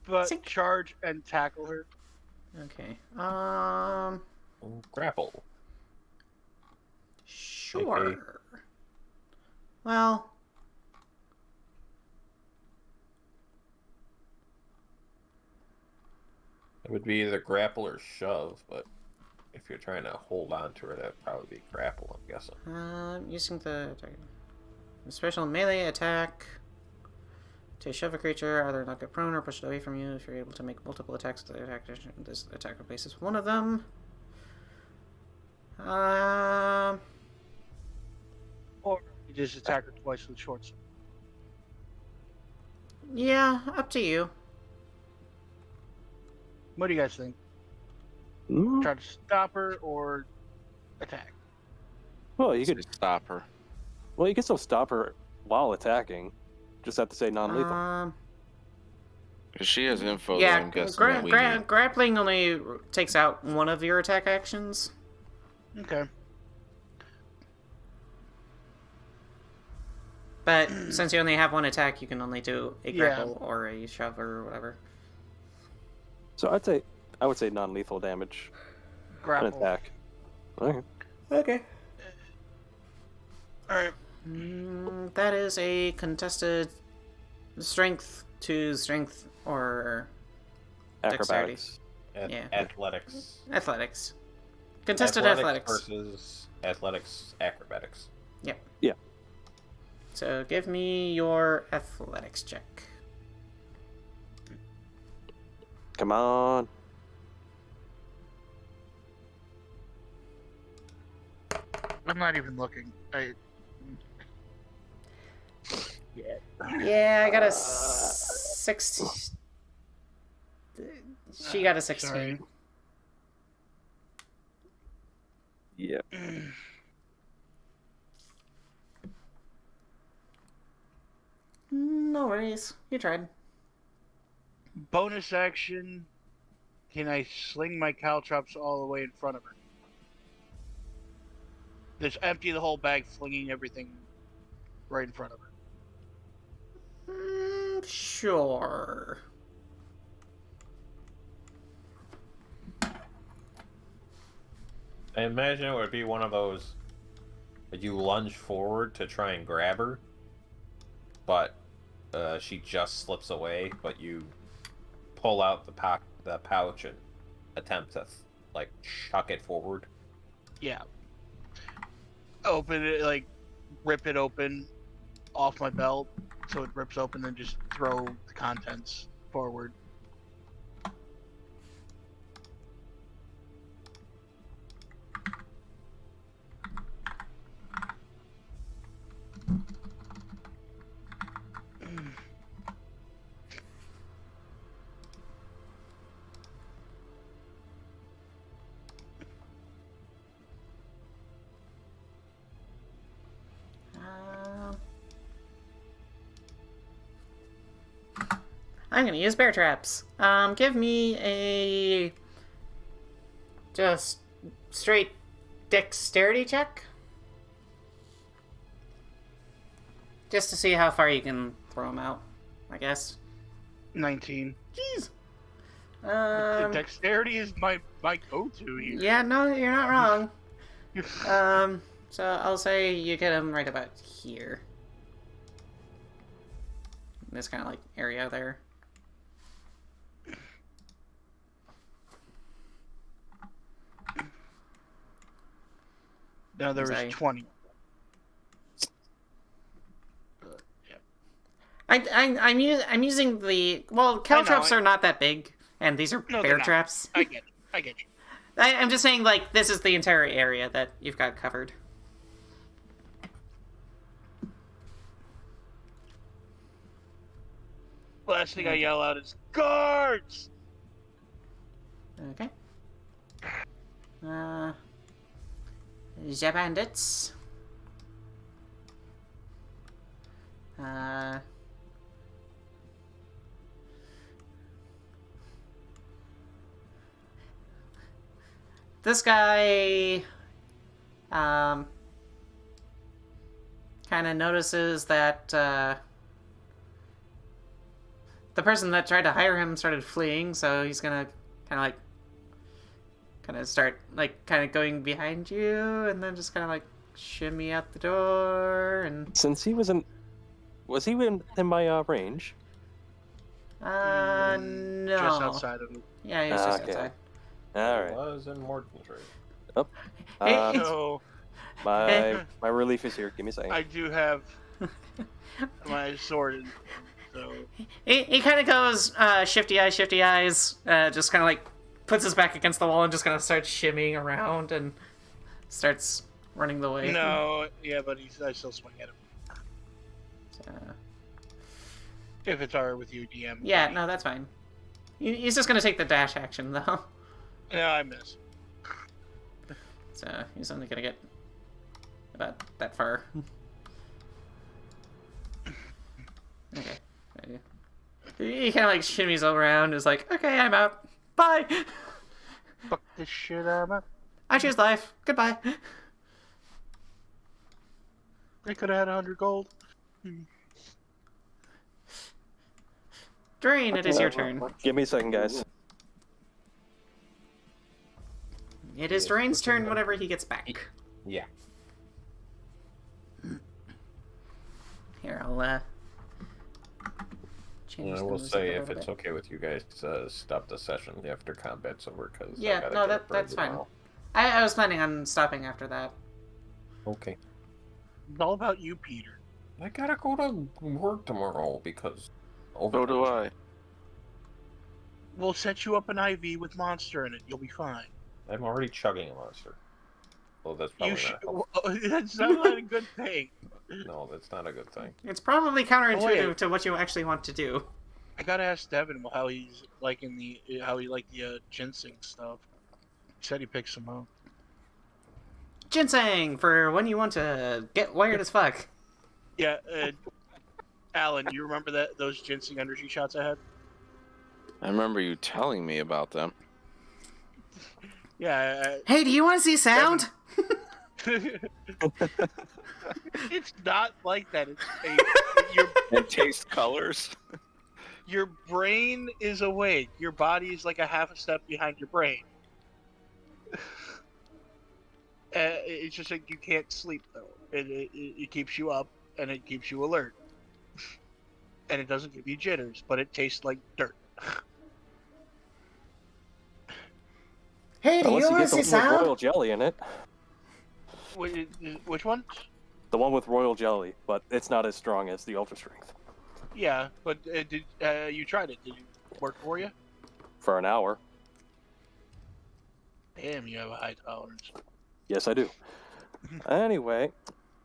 But Sink. charge and tackle her. Okay. Grapple. Sure. Okay. Well, It would be either grapple or shove, but if you're trying to hold on to her, that'd probably be grapple, I'm guessing. using the special melee attack to shove a creature, either knock it prone or push it away from you. If you're able to make multiple attacks with the attack, this attack replaces one of them. Or you just attack her twice with short sword. Yeah, up to you. What do you guys think? Mm, Try to stop her or attack? Well, you could. Stop her. Well, you can still stop her while attacking. Just have to say non-lethal. If she has info, Yeah, that I'm guessing that we need. grappling only takes out one of your attack actions. Okay. But since you only have one attack, you can only do a Yeah. grapple or a shove or whatever. So I would say non-lethal damage. An Grapple. attack. Okay. Okay. Alright. That is a contested strength to strength or Acrobatics. Yeah. Athletics. athletics. Contested athletics. Versus athletics acrobatics. Yep. Yeah. So give me your athletics check. Come on. I'm not even looking. Yeah, I got a 16. She got a 16. Sorry. Yeah. No worries. You tried. Bonus action. Can I sling my caltrops all the way in front of her? Just empty the whole bag, flinging everything right in front of her. Sure. I imagine it would be one of those that you lunge forward to try and grab her, but she just slips away, but you pull out the pouch and attempt to like chuck it forward. Yeah. Open it, like rip it open off my belt so it rips open and just throw the contents forward. I'm gonna use bear traps. Give me a just straight dexterity check. Just to see how far you can throw them out, I guess. 19. Jeez. Dexterity is my go-to here. Yeah, no, you're not wrong. So I'll say you get them right about here. This kind of like area there. No, there was Sorry. 20. I'm using the caltrops are not that big, and these are No, bear they're not. traps. I get you. I'm just saying, like, this is the entire area that you've got covered. Last thing I yell out is, guards! Okay. The bandits. This guy, kind of notices that, the person that tried to hire him started fleeing, so he's gonna kind of start, like, kind of going behind you, and then just kind of, like, shimmy out the door, and... Since he was he in my range? No. Just outside of it. Yeah, he was just Okay. outside. All right. Was in Mordin's range. Hey, So, My relief is here. Give me a second. I do have my sword, so... He kind of goes, shifty eyes, just kind of, like, puts his back against the wall and just kind of starts shimmying around and starts running the way. No, yeah, but I still swing at him. If it's alright with you, DM. Yeah, no, that's fine. He's just gonna take the dash action, though. No, I miss. So he's only gonna get about that far. Okay. He kind of like shimmies around, is like, okay, I'm out. Bye! Fuck this shit, I'm up. I choose life. Goodbye. I could have had 100 gold. Dearaen, it is your turn. Give me a second, guys. It is Dearaen's turn whenever he gets back. Yeah. Here, I'll, change And I the will music say, a if little it's bit. okay with you guys, stop the session after combat's over, because Yeah, no, that's fine. I was planning on stopping after that. Okay. It's all about you, Peter. I gotta go to work tomorrow because. So do I. We'll set you up an IV with Monster in it. You'll be fine. I'm already chugging a monster. Well, that's probably You should. not helpful. That's not a good thing. No, that's not a good thing. It's probably counterintuitive wait. to what you actually want to do. I gotta ask Devin how he's liking the ginseng stuff. He said he picked some up. Ginseng, for when you want to get wired as fuck. Yeah, Alan, you remember those ginseng energy shots I had? I remember you telling me about them. Yeah. Hey, do you want to see sound? It's not like that. And taste colors. Your brain is awake. Your body is like a half a step behind your brain. It's just like you can't sleep though. It keeps you up and it keeps you alert. And it doesn't give you jitters, but it tastes like dirt. Hey, do Unless you you want get to the see one with sound? royal jelly in it. Which one? The one with royal jelly, but it's not as strong as the ultra strength. Yeah, but you tried it, did you? work for you? For an hour. Damn, you have a high tolerance. Yes, I do. Anyway,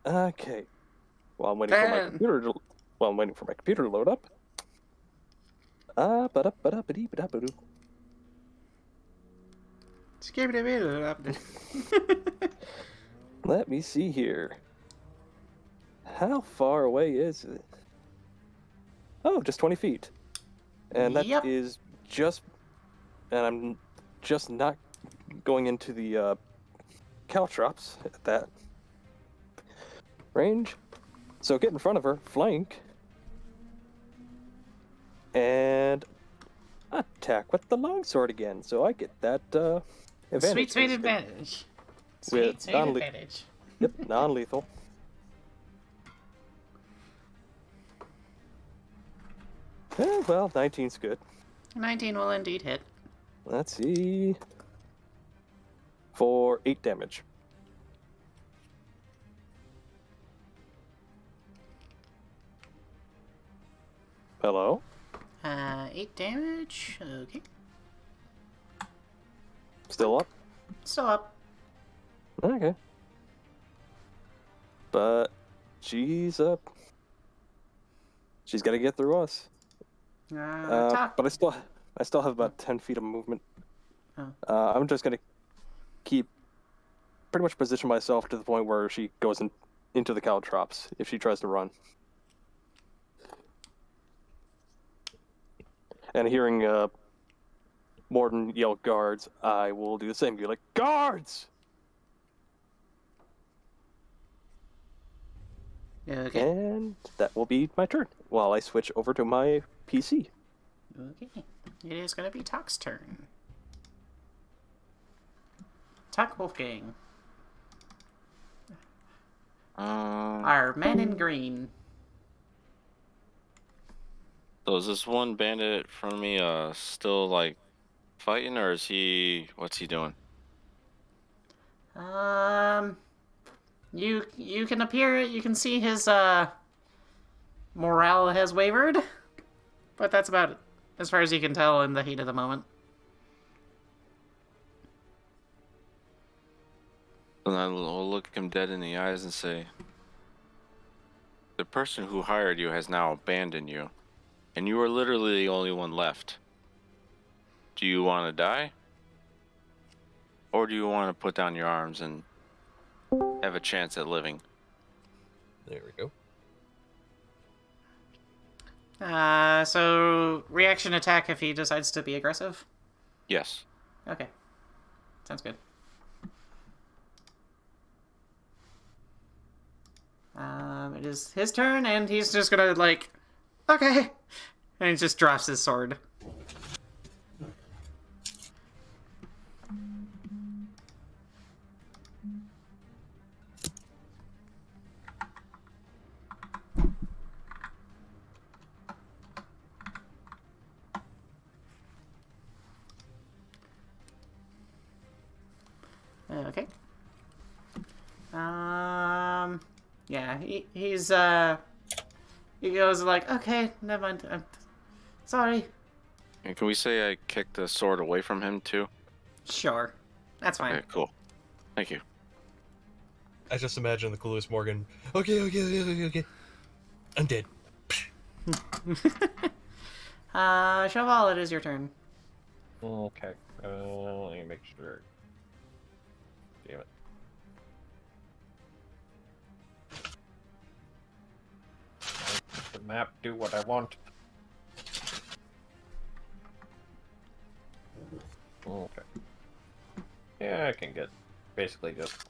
okay. While I'm waiting for my Ben. computer to load up. Ba-da-ba-da-ba-dee-ba-da-ba-doo. Let me see here. How far away is it? Oh, just 20 feet. And that Yep. is just... And I'm just not going into the caltrops at that range. So get in front of her, flank, and attack with the longsword again. So I get that advantage. Sweet advantage. With Sweet non-le- advantage. Yep, non-lethal. Well, 19's good. 19 will indeed hit. Let's see. For 8 damage. Hello? 8 damage. Okay. Still up? Still up. Okay. But she's up. She's got to get through us. Tok. But I still have about 10 feet of movement. Oh. I'm just gonna keep pretty much position myself to the point where she goes into the caltrops if she tries to run. And hearing Mordin yell guards, I will do the same. Be like, guards! Okay. And that will be my turn while I switch over to my PC. Okay. It is going to be Tok's turn. Tok Wolfgang. Our man in green. So is this one bandit in front of me still like fighting, or is he? What's he doing? You can appear. You can see his morale has wavered, but that's about it, as far as you can tell in the heat of the moment. And I'll look him dead in the eyes and say, "The person who hired you has now abandoned you, and you are literally the only one left. Do you want to die? Or do you want to put down your arms and have a chance at living?" There we go. So reaction attack if he decides to be aggressive. Yes. Okay, sounds good. It is his turn, and he's just gonna like, okay, and he just drops his sword. Okay. Yeah, he's he goes like, okay, never mind. I'm sorry. And can we say I kicked the sword away from him too? Sure, that's fine. Okay, cool. Thank you. I just imagine the coolest Morgan. Okay. I'm dead. Sho Val, it is your turn. Okay. Let me make sure. Damn it. Let the map do what I want. Okay. Yeah, I can get basically just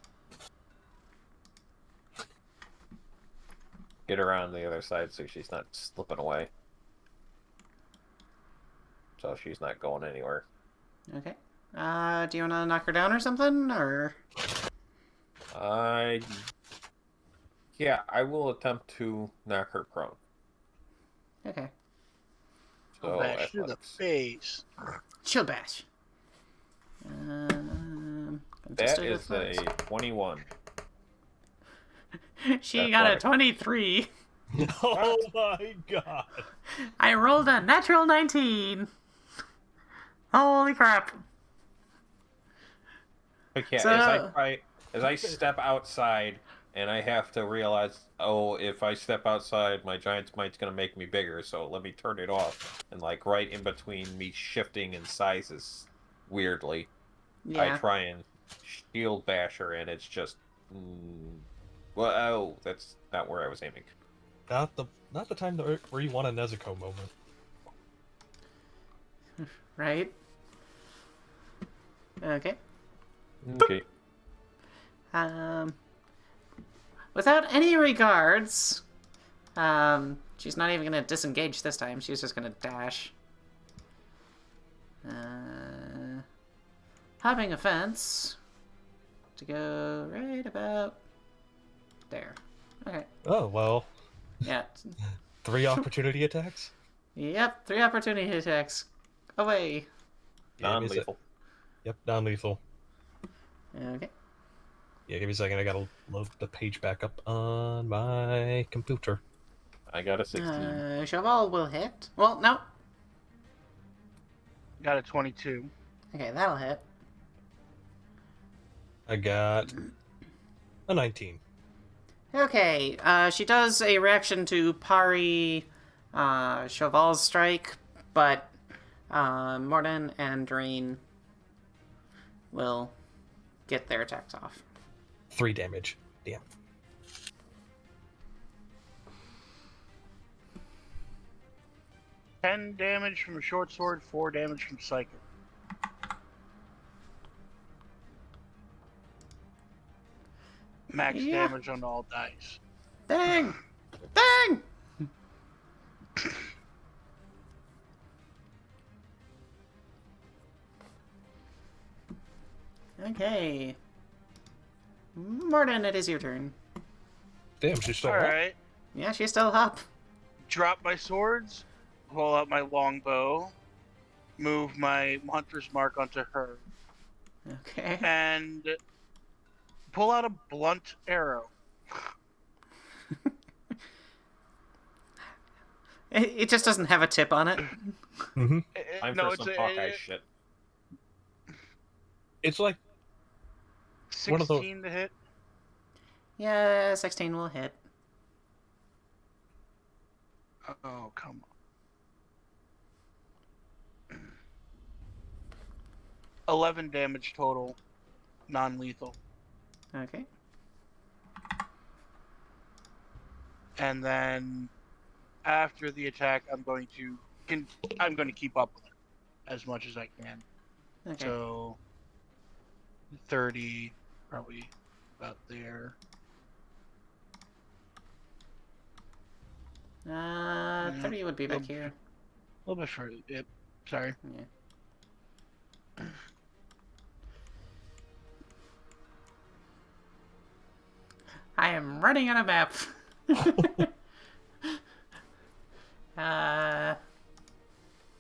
get around the other side so she's not slipping away. So she's not going anywhere. Okay. Do you want to knock her down or something, or? Yeah, I will attempt to knock her prone. Okay. So Bash to the athletics. face. Chill bash. That is a 21. She got a 23. Oh my god! I rolled a natural 19. Holy crap! But yeah, So- as I step outside, and I have to realize, oh, if I step outside, my giant smite's gonna make me bigger. So let me turn it off. And like right in between me shifting in sizes, weirdly, I Yeah. try and shield bash her, and it's just, well, oh, that's not where I was aiming. Not the time where you want a Nezuko moment. Right? Okay. Okay. Without any regards, she's not even gonna disengage this time. She's just gonna dash. Hopping a fence to go right about there. Okay. Oh, well. Yeah. 3 opportunity attacks? Yep. 3 opportunity attacks. Away. Yeah, give me a Non-lethal. Yep, non-lethal. Okay. Yeah, give me a second. I gotta load the page back up on my computer. I got a 16. Sho Val will hit. Well, no. Got a 22. Okay, that'll hit. I got a 19. Okay, she does a reaction to parry Sho Val's strike, but Mordin and Dearaen will get their attacks off. 3 damage. Damn. Ten damage from short sword, 4 damage from psychic. Max Yeah. damage on all dice. Dang! Dang! Okay. Mordin, it is your turn. Damn, she's still All up. right. Yeah, she's still up. Drop my swords, pull out my longbow, move my hunter's mark onto her, Okay. and pull out a blunt arrow. It just doesn't have a tip on it. Mm-hmm. Time No, for it's some a, Hawkeye shit. It's like, one of those- 16 to hit. Yeah, 16 will hit. Oh, come on. 11 damage total, non-lethal. Okay. And then after the attack, I'm going to keep up with it as much as I can. Okay. So 30, probably about there. 30 would be back here. A little bit further. Yep. Sorry. Yeah. I am running on a map.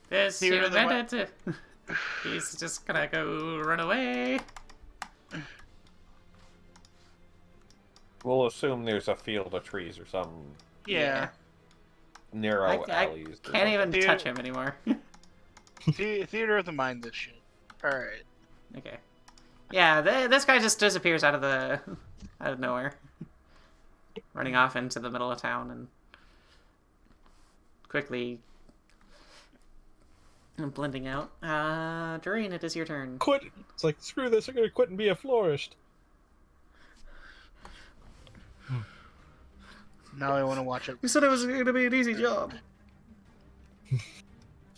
This Theater you of the meant it. He's just gonna go run away. We'll assume there's a field of trees or some Yeah. narrow I alleys. or can't even something. Dude. touch him anymore. Theater of the mind. This shit. All right. Okay. Yeah, this guy just disappears out of nowhere, running off into the middle of town and quickly blending out. Dearaen, it is your turn. quit. It's like, screw this, I'm gonna quit and be a florist. Now I want to watch it. You said it was going to be an easy job.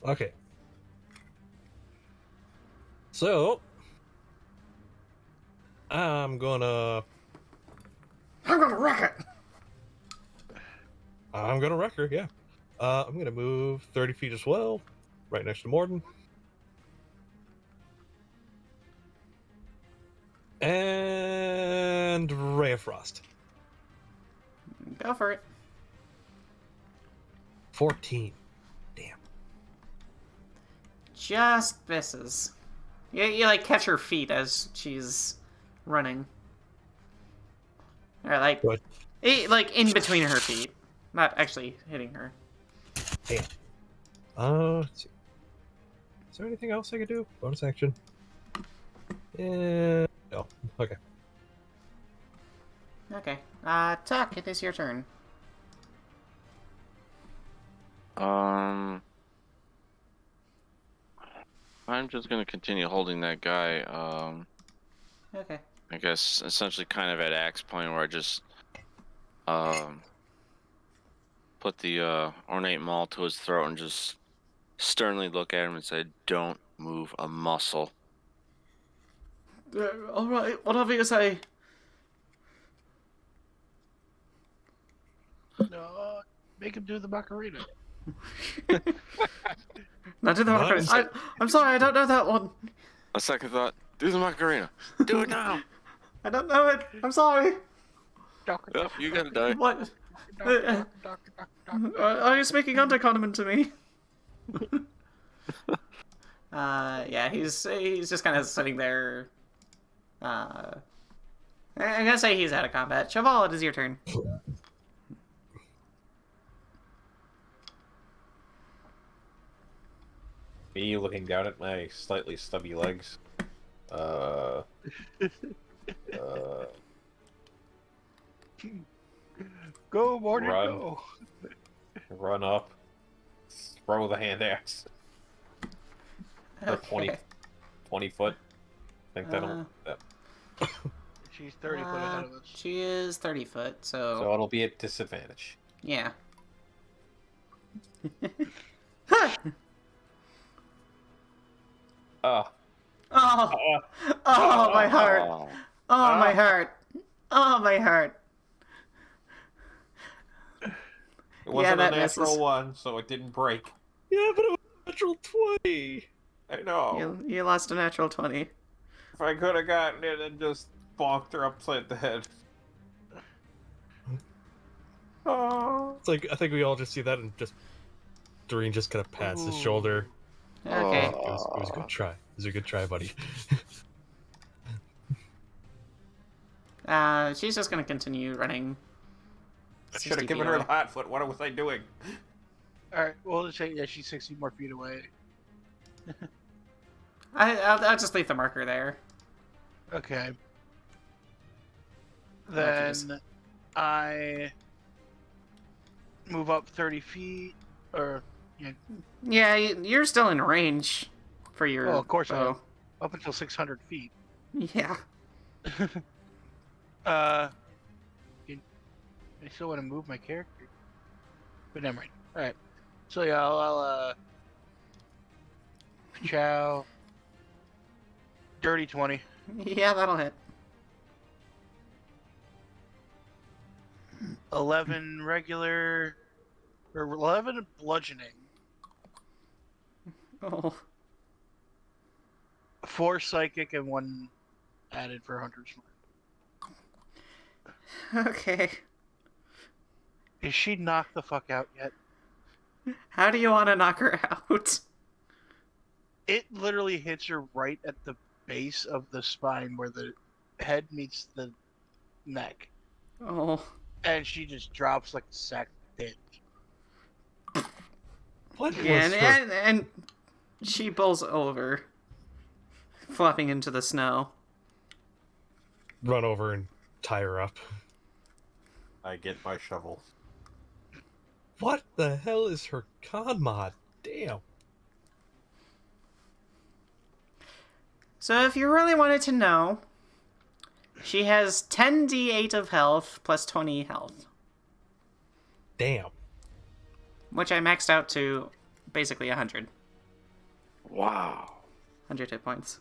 Okay. So, I'm gonna wreck it. wreck her, yeah. I'm gonna move 30 feet as well, right next to Mordin. And Ray of Frost. Go for it. 14. Damn. Just misses. You like catch her feet as she's running, or like What? like in between her feet, not actually hitting her. Damn. Let's see. Is there anything else I could do? Bonus action. Yeah. No. Okay. Okay. Tok, it is your turn. I'm just gonna continue holding that guy. Okay. I guess essentially kind of at axe point where I just put the ornate maul to his throat and just sternly look at him and say, "Don't move a muscle." All right. Whatever you say. No, make him do the Macarena. Not do the Macarena. I'm sorry, I don't know that one. A second thought, do the Macarena. Do it now. I don't know it. I'm sorry. Yep, you gotta die. What? Are you speaking undercommon to me? Yeah, he's just kind of sitting there. I'm gonna say he's out of combat. Sho Val, it is your turn. Me looking down at my slightly stubby legs. Go, Mordin, Run. go. Run up. Throw the hand axe. For 20 foot. I think that'll... She's 30 foot ahead of us. She is 30 foot, So it'll be at disadvantage. yeah. Oh. Oh, oh, my heart. Oh, Oh, my heart. Oh, my heart. It wasn't that a natural misses. one, so it didn't break. Yeah, but it was a natural 20. I know. You lost a natural 20. If I could have gotten it and just bonked her upside the head. Oh. It's like, I think we all just see that and just... Dearaen just kind of pats his shoulder. Okay. It was a good try. It was a good try, buddy. She's just gonna continue running. I 60 should have given feet her away. the hot foot. What was I doing? Alright, we'll just say, yeah, she's 60 more feet away. I'll just leave the marker there. Okay. jeez. Then I move up 30 feet, or yeah, Yeah, you're still in range for your oh, of course I am. bow. Up until 600 feet. Yeah. I still want to move my character, but never mind. All right, so yeah, I'll chow. Dirty 20. Yeah, that'll hit. 11 regular, or 11 bludgeoning. Oh. 4 psychic and 1 added for Hunter's Mark. Okay. Is she knocked the fuck out yet? How do you want to knock her out? It literally hits her right at the base of the spine where the head meets the neck. Oh. And she just drops like a sack of dick. What Yeah, was her... and she bowls over, flopping into the snow. Run over and tie her up. I get my shovel. What the hell is her con mod? Damn. So if you really wanted to know, she has 10d8 of health plus 20 health, Damn. which I maxed out to basically 100. wow. 100 hit points.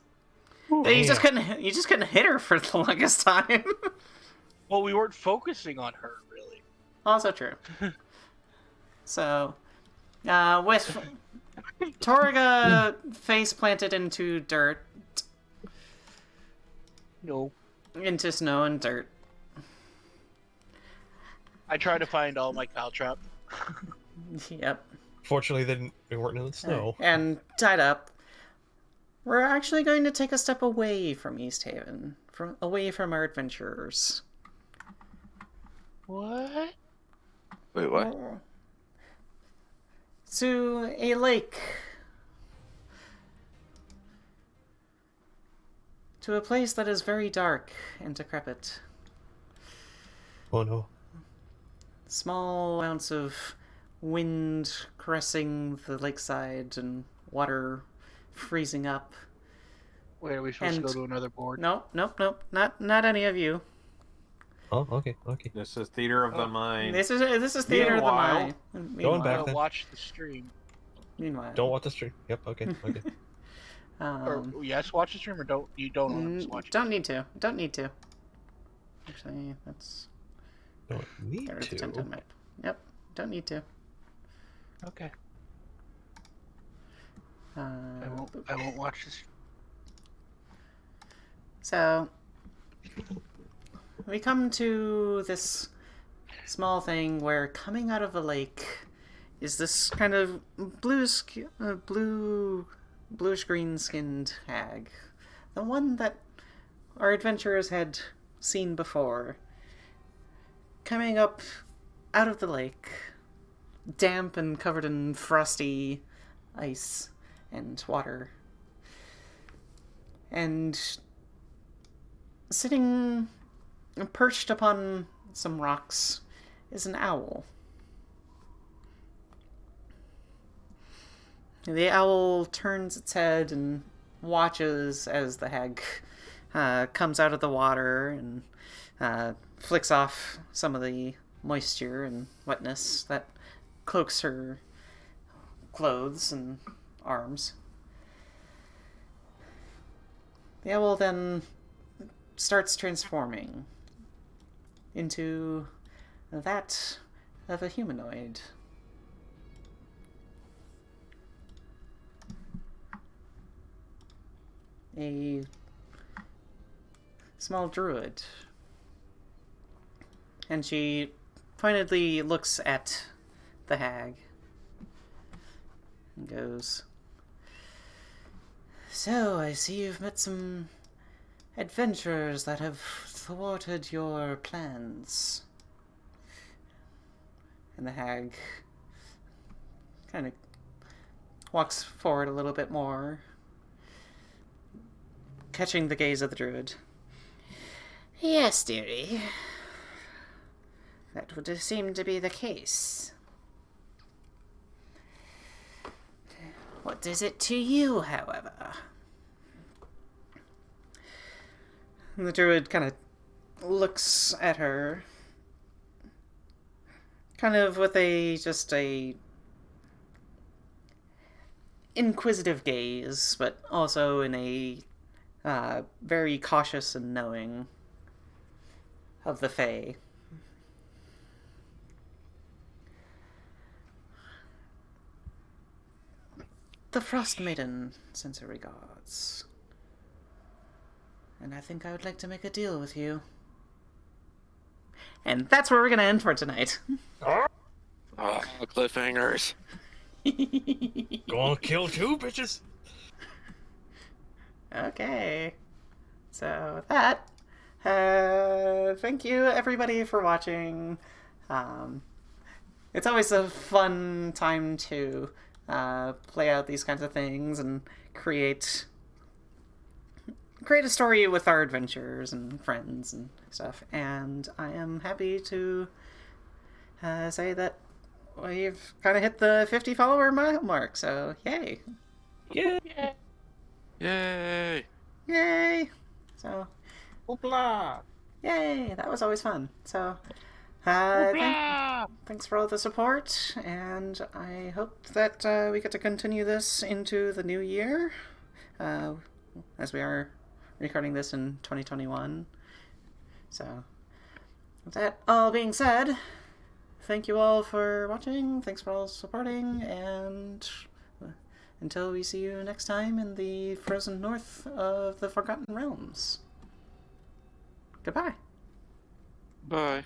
But you just couldn't hit her for the longest time. Well, we weren't focusing on her, really. Also true. So, with Torga face planted into dirt, No. into snow and dirt. I tried to find all my caltrop. Yep. Fortunately, they weren't in the snow. And tied up. We're actually going to take a step away from East Haven, away from our adventurers. What? Wait, what? To a lake to a place that is very dark and decrepit. Oh no. Small amounts of wind caressing the lakeside and water freezing up. Wait, are we supposed And- to go to another board? Nope. Not any of you. Oh, okay. This is Theater of the Oh. Mind. This is Theater of the Meanwhile- Mind. Going Meanwhile. back then. Watch the stream. Meanwhile. Don't watch the stream. Yep, okay. Or yes, watch the stream, or don't want us to watch it? Don't need to. Don't need to. Actually, that's Don't need there's the to. 10-10 map. Yep. Don't need to. Okay. Uh, I won't watch this. So, we come to this small thing where coming out of the lake is this kind of bluish-green skinned hag. The one that our adventurers had seen before. Coming up out of the lake, damp and covered in frosty ice and water. And sitting perched upon some rocks is an owl. The owl turns its head and watches as the hag comes out of the water and flicks off some of the moisture and wetness that cloaks her clothes and arms. The owl then starts transforming into that of a humanoid. A small druid. And she pointedly looks at the hag and goes, "So, I see you've met some adventurers that have thwarted your plans." And the hag kind of walks forward a little bit more, catching the gaze of the druid. "Yes, dearie. That would seem to be the case. What is it to you, however?" And the druid kind of looks at her, kind of with just a inquisitive gaze, but also in a very cautious and knowing of the Fae. "The Frostmaiden sends her regards. And I think I would like to make a deal with you." And that's where we're going to end for tonight. Oh, cliffhangers. Gonna kill two bitches. Okay. So with that, thank you everybody for watching. It's always a fun time to play out these kinds of things and create a story with our adventures and friends and stuff. And I am happy to say that we've kind of hit the 50 follower mile mark. So yay! Yeah. Yay! Yay! So Hoopla! yay! That was always fun. So thanks for all the support, and I hope that we get to continue this into the new year, as we are recording this in 2021. So, with that all being said, thank you all for watching, thanks for all supporting, and until we see you next time in the frozen north of the Forgotten Realms. Goodbye. Bye.